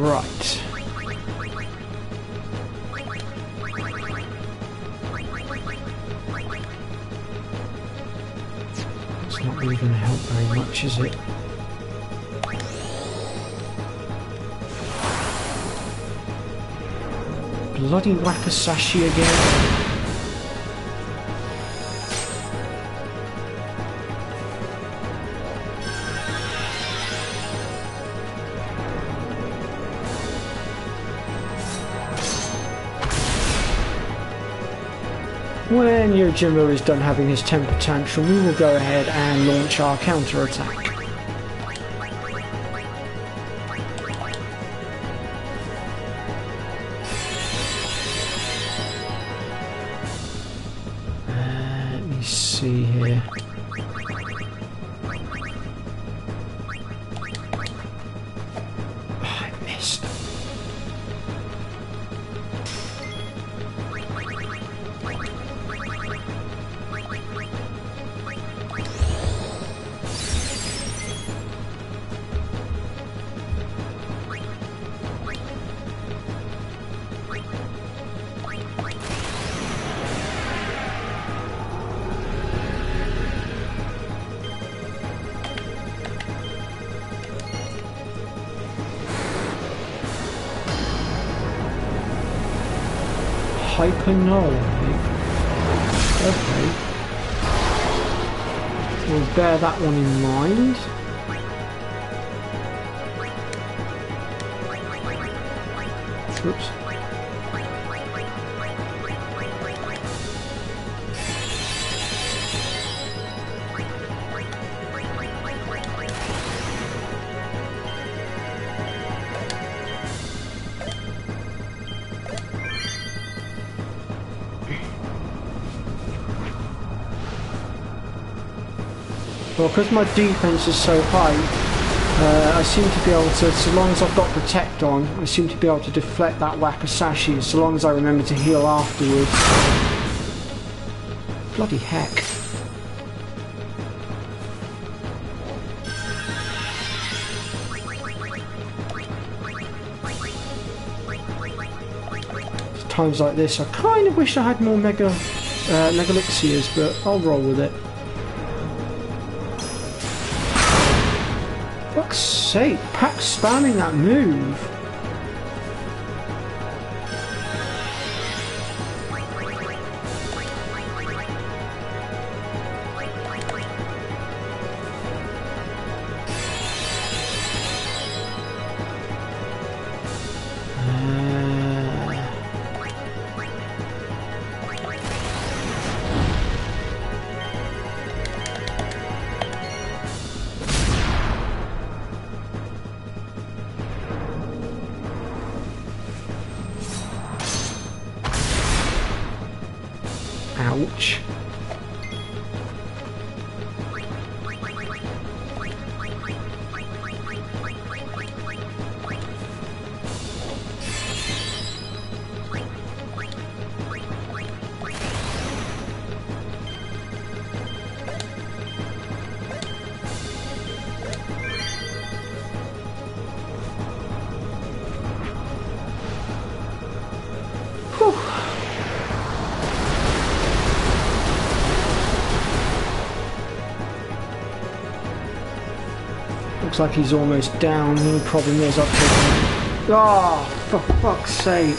Right. It's not really going to help very much, is it? Bloody Wakasashi again. When Yojimbo is done having his temper tantrum, we will go ahead and launch our counter-attack. Let me see here. Oh, I missed. Hyper null. Okay. We'll bear that one in mind. Oops. Well, because my defense is so high, I seem to be able to, so long as I've got Protect on, I seem to be able to deflect that Wakasashi, so long as I remember to heal afterwards. Bloody heck. Times like this, I kind of wish I had more Mega Elixirs, but I'll roll with it. Fuck's sake, Pack's spamming that move. Ouch. Looks like he's almost down. The only problem is I've taken... Oh, for fuck's sake.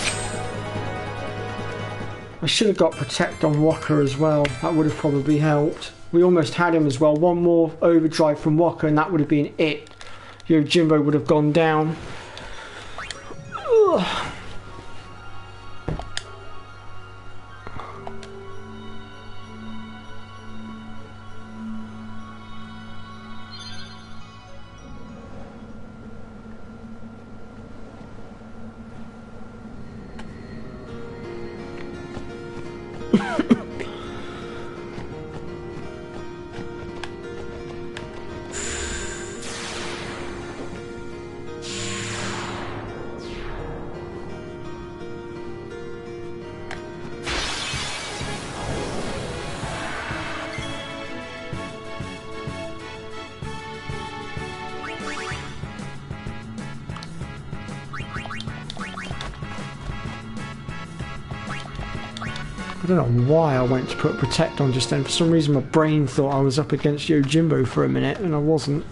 I should have got Protect on Waka as well. That would have probably helped. We almost had him as well. One more overdrive from Waka and that would have been it. Yojimbo would have gone down. Ugh. I don't know why I went to put Protect on just then. For some reason my brain thought I was up against Yojimbo for a minute, and I wasn't.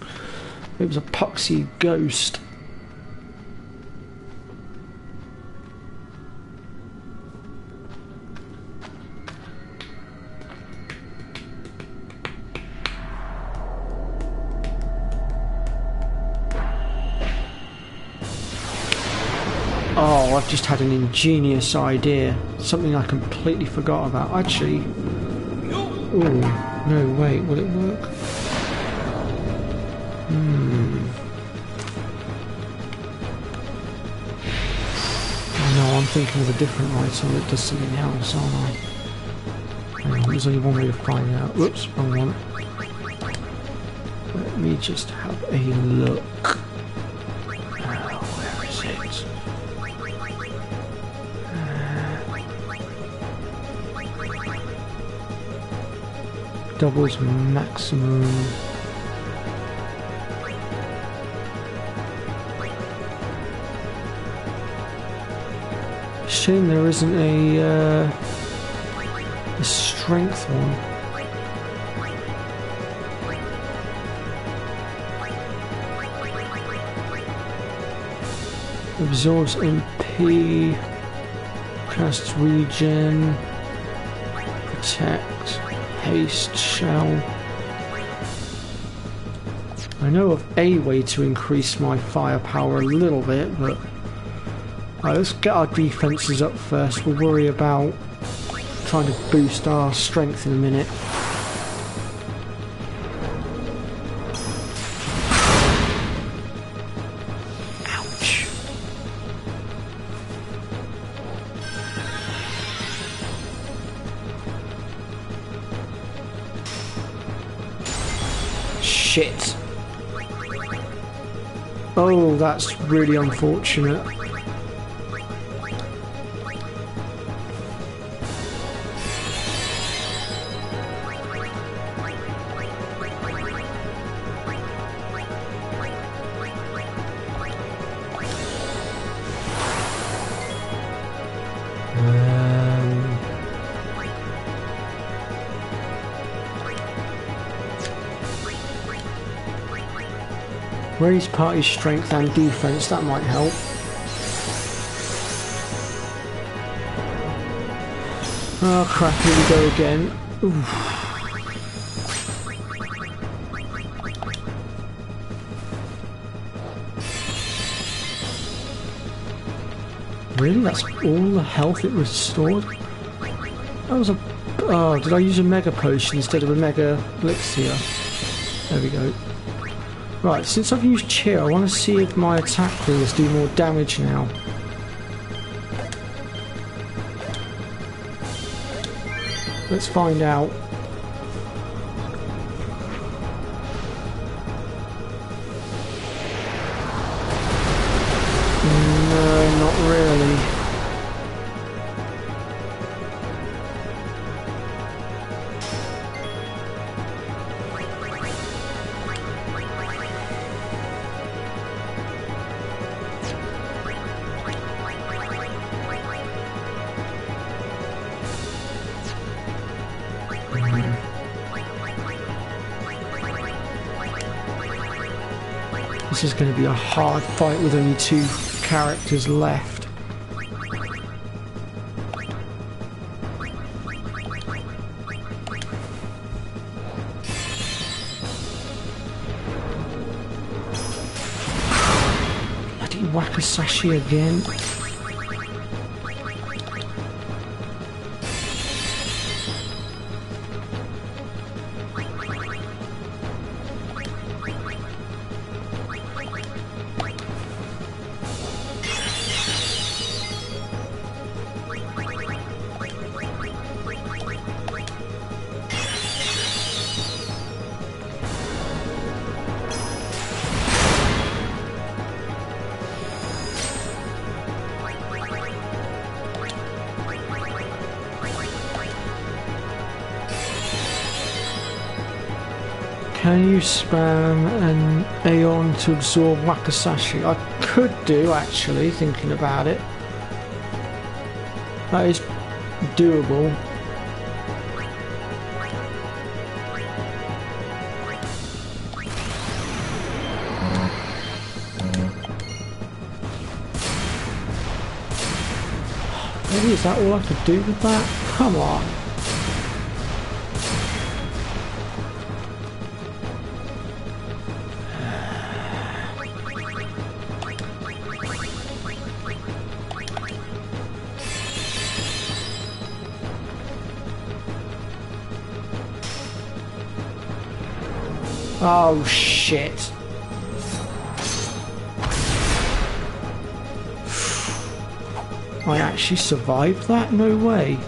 It was a puxy ghost. Oh, I've just had an ingenious idea. Something I completely forgot about. Actually... Oh, no, wait, will it work? No, I'm thinking of a different item that does something else, aren't I? Hang on, there's only one way to find out. Whoops, wrong one. Let me just have a look. Where is it? Doubles maximum. Shame there isn't a strength one. Absorbs MP, casts regen, protect, haste, shell. I know of a way to increase my firepower a little bit, but let's get our defences up first. We'll worry about trying to boost our strength in a minute. Ouch. Shit. Oh, that's really unfortunate. Raise party strength and defense, that might help. Oh crap, here we go again. Oof. Really? That's all the health it restored? That was a... Oh, did I use a mega potion instead of a mega elixir? There we go. Right, since I've used cheer, I want to see if my attack clears do more damage now. Let's find out. No, not really. This is going to be a hard fight with only 2 characters left. Bloody Wakasashi again. Can you spam an Aeon to absorb Wakasashi? I could do, actually, thinking about it. That is doable. Really? Is that all I could do with that? Come on. Oh shit. I actually survived that? No way.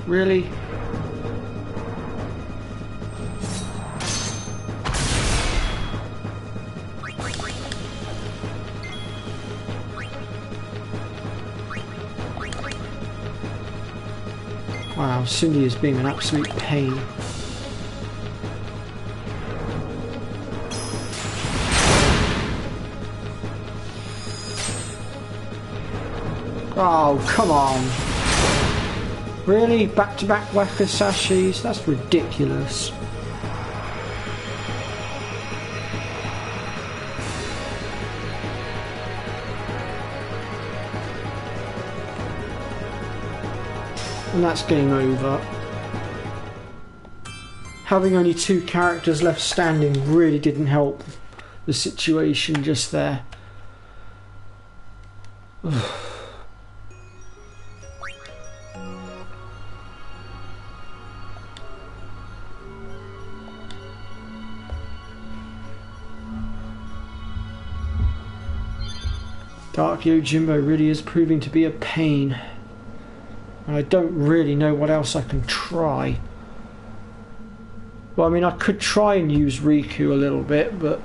Really? Wow, Cindy is being an absolute pain. Oh, come on. Really? Back-to-back Wakasashis? That's ridiculous. And that's game over. Having only 2 characters left standing really didn't help the situation just there. Dark Yojimbo really is proving to be a pain. And I don't really know what else I can try. Well, I mean, I could try and use Riku a little bit, but...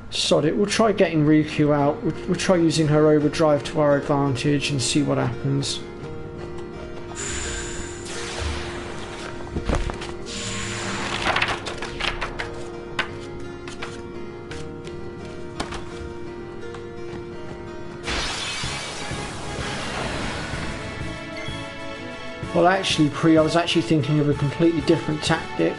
Sod it, we'll try getting Riku out. We'll try using her overdrive to our advantage and see what happens. Well, actually, Pre, I was actually thinking of a completely different tactic.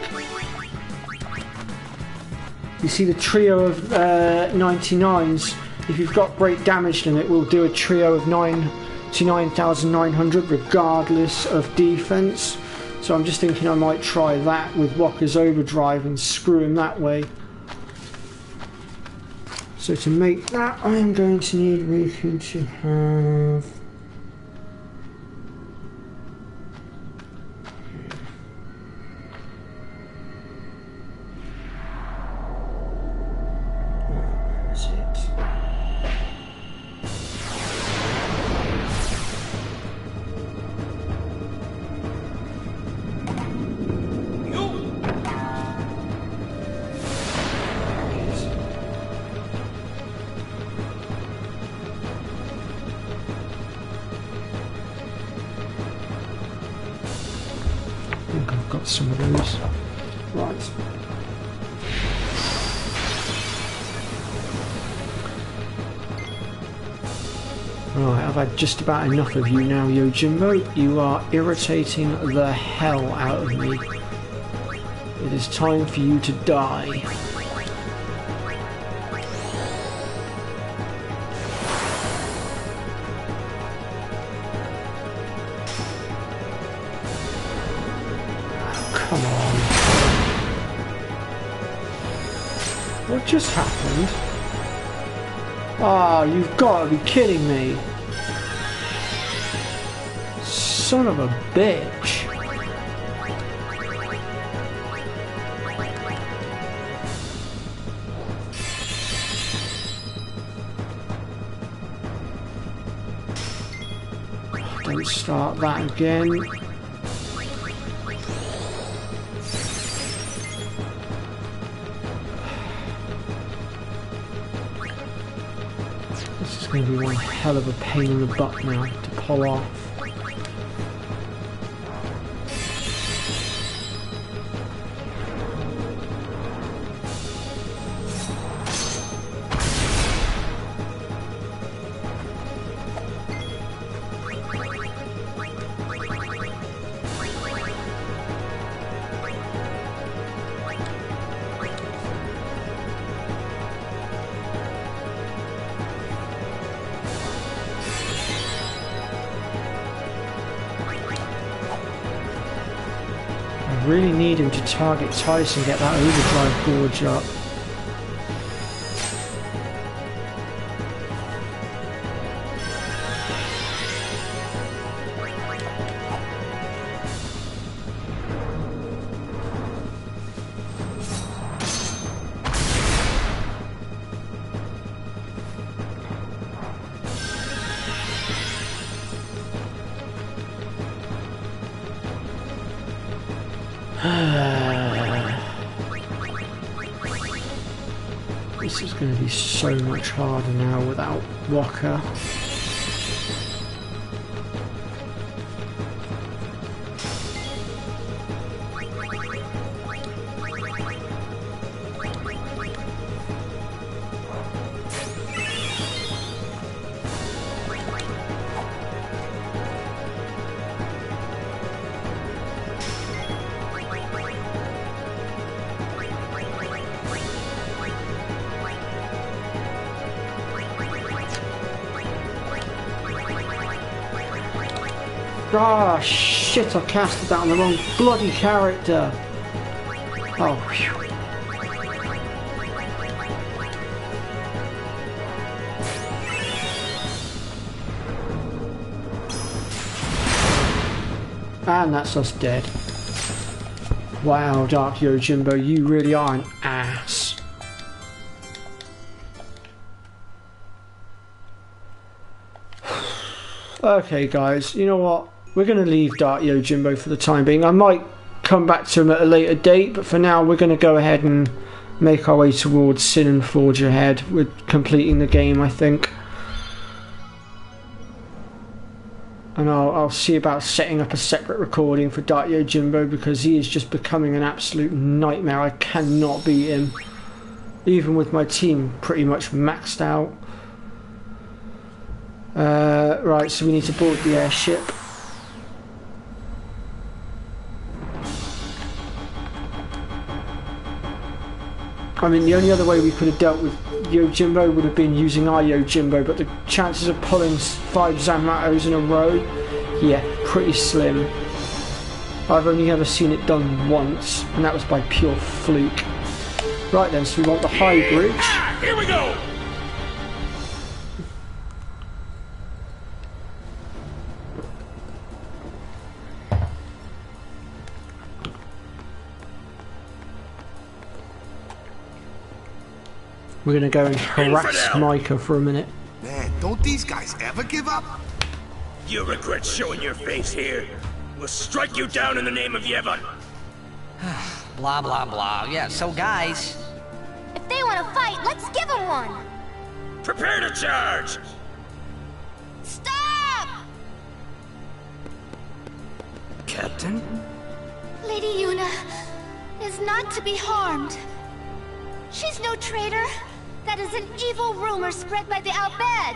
You see the trio of 99s, if you've got great damage in it, will do a trio of 9 to 9,900 regardless of defense. So I'm just thinking I might try that with Wakka's overdrive and screw him that way. So to make that, I am going to need Riku to have... some of those. Right. Right, I've had just about enough of you now, Yojimbo. You are irritating the hell out of me. It is time for you to die. Come on. What just happened? Ah, oh, you've got to be kidding me. Son of a bitch. Don't start that again. This is going to be one hell of a pain in the butt now to pull off. I really need him to target Tyson, get that overdrive gorge up. This is going to be so much harder now without Walker. Ah, shit, I casted that on the wrong bloody character. Oh, phew. And that's us dead. Wow, Dark Yojimbo, you really are an ass. Okay, guys, you know what? We're going to leave Dark Yojimbo for the time being. I might come back to him at a later date, but for now we're going to go ahead and make our way towards Sin and Forge Ahead. We're completing the game, I think. And I'll see about setting up a separate recording for Dark Yojimbo, because he is just becoming an absolute nightmare. I cannot beat him. Even with my team pretty much maxed out. Right, so we need to board the airship. I mean, the only other way we could have dealt with Yojimbo would have been using our Yojimbo, but the chances of pulling 5 Zamatos in a row, yeah, pretty slim. I've only ever seen it done once, and that was by pure fluke. Right then, so we want the high bridge. Here we go! We're going to go and harass Micah for a minute. Man, don't these guys ever give up? You regret showing your face here. We'll strike you down in the name of Yevon. Blah, blah, blah. Yeah, so guys... If they want to fight, let's give them one! Prepare to charge! Stop! Captain? Lady Yuna is not to be harmed. She's no traitor. That is an evil rumor spread by the Al-Bed.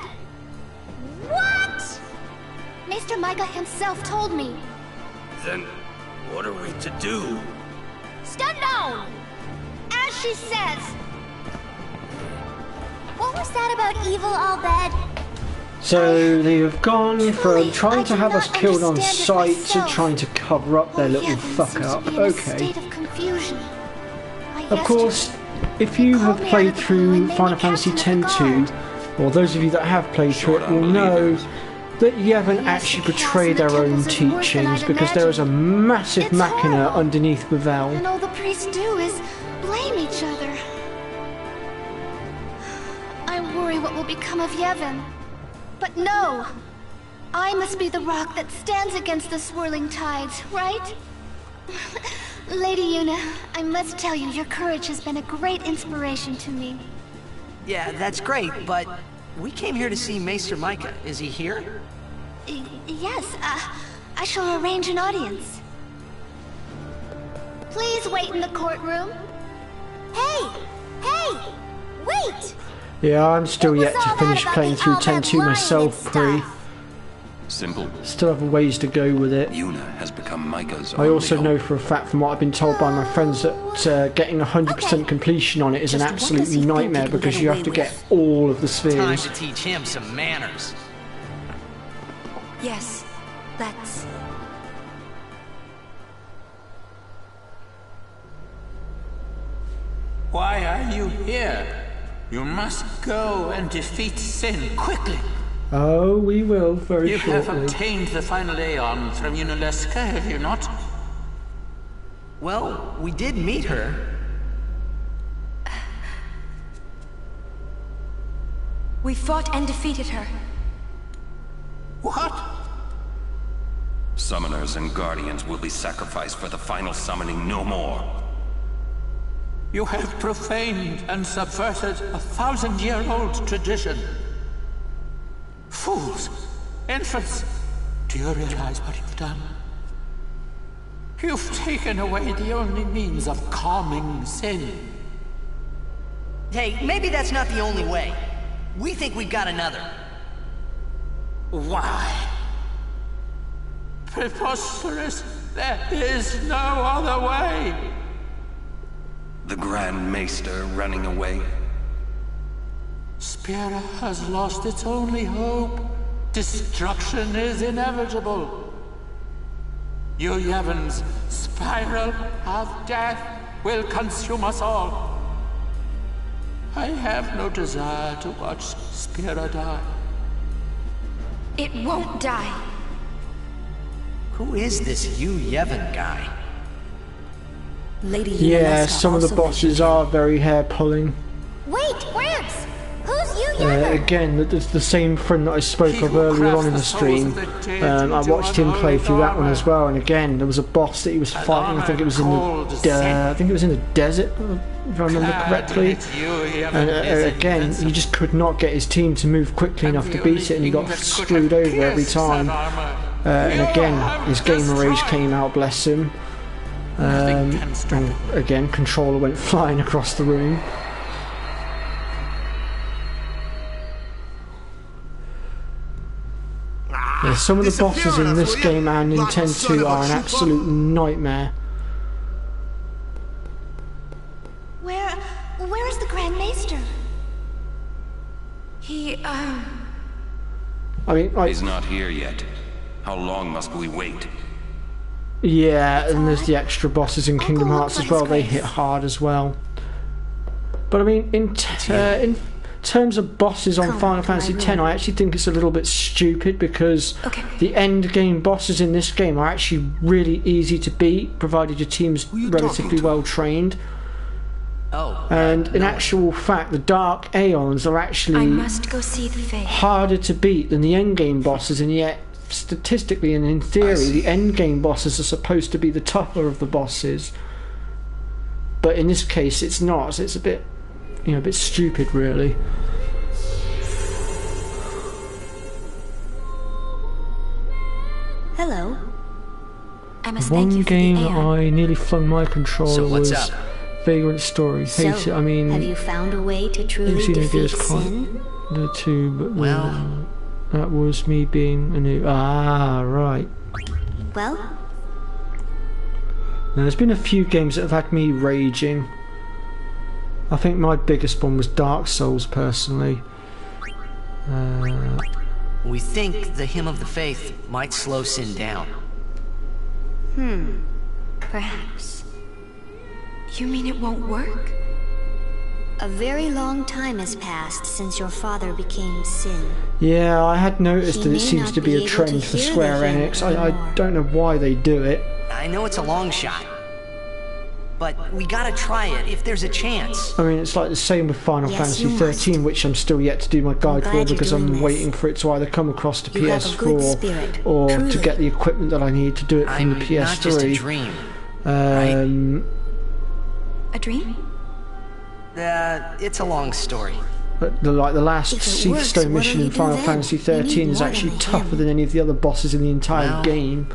What? Maester Micah himself told me. Then, what are we to do? Stand down! As she says. What was that about evil Al-Bed? So they have gone from trying to have us killed on sight to trying to cover up their little fuck up. Okay. Of course, if you have played through Final Fantasy X-2, or those of you that have played through it will know that you haven't actually betrayed their own teachings, because there is a massive machina underneath Bavel. And all the priests do is blame each other. I worry what will become of Yevon. But no! I must be the rock that stands against the swirling tides, right? Lady Yuna, I must tell you, your courage has been a great inspiration to me. Yeah, that's great, but we came here to see Maester Micah. Is he here? Yes, I shall arrange an audience. Please wait in the courtroom. Hey! Hey! Wait! Yeah, I'm still yet to finish playing through 10-2 myself, Pre. Simple. Still have a ways to go with it. Yuna has become Micah's I also only know hope. for a fact from what I've been told by my friends that getting 100% completion on it is an Just what absolute does he think nightmare he can because get you away have to with? get all of the Time spheres. to teach him some manners. Yes, let's... Why are you here? You must go and defeat Sin quickly. Oh, we will very You have shortly. obtained the final Aeon from Yunalesca, have you not? Well, we did meet her. We fought and defeated her. What? Summoners and Guardians will be sacrificed for the final summoning no more. You have profaned and subverted a 1,000-year-old tradition. Fools! Infants! Do you realize what you've done? You've taken away the only means of calming Sin. Hey, maybe that's not the only way. We think we've got another. Why? Preposterous! There is no other way! The Grand Maester running away. Spira has lost its only hope. Destruction is inevitable. You Yevon's spiral of death will consume us all. I have no desire to watch Spira die. It won't die. Who is this Yu Yevon guy? Lady Yeah, Yunalesca some of the also bosses are very hair-pulling. Wait, Gramps! Who's you, Yevon? Again, it's the same friend that I spoke of earlier on in the stream. I watched him play through that one as well, and again, there was a boss that he was fighting. I think it was in the desert, if I remember correctly. And again, he just could not get his team to move quickly enough to beat it, and he got screwed over every time. And again, his gamer rage came out, bless him. And again, controller went flying across the room. Yeah, some of the bosses in this game and in 10-2 are an absolute nightmare. Where is the Grand Maester? He, I mean, like, He's not here yet. How long must we wait? yeah, and there's the extra bosses in Kingdom Hearts as well. They hit hard as well. But I mean, in terms of bosses on Final Fantasy X, I actually think it's a little bit stupid because the end game bosses in this game are actually really easy to beat, provided your team's relatively well trained. Oh. And in actual fact, the Dark Aeons are actually I must go see the Fae. harder to beat than the endgame bosses, and yet statistically and in theory the endgame bosses are supposed to be the tougher of the bosses. But in this case it's not, so it's a bit, you know, a bit stupid really. Hello. I must thank One you for game the that Aeon. I nearly flung my controller So what's was up? Vagrant Story. Hate it. I mean, have you found a way to truly you've seen defeat ideas quite sin? the two, but Well, that was me being a new. Ah, right. Well, Now, there's been a few games that have had me raging. I think my biggest one was Dark Souls, personally. we think the Hymn of the Faith might slow Sin down. perhaps. You mean it won't work? A very long time has passed since your father became Sin. Yeah, I had noticed He that it may seems not to be be a able trend to for hear Square the hymn Enix. I anymore. don't know why they do it. I know it's a long shot, but we gotta try it if there's a chance. I mean, it's like the same with Final Yes, Fantasy you must. 13, which I'm still yet to do my guide for glad you're because doing I'm this. waiting for it to either come across to You have a good PS4 spirit, or to truly. get the equipment that I need to do it from I'm the PS3. not just a dream, right? A dream? It's a long story. But the last Seathstone mission in Final Fantasy 13 is actually tougher than any of the other bosses in the entire game.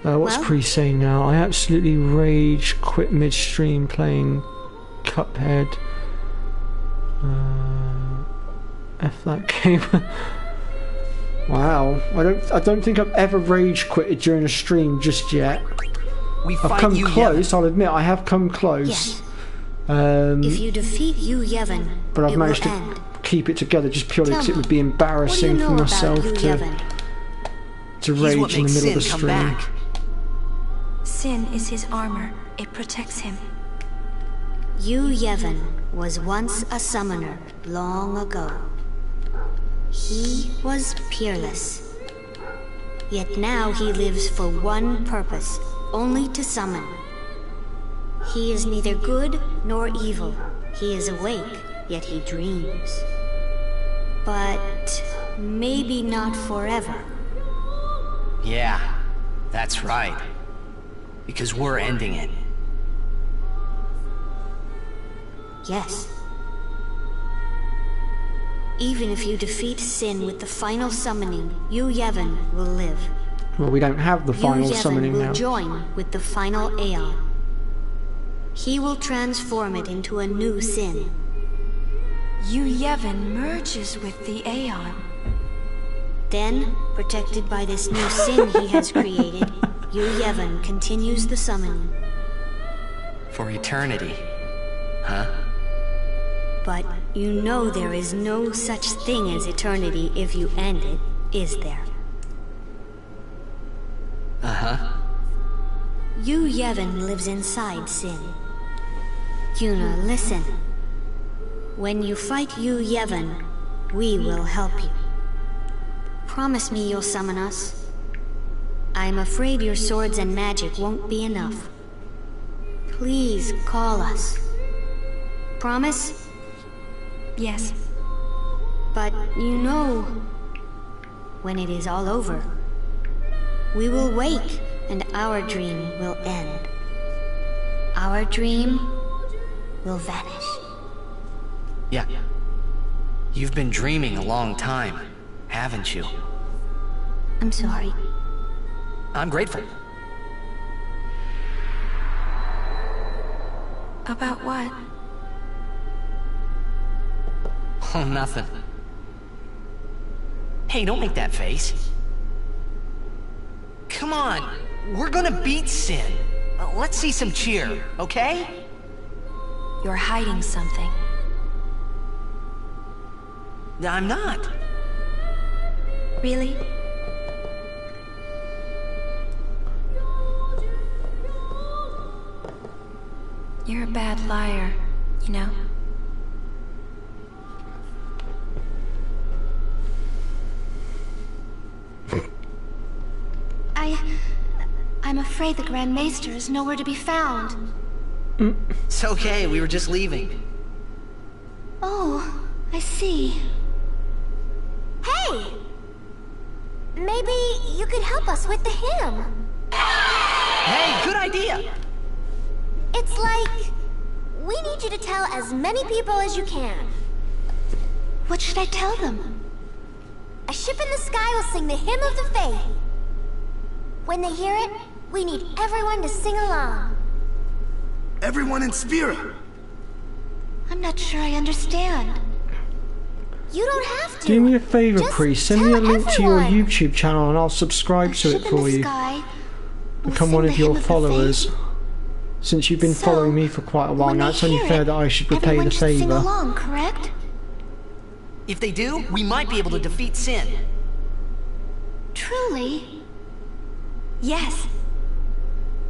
What's Pre saying now? I absolutely rage quit midstream playing Cuphead. F that game. Wow, I don't think I've ever rage quitted during a stream just yet. I've come close. I'll admit I have come close. Yes. If you defeat Yu Yevon, but I've managed to keep it together just purely because it would be embarrassing for myself to rage in the middle of the stream. Sin is his armor. It protects him. Yu Yevon was once a summoner long ago. He was peerless. Yet now he lives for one purpose, only to summon. He is neither good nor evil. He is awake, yet he dreams. But maybe not forever. Yeah, that's right. Because we're ending it. Yes. Even if you defeat Sin with the final summoning, Yu Yevon will live. Well, we don't have the final summoning now. Yu Yevon will join with the final Aeon. He will transform it into a new Sin. Yu Yevon merges with the Aeon. Then, protected by this new Sin he has created, Yu Yevon continues the summoning. For eternity, huh? But you know there is no such thing as eternity if you end it, is there? Uh-huh. Yu Yevon lives inside Sin. Yuna, listen. When you fight Yu Yevon, we will help you. Promise me you'll summon us. I'm afraid your swords and magic won't be enough. Please call us. Promise? Yes. But you know, when it is all over, we will wake and our dream will end. Our dream will vanish. Yeah. You've been dreaming a long time, haven't you? I'm sorry. I'm grateful. About what? Oh, nothing. Hey, don't make that face. Come on, we're gonna beat Sin. Let's see some cheer, okay? You're hiding something. I'm not. Really? You're a bad liar, you know? I'm afraid the Grand Maester is nowhere to be found. It's okay, we were just leaving. Oh, I see. Hey! Maybe you could help us with the hymn. Hey, good idea! It's like, we need you to tell as many people as you can. What should I tell them? A ship in the sky will sing the hymn of the faith. When they hear it, we need everyone to sing along. Everyone in Spira. I'm not sure I understand. You don't have to. Do me a favor, Priest. Send me a link to your YouTube channel and I'll subscribe to it for you. Become one of your followers. Since you've been following me for quite a while now, it's only fair that I should repay the favor. Sing along, correct? If they do, we might be able to defeat Sin. Truly? Yes.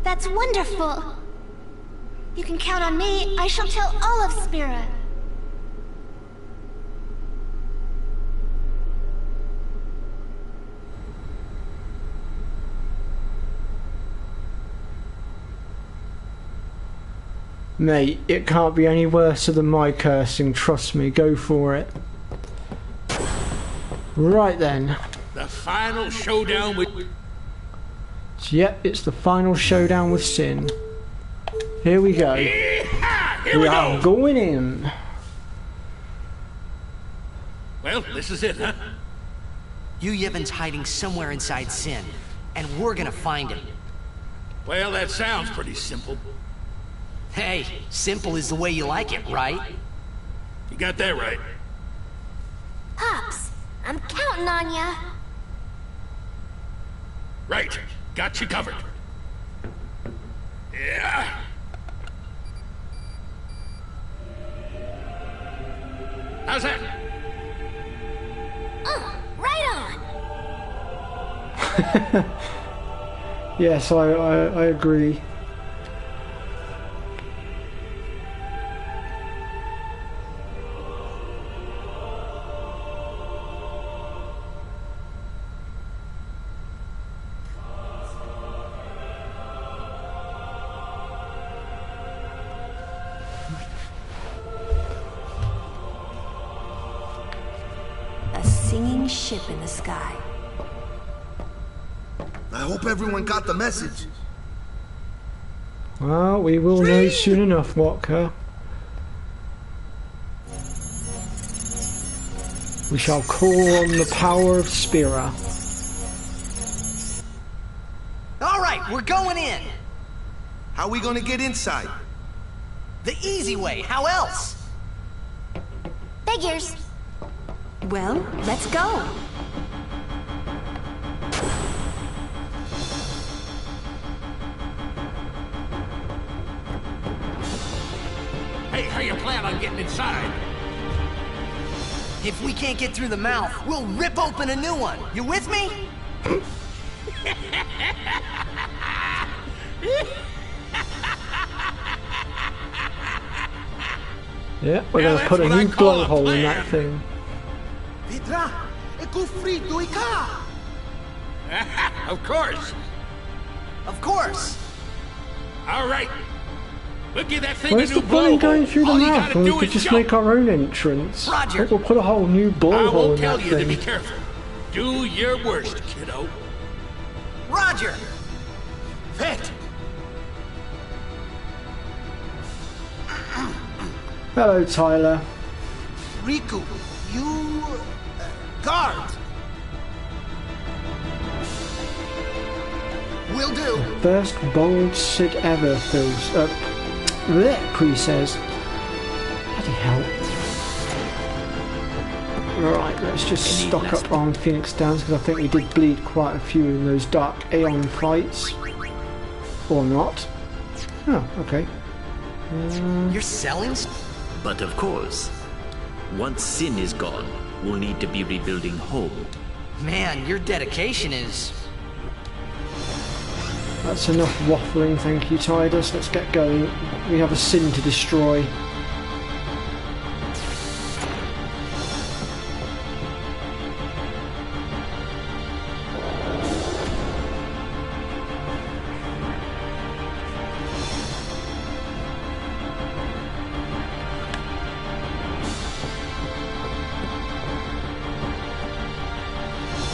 That's wonderful. You can count on me. I shall tell all of Spira. Mate, it can't be any worse than my cursing, trust me, go for it. Right then. The final showdown with... Yep, it's the final showdown with Sin. Here we go. Here we we are go. going in. Well, this is it, huh? Yu Yevon's hiding somewhere inside Sin, and we're gonna find him. Well, that sounds pretty simple. Hey, simple is the way you like it, right? You got that right. Pops, I'm counting on ya. Right. Got you covered. Yeah. How's that? Right on. Yes, I agree. A singing ship in the sky. I hope everyone got the message. Well, we will know soon enough, Walker. We shall call on the power of Spira. Alright, we're going in! How are we gonna get inside? The easy way, how else? Figures. Well, let's go. Hey, how you plan on getting inside? If we can't get through the mouth, we'll rip open a new one. You with me? Yeah, we're going to put a new blowhole in that thing. Of course. Of course. All right. We'll give that thing Where's a new the point going blowhole. through the All you mouth gotta when we do could is just jump. make our own entrance? Roger. We'll put a whole new I blowhole won't in tell that you to be thing. careful. Do your worst, kiddo. Roger! Fit. Hello, Tyler. Riku, you... guard! Will do. First bold Sid ever fills up. Blech, Cree says. Bloody hell. Right, let's just stock up on Phoenix Downs because I think we did bleed quite a few in those Dark Aeon fights. Or not. Oh, okay. You're selling? But of course, once Sin is gone, we'll need to be rebuilding home. Man, your dedication is... That's enough waffling, thank you, Tidus. Let's get going. We have a Sin to destroy.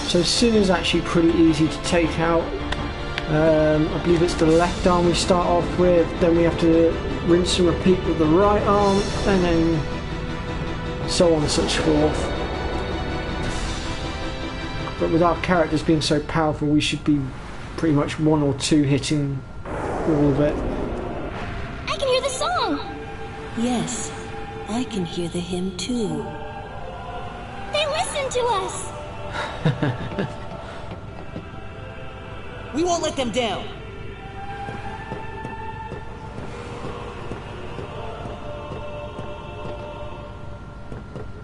So Sin is actually pretty easy to take out. I believe it's the left arm we start off with, then we have to rinse and repeat with the right arm, and then so on and such forth. But with our characters being so powerful, we should be pretty much one or two hitting all of it. I can hear the song. Yes, I can hear the hymn too. They listen to us. We won't let them down.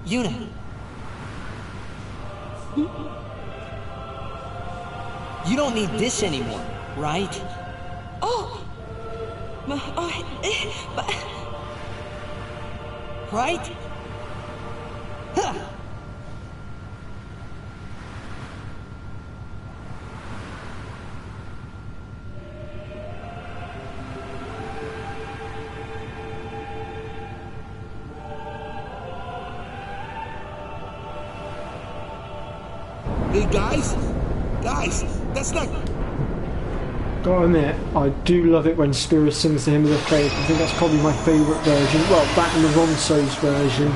Yuna. You don't need this anymore, right? Oh! Right? Huh. Hey guys, that's not... Gotta admit, I do love it when Spira sings the Hymn of the Faith. I think that's probably my favourite version. Well, that and the Ronso's version.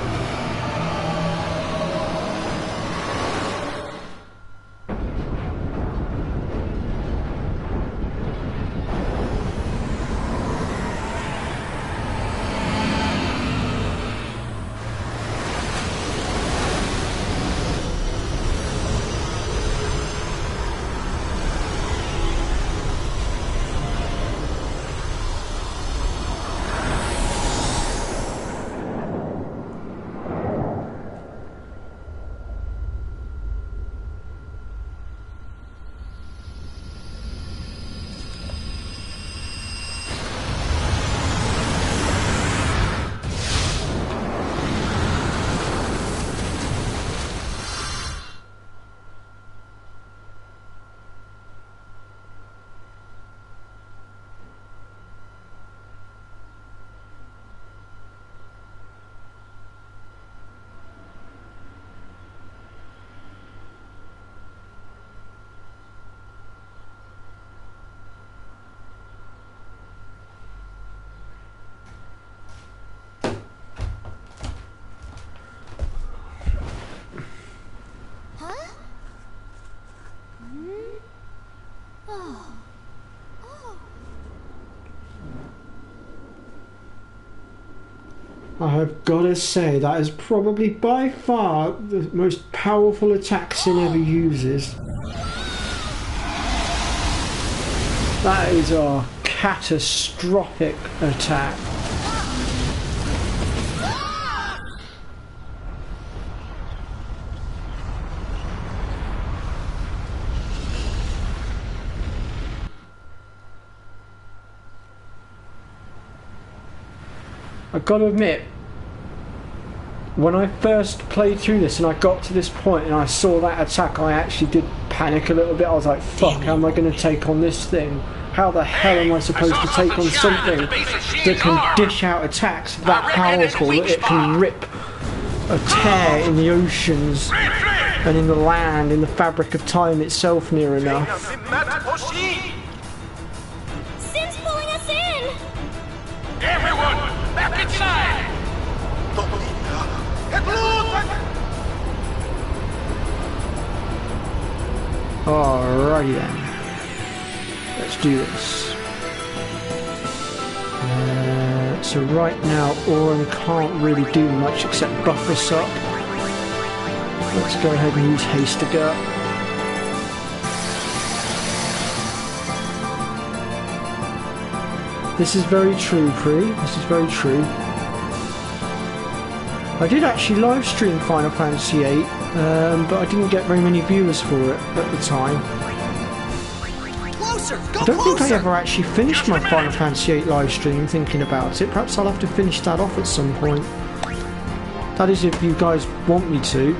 I've got to say, that is probably by far the most powerful attack Sin ever uses. That is a catastrophic attack. I've got to admit, when I first played through this and I got to this point and I saw that attack, I actually did panic a little bit. I was like, fuck, how am I going to take on this thing? How the hell am I supposed to take on something that can dish out attacks that powerful that it can rip a tear in the oceans and in the land, in the fabric of time itself near enough? Sin's pulling us in! Everyone, back inside! Alrighty then. Let's do this. So right now, Oren can't really do much except buff us up. Let's go ahead and use Hastiger. This is very true, Pri. This is very true. I did actually live stream Final Fantasy VIII, but I didn't get very many viewers for it at the time. I don't think I ever actually finished my Final Fantasy VIII live stream, thinking about it. Perhaps I'll have to finish that off at some point. That is, if you guys want me to.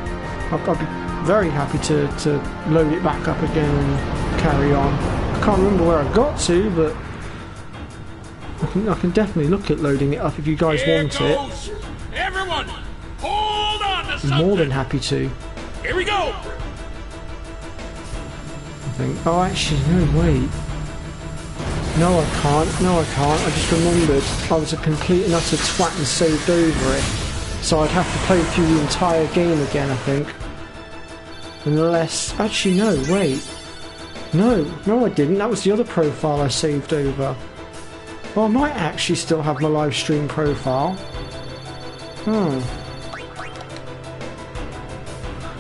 I'll be very happy to load it back up again and carry on. I can't remember where I got to, but I can definitely look at loading it up if you guys want it. Everyone, hold on to something. I'm more than happy to. Here we go. I think. Oh, actually, no, wait. No, I can't. No, I can't. I just remembered I was a complete and utter twat and saved over it. So I'd have to play through the entire game again, I think. Unless... Actually, no, wait. No, I didn't. That was the other profile I saved over. Well, I might actually still have my live stream profile.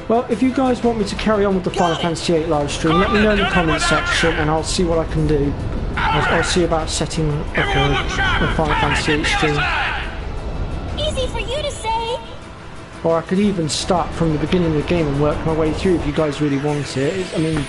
Well, if you guys want me to carry on with the Final Fantasy VIII live stream, let me know in the comments section and I'll see what I can do. I'll see about setting up a Final Fantasy VIII stream. Easy for you to say. Or I could even start from the beginning of the game and work my way through if you guys really want it. I mean...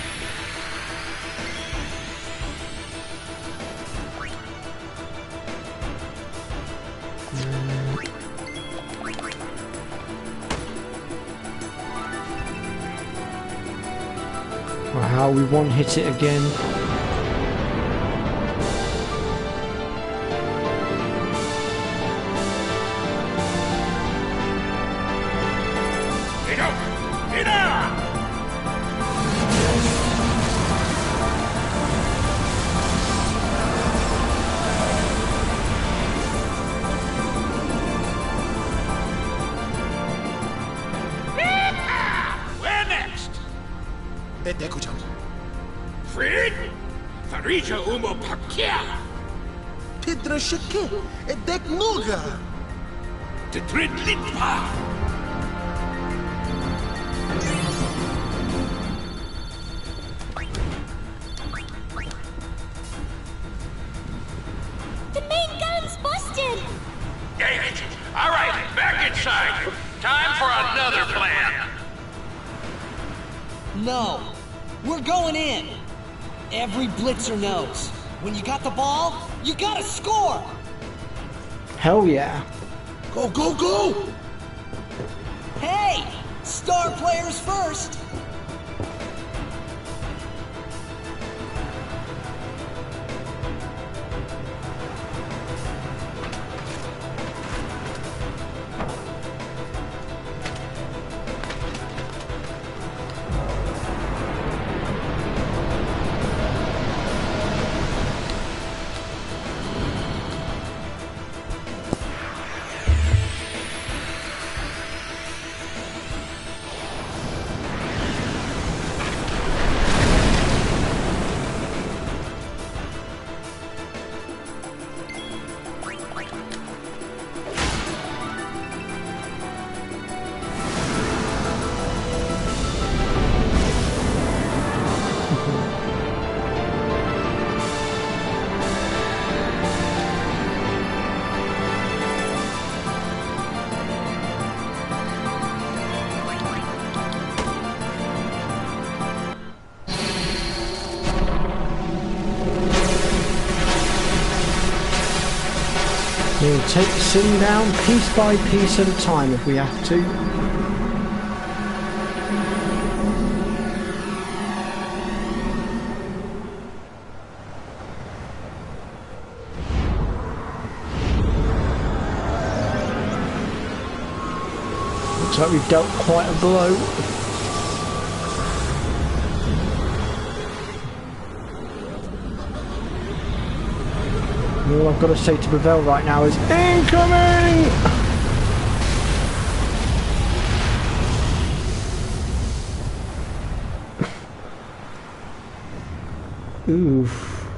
Wow, we one-hit it again. Fred? Farija umo pakia. Pidra shike, edek nuga. De trid litpa. The main gun's busted. Dang it. All right, back inside. Time for another plan. No, we're going in. Every blitzer knows. When you got the ball, you gotta score! Hell yeah. Go, go, go! Hey! Star players first! We'll take Sin down piece by piece at a time if we have to. Looks like we've dealt quite a blow. All I've got to say to Pavel right now is incoming! Oof.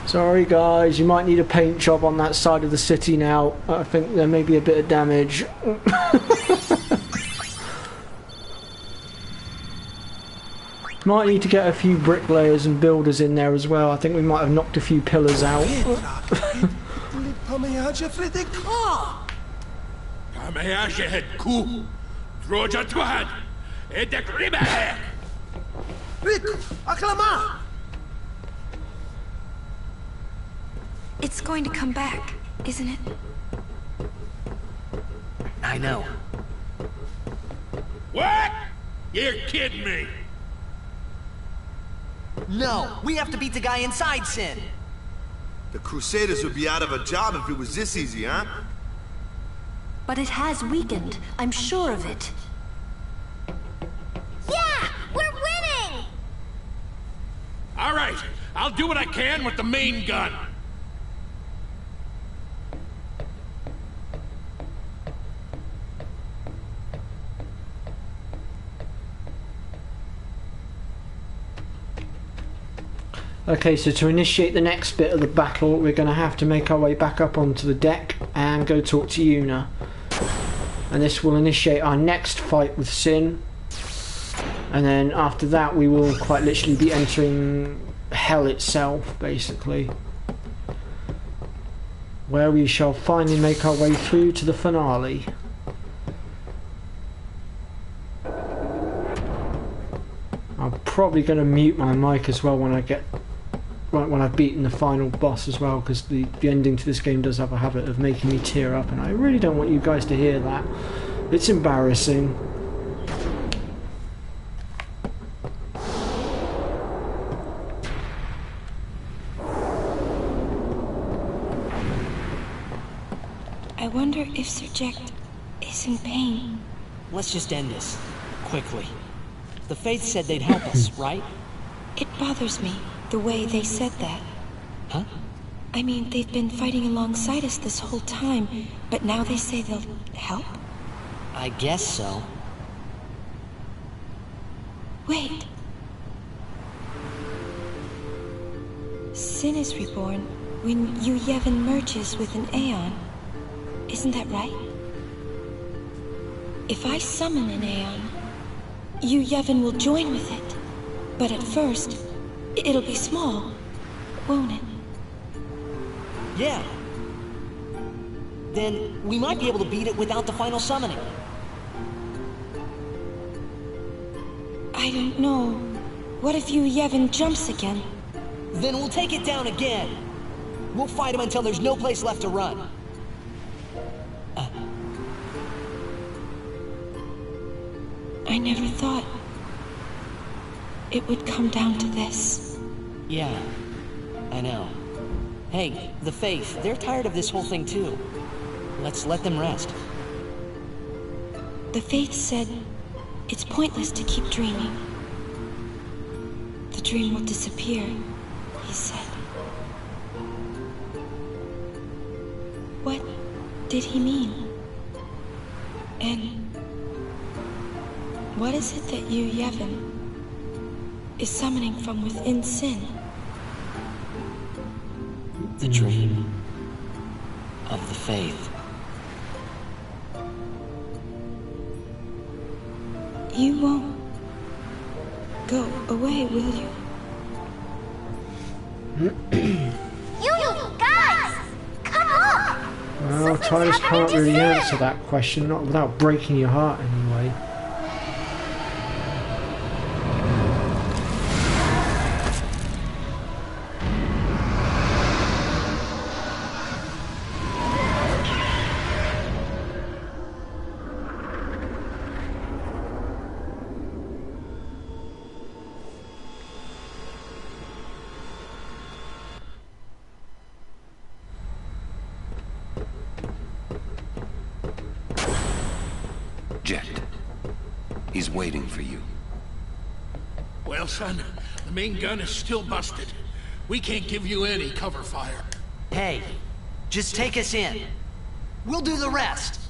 Sorry guys, you might need a paint job on that side of the city now. I think there may be a bit of damage. Might need to get a few bricklayers and builders in there as well. I think we might have knocked a few pillars out. It's going to come back, isn't it? I know. What? You're kidding me! No, we have to beat the guy inside Sin. The Crusaders would be out of a job if it was this easy, huh? But it has weakened. I'm sure of it. Yeah! We're winning! All right, I'll do what I can with the main gun. Okay, so to initiate the next bit of the battle, we're going to have to make our way back up onto the deck and go talk to Yuna. And this will initiate our next fight with Sin. And then after that, we will quite literally be entering hell itself, basically. Where we shall finally make our way through to the finale. I'm probably going to mute my mic as well when I've beaten the final boss as well, because the ending to this game does have a habit of making me tear up, and I really don't want you guys to hear that. It's embarrassing. I wonder if Sir Jack is in pain. Let's just end this. Quickly. The Faith said they'd help us, right? It bothers me, the way they said that. Huh? I mean, they've been fighting alongside us this whole time, but now they say they'll help? I guess so. Wait. Sin is reborn when Yevon merges with an Aeon. Isn't that right? If I summon an Aeon, Yevon will join with it. But at first, it'll be small, won't it? Yeah. Then we might be able to beat it without the final summoning. I don't know. What if Yevon jumps again? Then we'll take it down again. We'll fight him until there's no place left to run. I never thought it would come down to this. Yeah, I know. Hey, the Faith, they're tired of this whole thing too. Let's let them rest. The Faith said it's pointless to keep dreaming. The dream will disappear, he said. What did he mean? And what is it that Yevon is summoning from within Sin? The dream of the Faith. You won't go away, will you? You guys! Come on! Well, Titus can't really answer that question, not without breaking your heart anyway. He's waiting for you. Well, son, the main gun is still busted. We can't give you any cover fire. Hey, just take us in. We'll do the rest.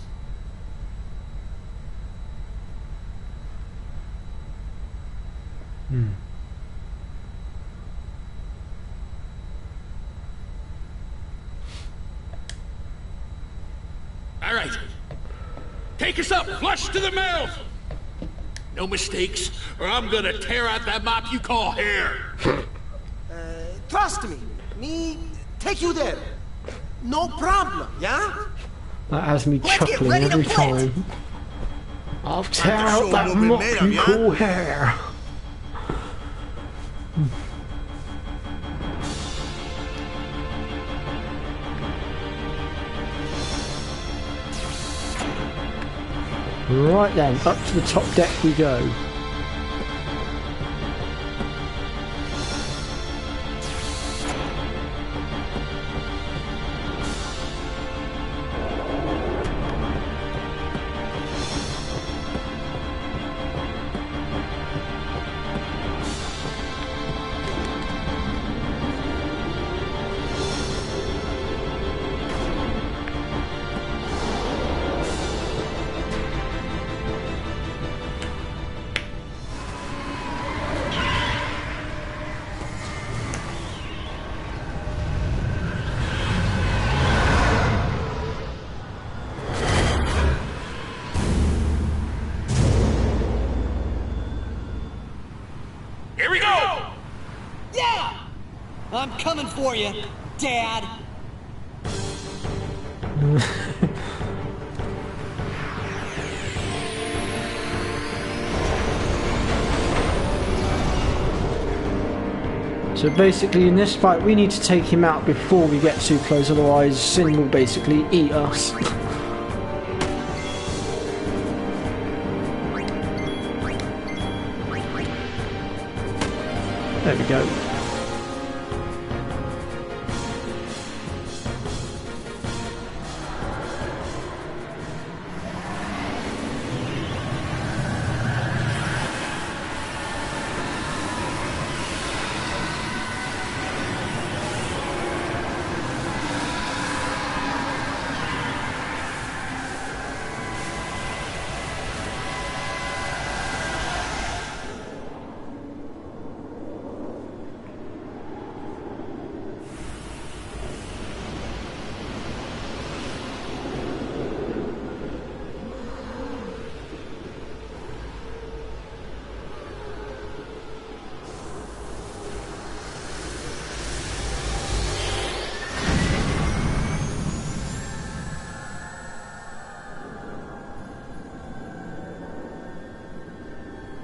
All right. Take us up, flush to the mouth! No mistakes, or I'm gonna tear out that mop you call hair. Trust me take you there. No problem, yeah? That has me Let's get chuckling ready to every blitz. time. I'll tear out that mop you call hair. Right then, up to the top deck we go. Here we go! Yeah! I'm coming for you, Dad. So basically in this fight we need to take him out before we get too close, otherwise Sin will basically eat us. There we go.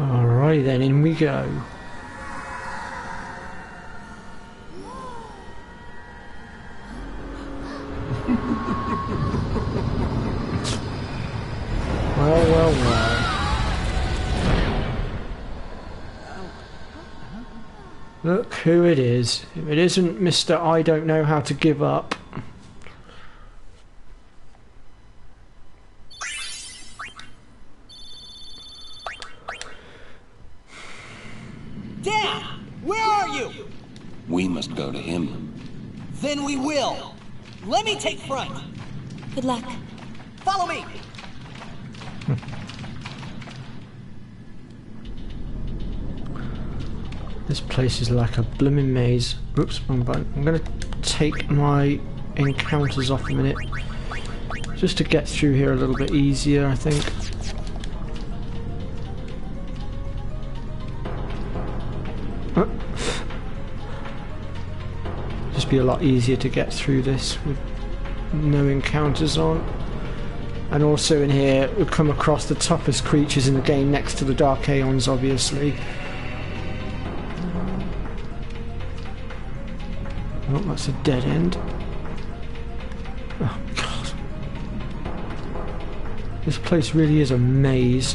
Alright then, in we go. Well. Look who it is. If it isn't Mr. I don't know how to give up. Dad! Where are you? We must go to him. Then we will. Let me take front. Good luck. Follow me. This place is like a blooming maze. Oops, wrong button. I'm going to take my encounters off a minute. Just to get through here a little bit easier, I think. Just be a lot easier to get through this with no encounters on. And also in here, we'll come across the toughest creatures in the game next to the Dark Aeons, obviously. Oh, that's a dead end. Oh, God. This place really is a maze.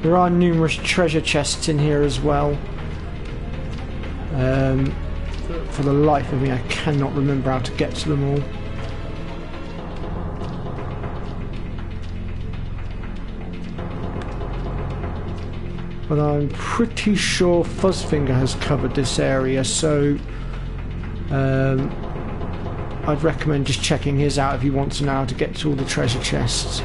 There are numerous treasure chests in here as well. For the life of me, I cannot remember how to get to them all. But I'm pretty sure Fuzzfinger has covered this area, so I'd recommend just checking his out if you want to know how to get to all the treasure chests.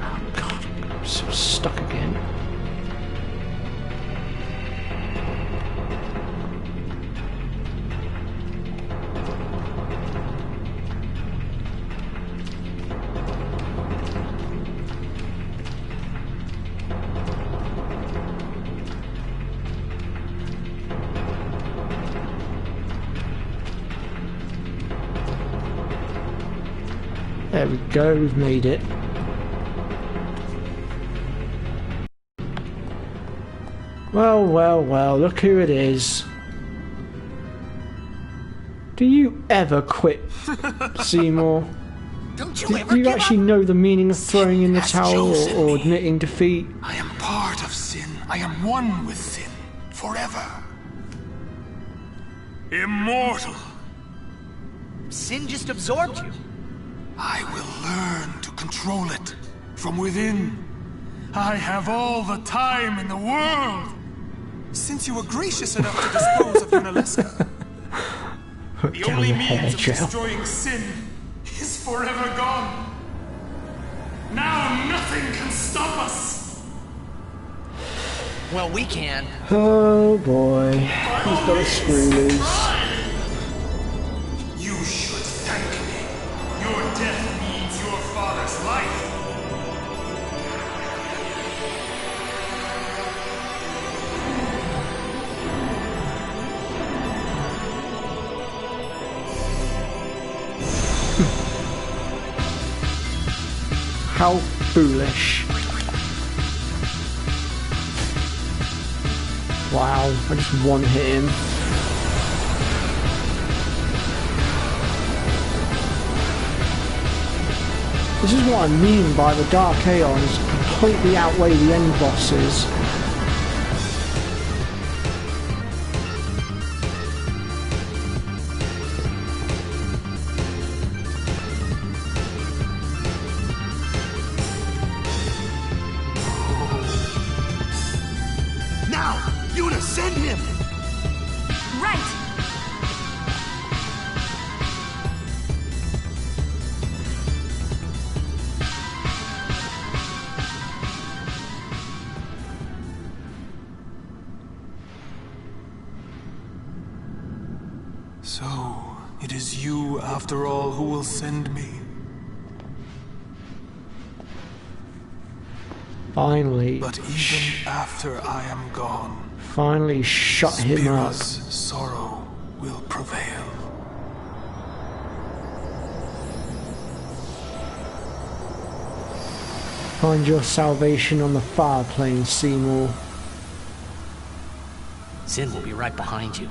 Oh god, I'm so stuck again. There we go, we've made it. Well, well, well, look who it is. Do you ever quit, Seymour? Don't you Do ever you give actually up? know the meaning of throwing in the has towel chosen or me. admitting defeat? I am part of sin. I am one with sin. Forever. Immortal. Sin just absorbed you. I will learn to control it from within. I have all the time in the world. Since you were gracious enough to dispose of Yunalesca, the only means of destroying sin is forever gone. Now nothing can stop us. Well, we can. Oh boy, he's got a screw loose. You should thank me. Your death means your father's life. How foolish. Wow, I just one hit him. This is what I mean by the Dark Aeons completely outweigh the end bosses. Now, Yuna, send him! Right! So, it is you, after all, who will send me. Finally. But even after I am gone, Finally shut him up. Spira's sorrow will prevail. Find your salvation on the far plane, Seymour. Sin will be right behind you.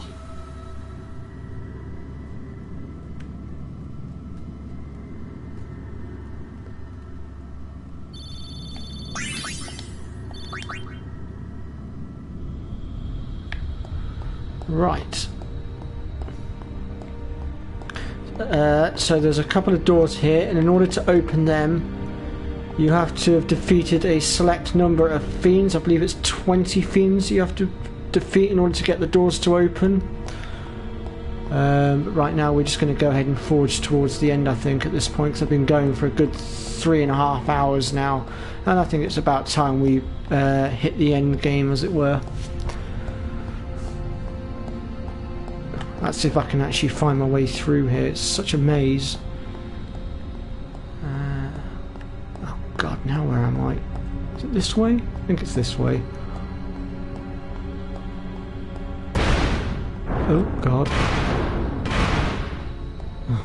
Right. So there's a couple of doors here, and in order to open them, you have to have defeated a select number of fiends. I believe it's 20 fiends you have to defeat in order to get the doors to open. But right now we're just going to go ahead and forge towards the end, I think, at this point, because I've been going for a good 3.5 hours now, and I think it's about time we hit the end game, as it were. Let's see if I can actually find my way through here. It's such a maze. Oh god, now where am I? Is it this way? I think it's this way. Oh god. Oh.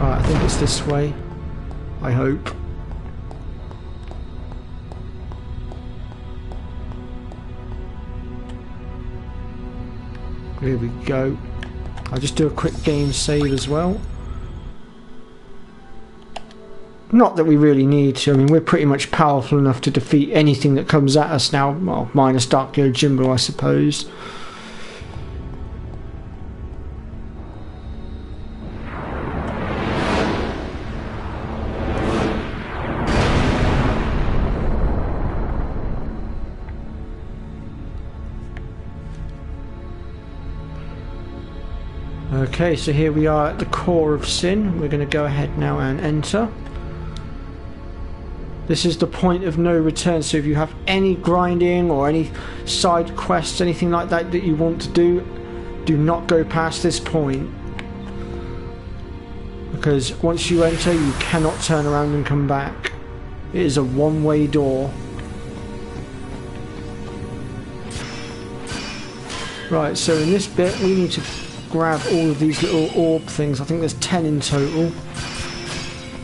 Alright, I think it's this way. I hope. Here we go. I'll just do a quick game save as well. Not that we really need to. I mean, we're pretty much powerful enough to defeat anything that comes at us now. Well, minus Dark Yojimbo, I suppose. Okay, so here we are at the core of Sin. We're going to go ahead now and enter. This is the point of no return, so if you have any grinding or any side quests, anything like that that you want to do not go past this point. Because once you enter, you cannot turn around and come back. It is a one-way door. Right, so in this bit we need to grab all of these little orb things. I think there's 10 in total.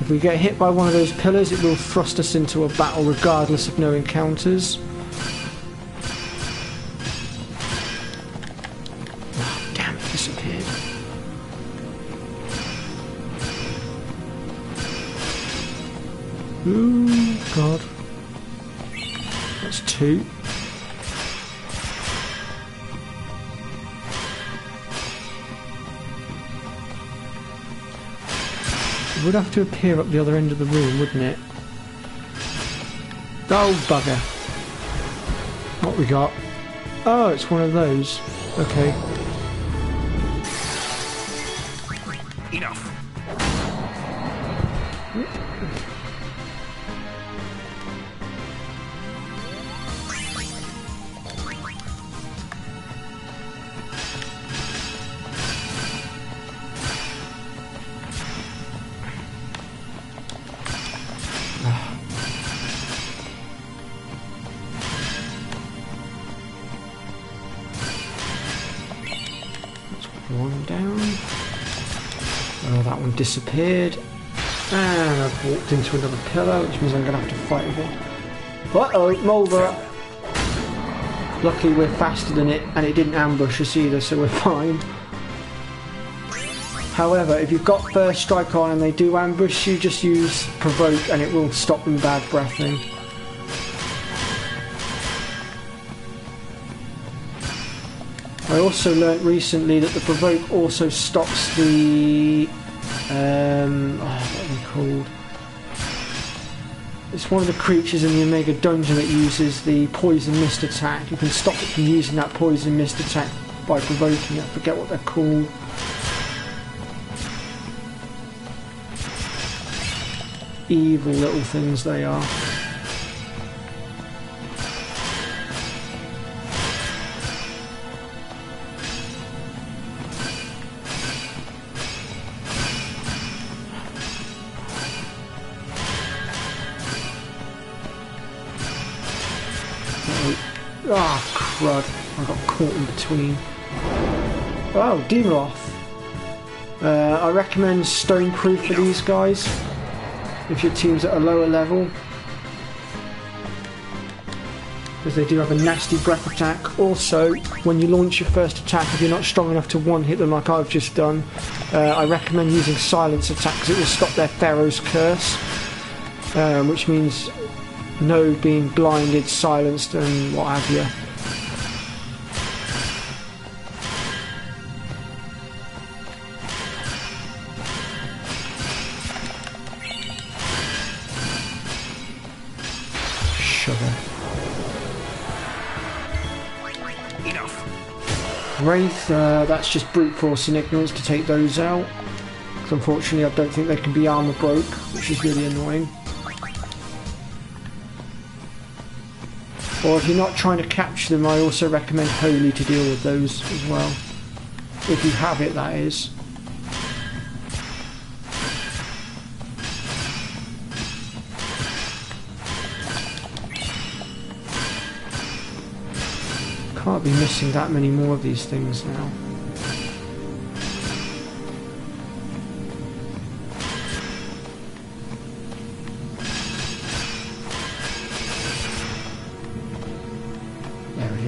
If we get hit by one of those pillars, it will thrust us into a battle regardless of no encounters. Oh, damn, it disappeared. Ooh, God. That's 2. It would have to appear up the other end of the room, wouldn't it? Oh, bugger. What we got? Oh, it's one of those. Okay. Enough. One down. Oh, that one disappeared. And I've walked into another pillar, which means I'm going to have to fight again. Uh-oh, Mulder. Luckily we're faster than it, and it didn't ambush us either, so we're fine. However, if you've got First Strike on and they do ambush you, just use Provoke and it will stop them bad breathing. I also learnt recently that the Provoke also stops the... what are they called? It's one of the creatures in the Omega Dungeon that uses the Poison Mist attack. You can stop it from using that Poison Mist attack by provoking it. I forget what they're called. Evil little things they are. Ah, crud. I got caught in between. Oh, Demoth. I recommend Stoneproof for these guys if your team's at a lower level, because they do have a nasty breath attack. Also, when you launch your first attack, if you're not strong enough to one-hit them like I've just done, I recommend using Silence attack because it will stop their Pharaoh's Curse, which means no being blinded, silenced and what have you. Sugar. Enough. Wraith, that's just brute force and ignorance to take those out. Because unfortunately I don't think they can be armor broke, which is really annoying. Or if you're not trying to capture them, I also recommend Holy to deal with those as well. If you have it, that is. Can't be missing that many more of these things now.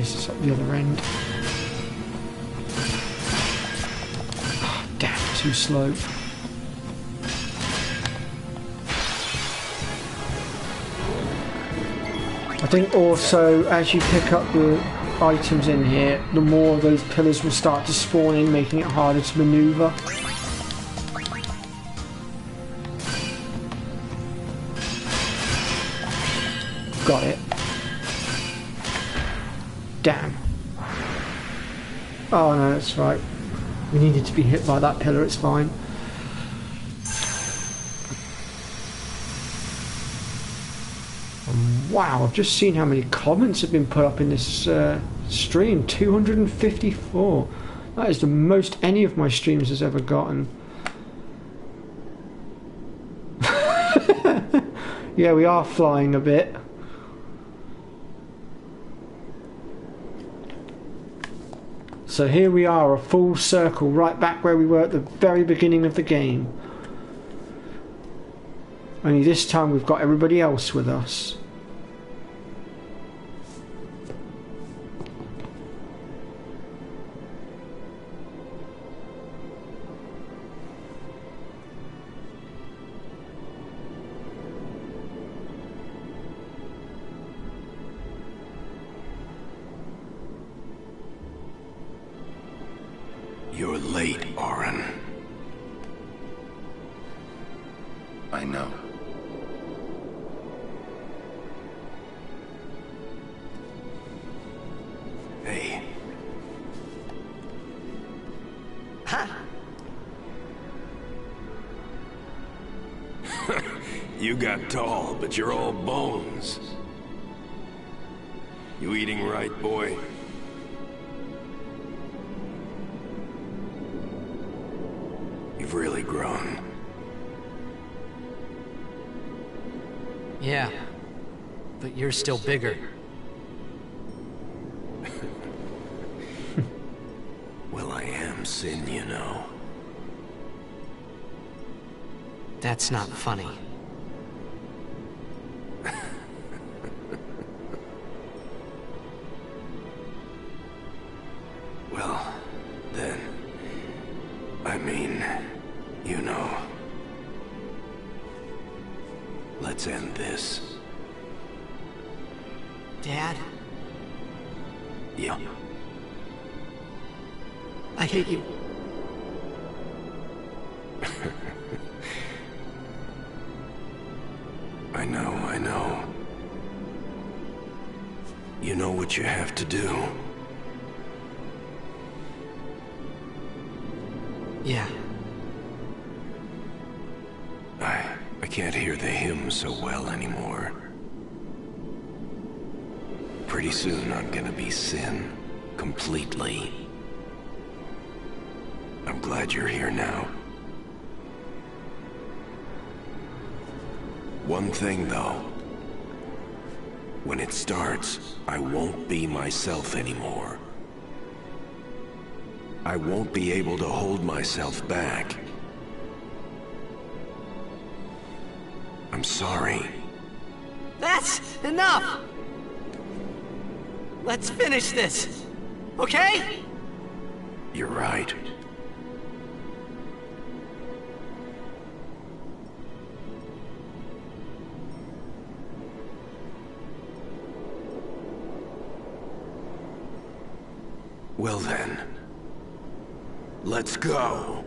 It's up the other end. too slow. I think also as you pick up the items in here, the more of those pillars will start to spawn in, making it harder to maneuver. Got it. Damn. Oh no, that's right. We needed to be hit by that pillar, it's fine. Wow, I've just seen how many comments have been put up in this stream. 254. That is the most any of my streams has ever gotten. Yeah, we are flying a bit. So here we are, a full circle, right back where we were at the very beginning of the game. Only this time we've got everybody else with us. You're late, Orin. I know. Hey. Huh? You got tall, but you're all bones. You eating right, boy? You've really grown. Yeah, but you're still bigger. Well, I am Sin, you know. That's not funny. Well, then, I mean, you know. Let's end this. Dad? Yeah. I hate you. I know. You know what you have to do. Yeah. I can't hear the hymn so well anymore. Pretty soon I'm gonna be Sin. Completely. I'm glad you're here now. One thing though. When it starts, I won't be myself anymore. I won't be able to hold myself back. I'm sorry. That's enough! Let's finish this, okay? You're right. Well then, let's go.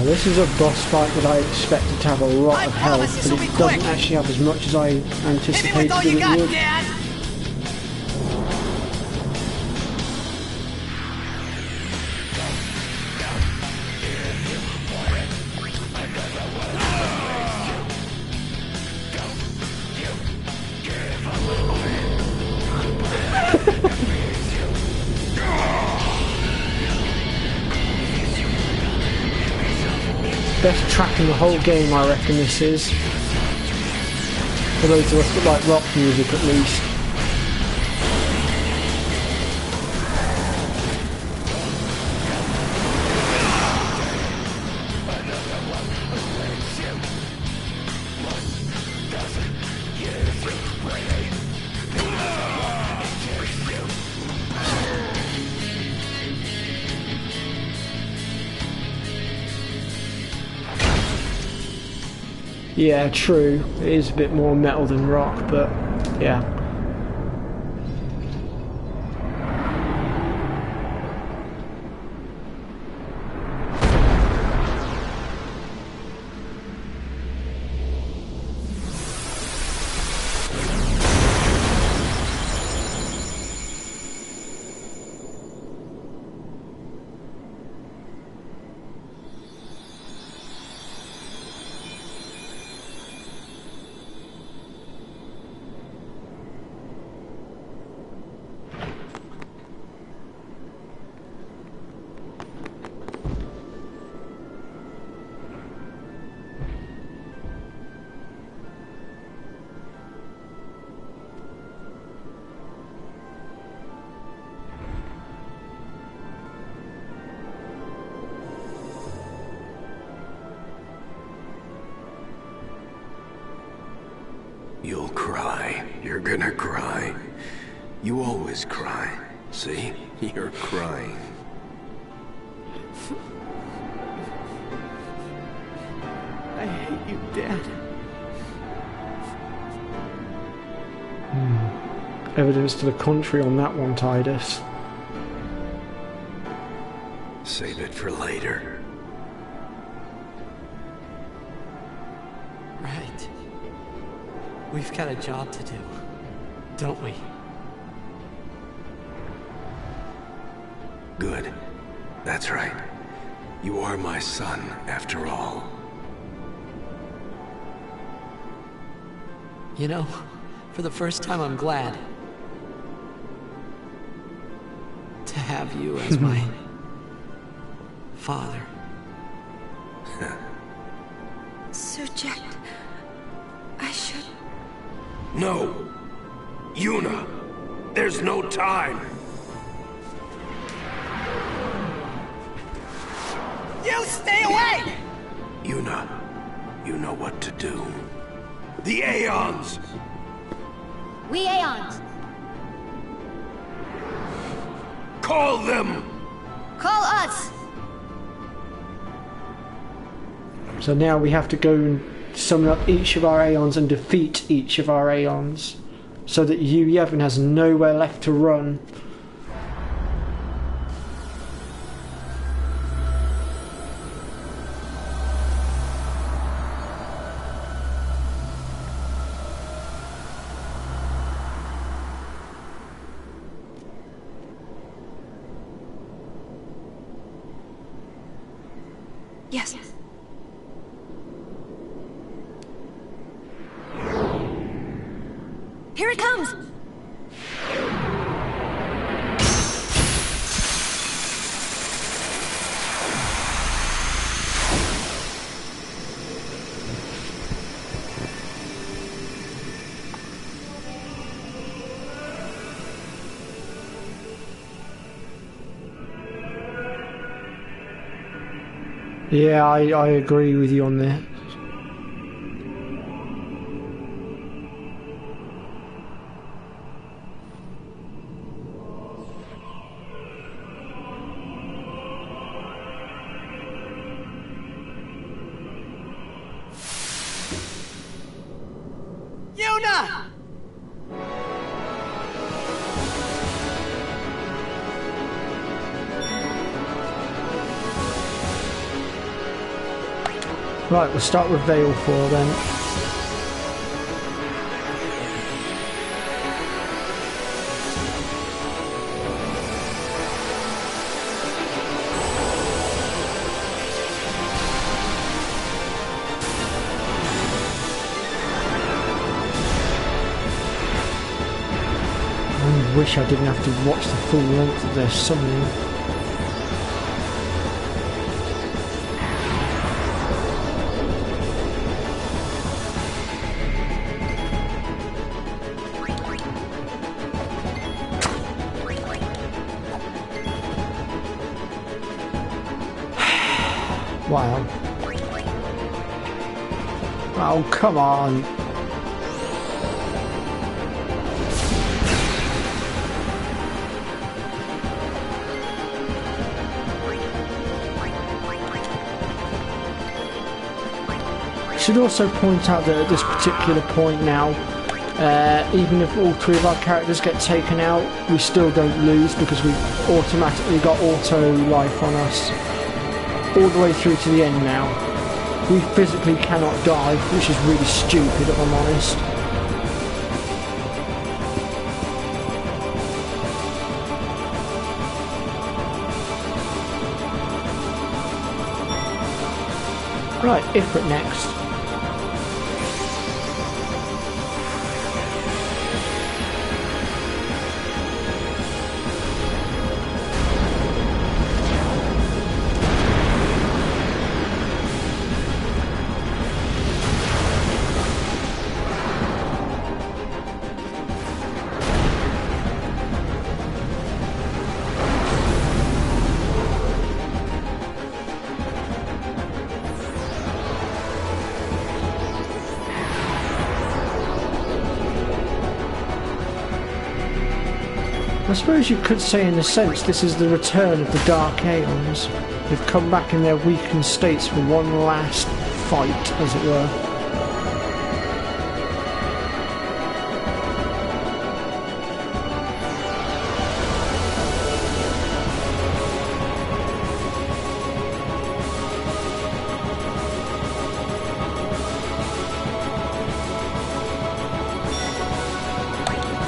this is a boss fight that I expected to have a lot of health, but it doesn't actually have as much as I anticipated that it would. Dad. Best track in the whole game, I reckon this is. For those of us that like rock music, at least. Yeah, true. It is a bit more metal than rock, but yeah. You'll cry. You're gonna cry. You always cry. See? You're crying. I hate you, Dad. Evidence to the contrary on that one, Titus. Save it for later. Right. We've got a job to do, don't we? Good. That's right. You are my son, after all. You know, for the first time I'm glad to have you as my father. Subject. I should... No! Yuna! There's no time! You stay away! Yuna, you know what to do. The Aeons! We Aeons. Call them! Call us. So now we have to go and summon up each of our Aeons and defeat each of our Aeons, so that Yevon has nowhere left to run. Yes. Here it comes! Yeah, I agree with you on that. Yuna! Right, we'll start with Veil 4 then. I wish I didn't have to watch the full length of their summoning. Wow. Oh, come on. I should also point out that at this particular point now, even if all three of our characters get taken out, we still don't lose because we've automatically got auto life on us all the way through to the end now. We physically cannot die, which is really stupid if I'm honest. Right, Ifrit next. I suppose you could say in a sense this is the return of the Dark Aeons. They've come back in their weakened states for one last fight, as it were.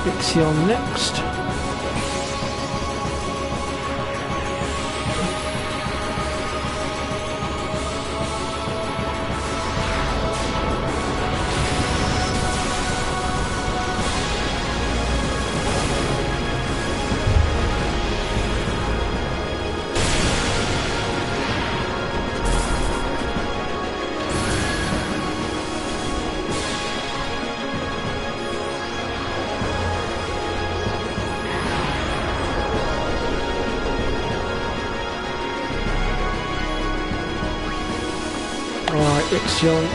Ixion next. Ixion.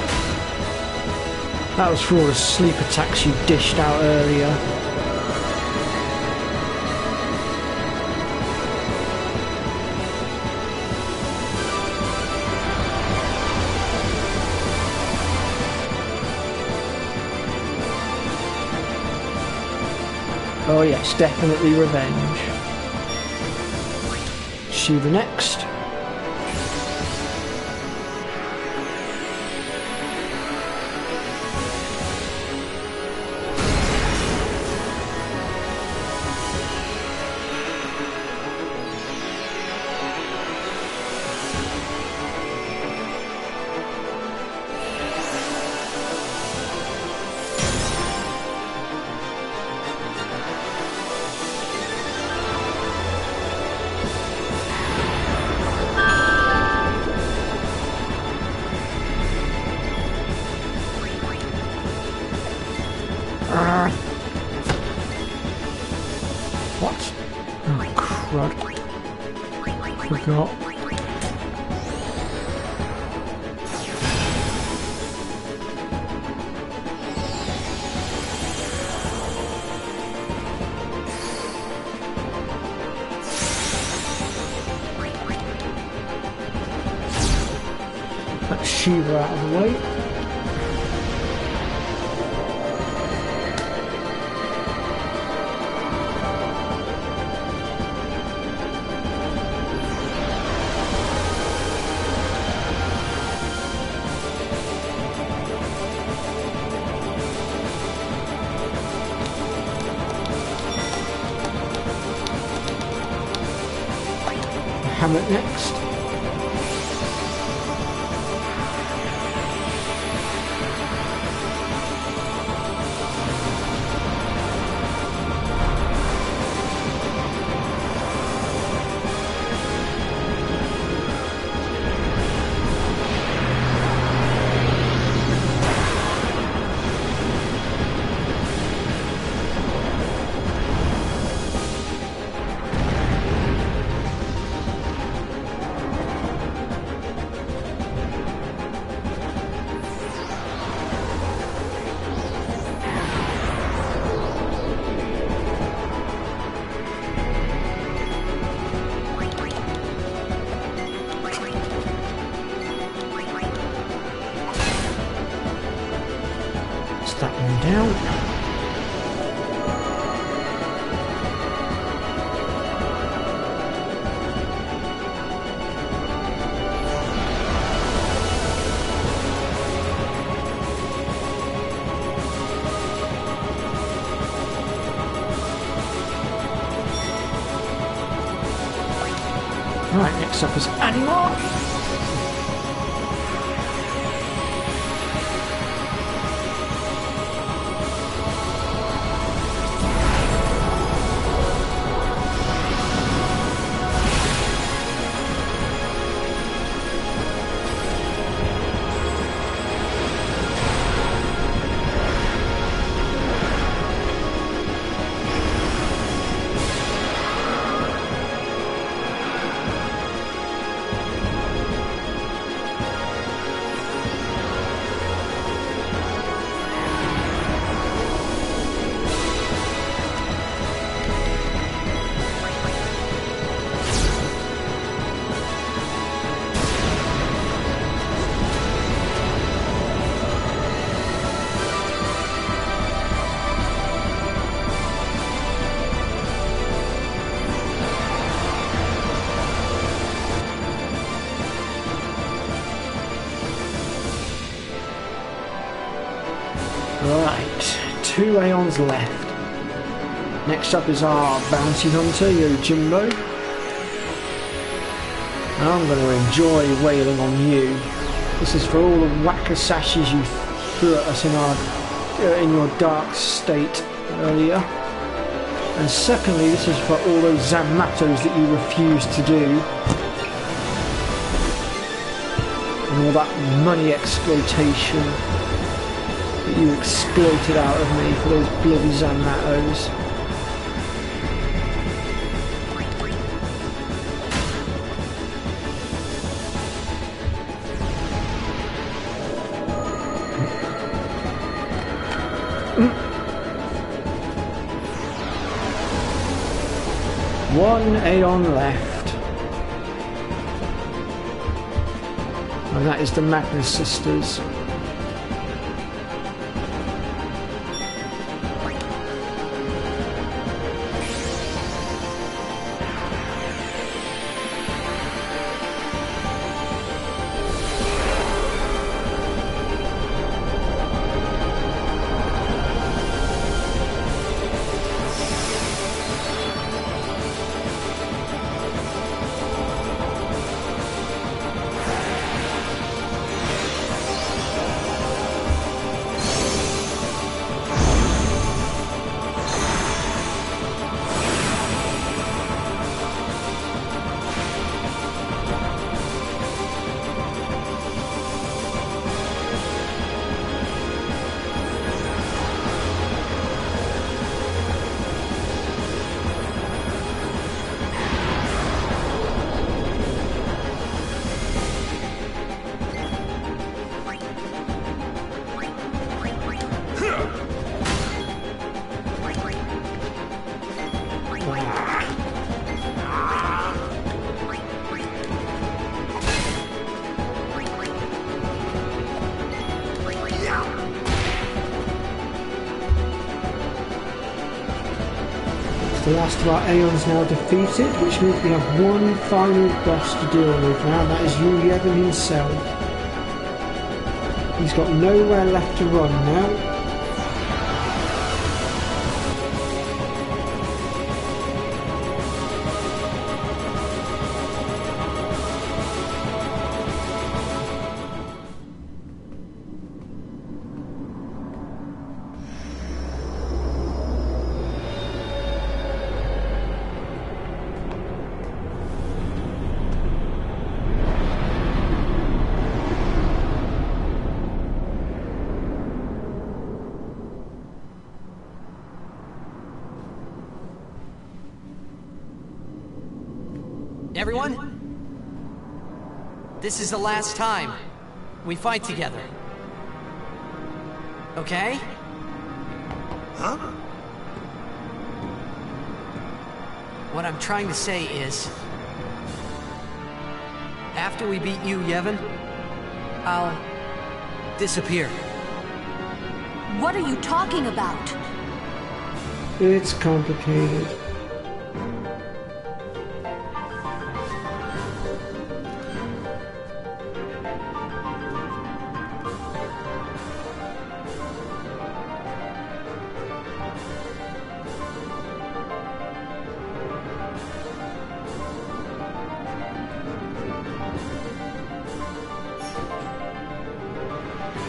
That was for all the sleep attacks you dished out earlier. Oh yes, definitely revenge. Shiva next. What? Oh, crud. Forgot. Let Shiva out of the way. hamlet next. That one down. Right, next up is Animal. Right, 2 Aeons left. Next up is our bounty hunter, Yojimbo. I'm going to enjoy wailing on you. This is for all the wackasashes you threw at us in your dark state earlier. And secondly, this is for all those Zamatos that you refused to do. And all that money exploitation that you exploited out of me for those bloody Zamatos. One Aeon left. And that is the Magnus Sisters. The last of our Aeons now defeated, which means we have one final boss to deal with now, that is Yevon himself. He's got nowhere left to run now. Everyone? This is the last time we fight together. Okay? Huh? What I'm trying to say is... after we beat you, Yevon, I'll... disappear. What are you talking about? It's complicated.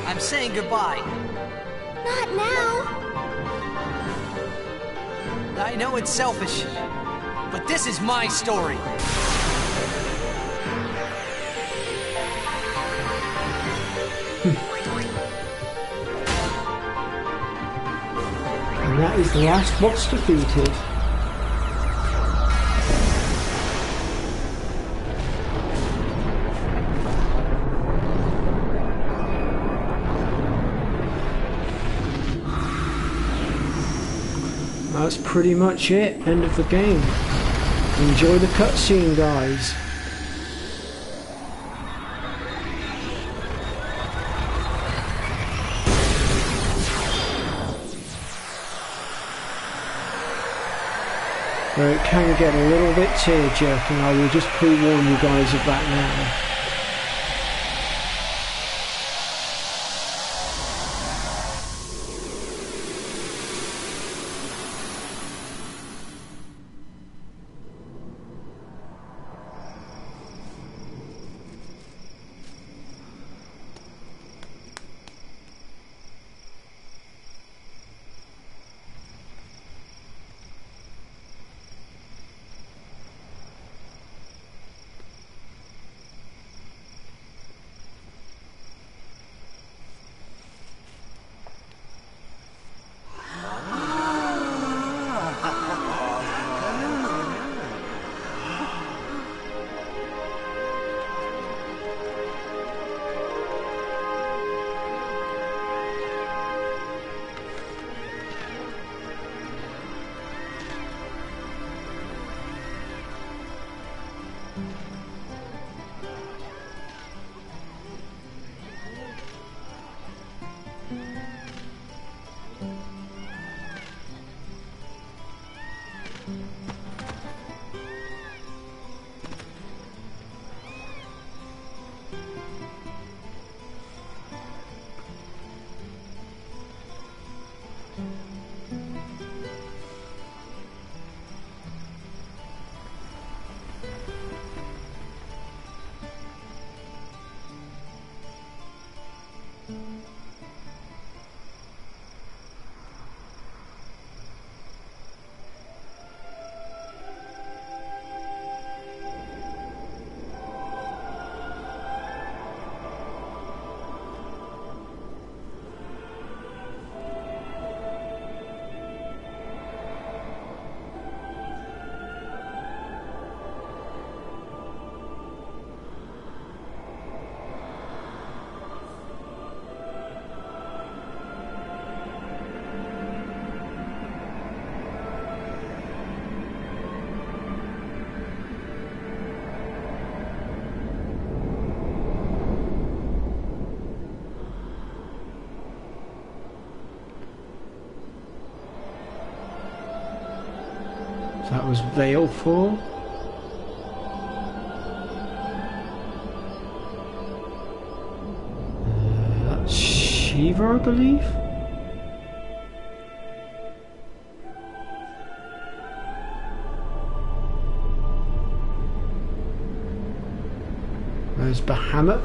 I'm saying goodbye. Not now. I know it's selfish, but this is my story. And that is the last boss defeated. That's pretty much it. End of the game. Enjoy the cutscene, guys. It can get a little bit tear-jerking. I will just pre-warn you guys of that now. That was Veil 4. That's Shiva, I believe. There's Bahamut.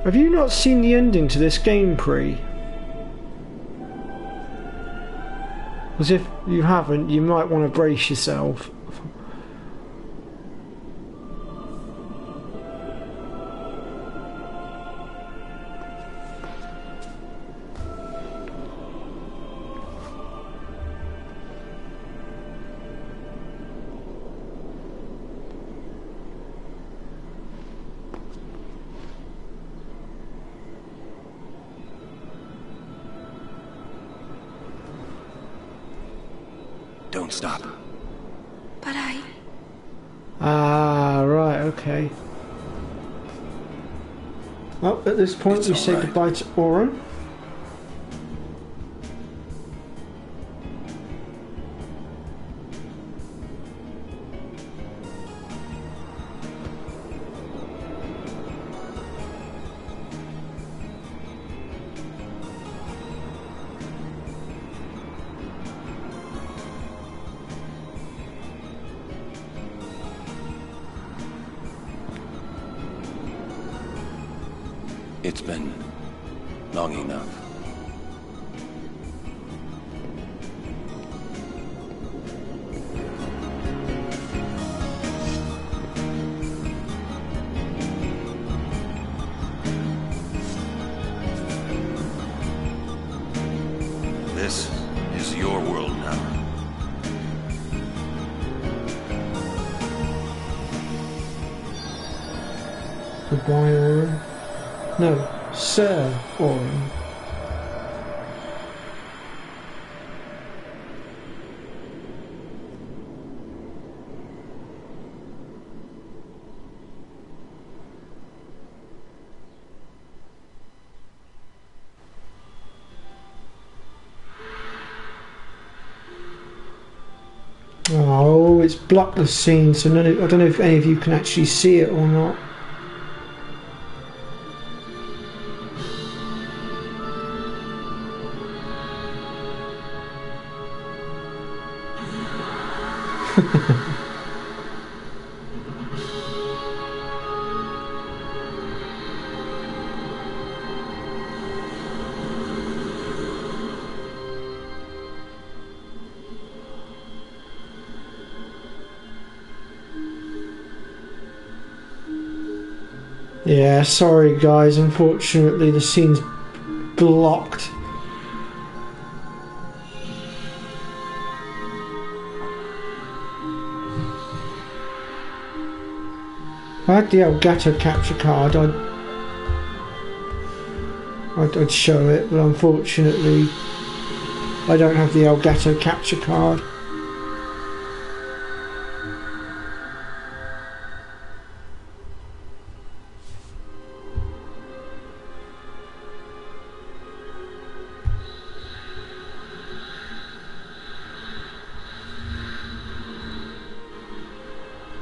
Have you not seen the ending to this game, Pre? As if you haven't, you might want to brace yourself. Don't stop. But I... Ah, right, okay. Well, at this point we say goodbye to Oren. It's been long enough. This is your world now. Goodbye, Oren. No, Sir Oren. Oh, it's blocked the scene, so I don't know if any of you can actually see it or not. Yeah, sorry guys, unfortunately the scene's blocked. If I had the Elgato capture card, I'd show it, but unfortunately I don't have the Elgato capture card.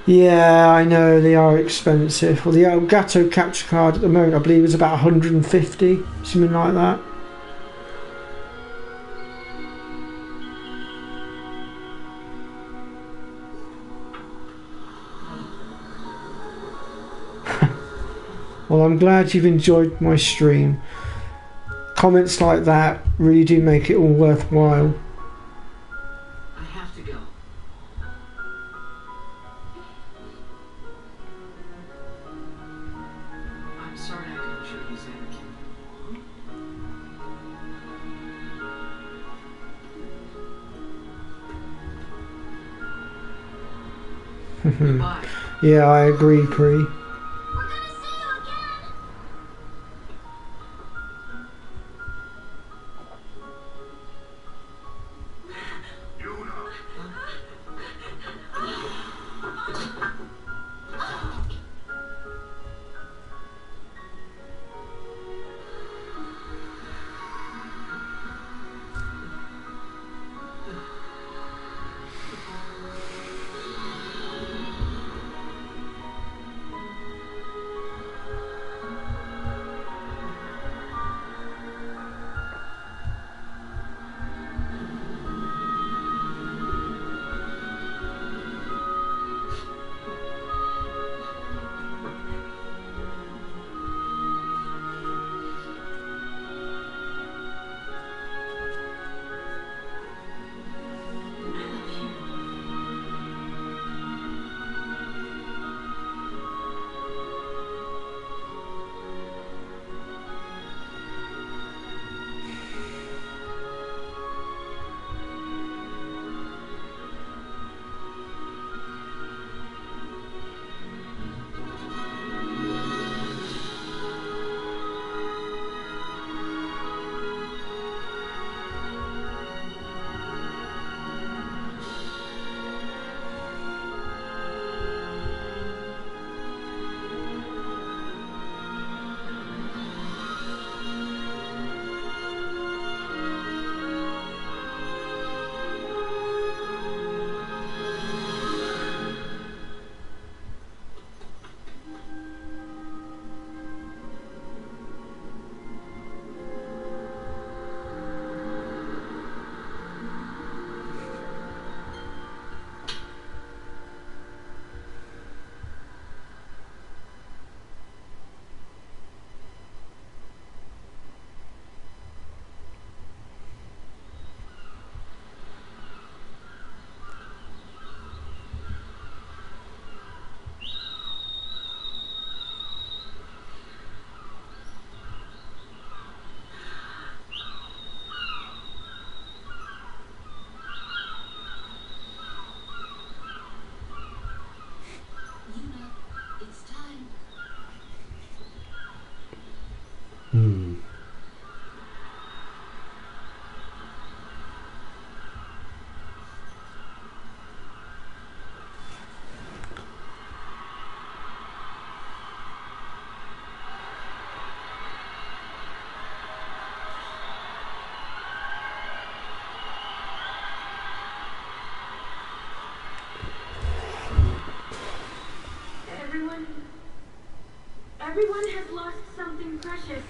Yeah, I know, they are expensive. Well, the Elgato capture card at the moment I believe is about 150, something like that. Well, I'm glad you've enjoyed my stream. Comments like that really do make it all worthwhile. I have to go. I'm sorry I couldn't show you Anakin. Goodbye. Yeah, I agree, Pri. Everyone has lost something precious.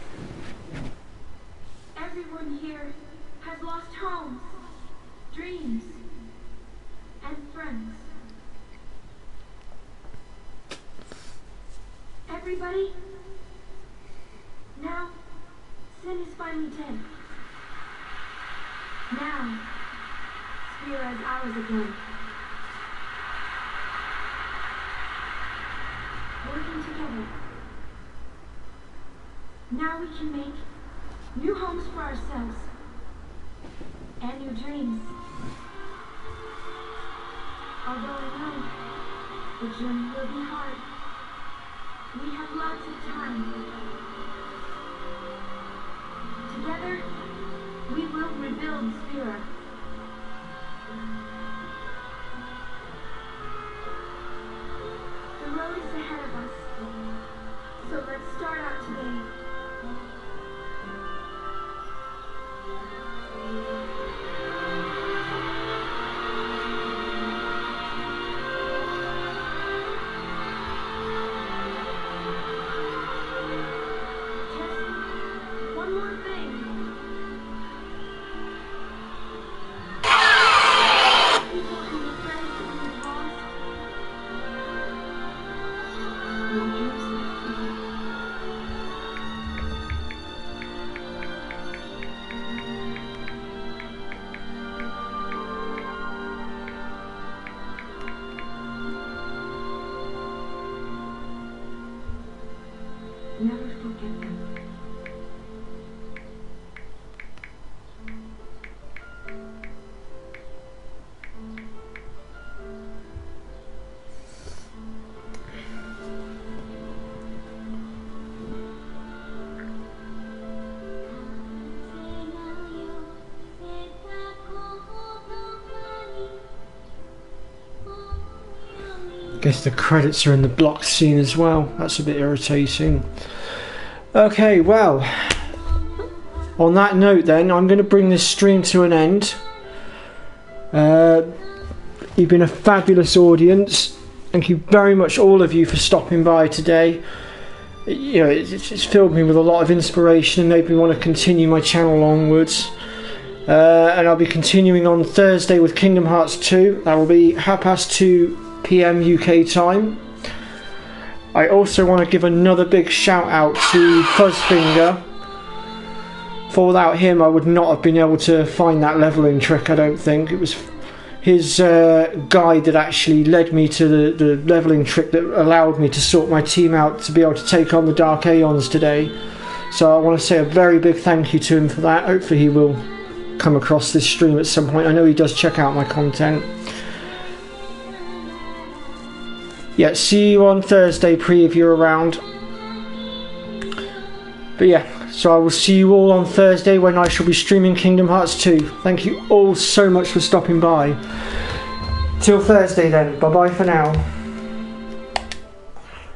Everyone here has lost homes, dreams, and friends. Everybody, now sin is finally dead. Now, Spira is ours again. Working together. Now we can make new homes for ourselves and new dreams. Although I know the journey will be hard, we have lots of time. Together, we will rebuild Spira. The road is ahead of us, so let's start out today. Never forget them. Guess the credits are in the blocked scene as well. That's a bit irritating. Okay, well, on that note then, I'm going to bring this stream to an end. You've been a fabulous audience. Thank you very much, all of you, for stopping by today. You know, it's filled me with a lot of inspiration and made me want to continue my channel onwards. And I'll be continuing on Thursday with Kingdom Hearts 2. That will be 2:30 PM UK time. I also want to give another big shout out to Fuzzfinger. For without him I would not have been able to find that leveling trick, I don't think. It was his guide that actually led me to the leveling trick that allowed me to sort my team out to be able to take on the Dark Aeons today. So I want to say a very big thank you to him for that. Hopefully he will come across this stream at some point. I know he does check out my content. Yeah, see you on Thursday, Pre, if you're around. But yeah, so I will see you all on Thursday when I shall be streaming Kingdom Hearts 2. Thank you all so much for stopping by. Till Thursday then, bye bye for now.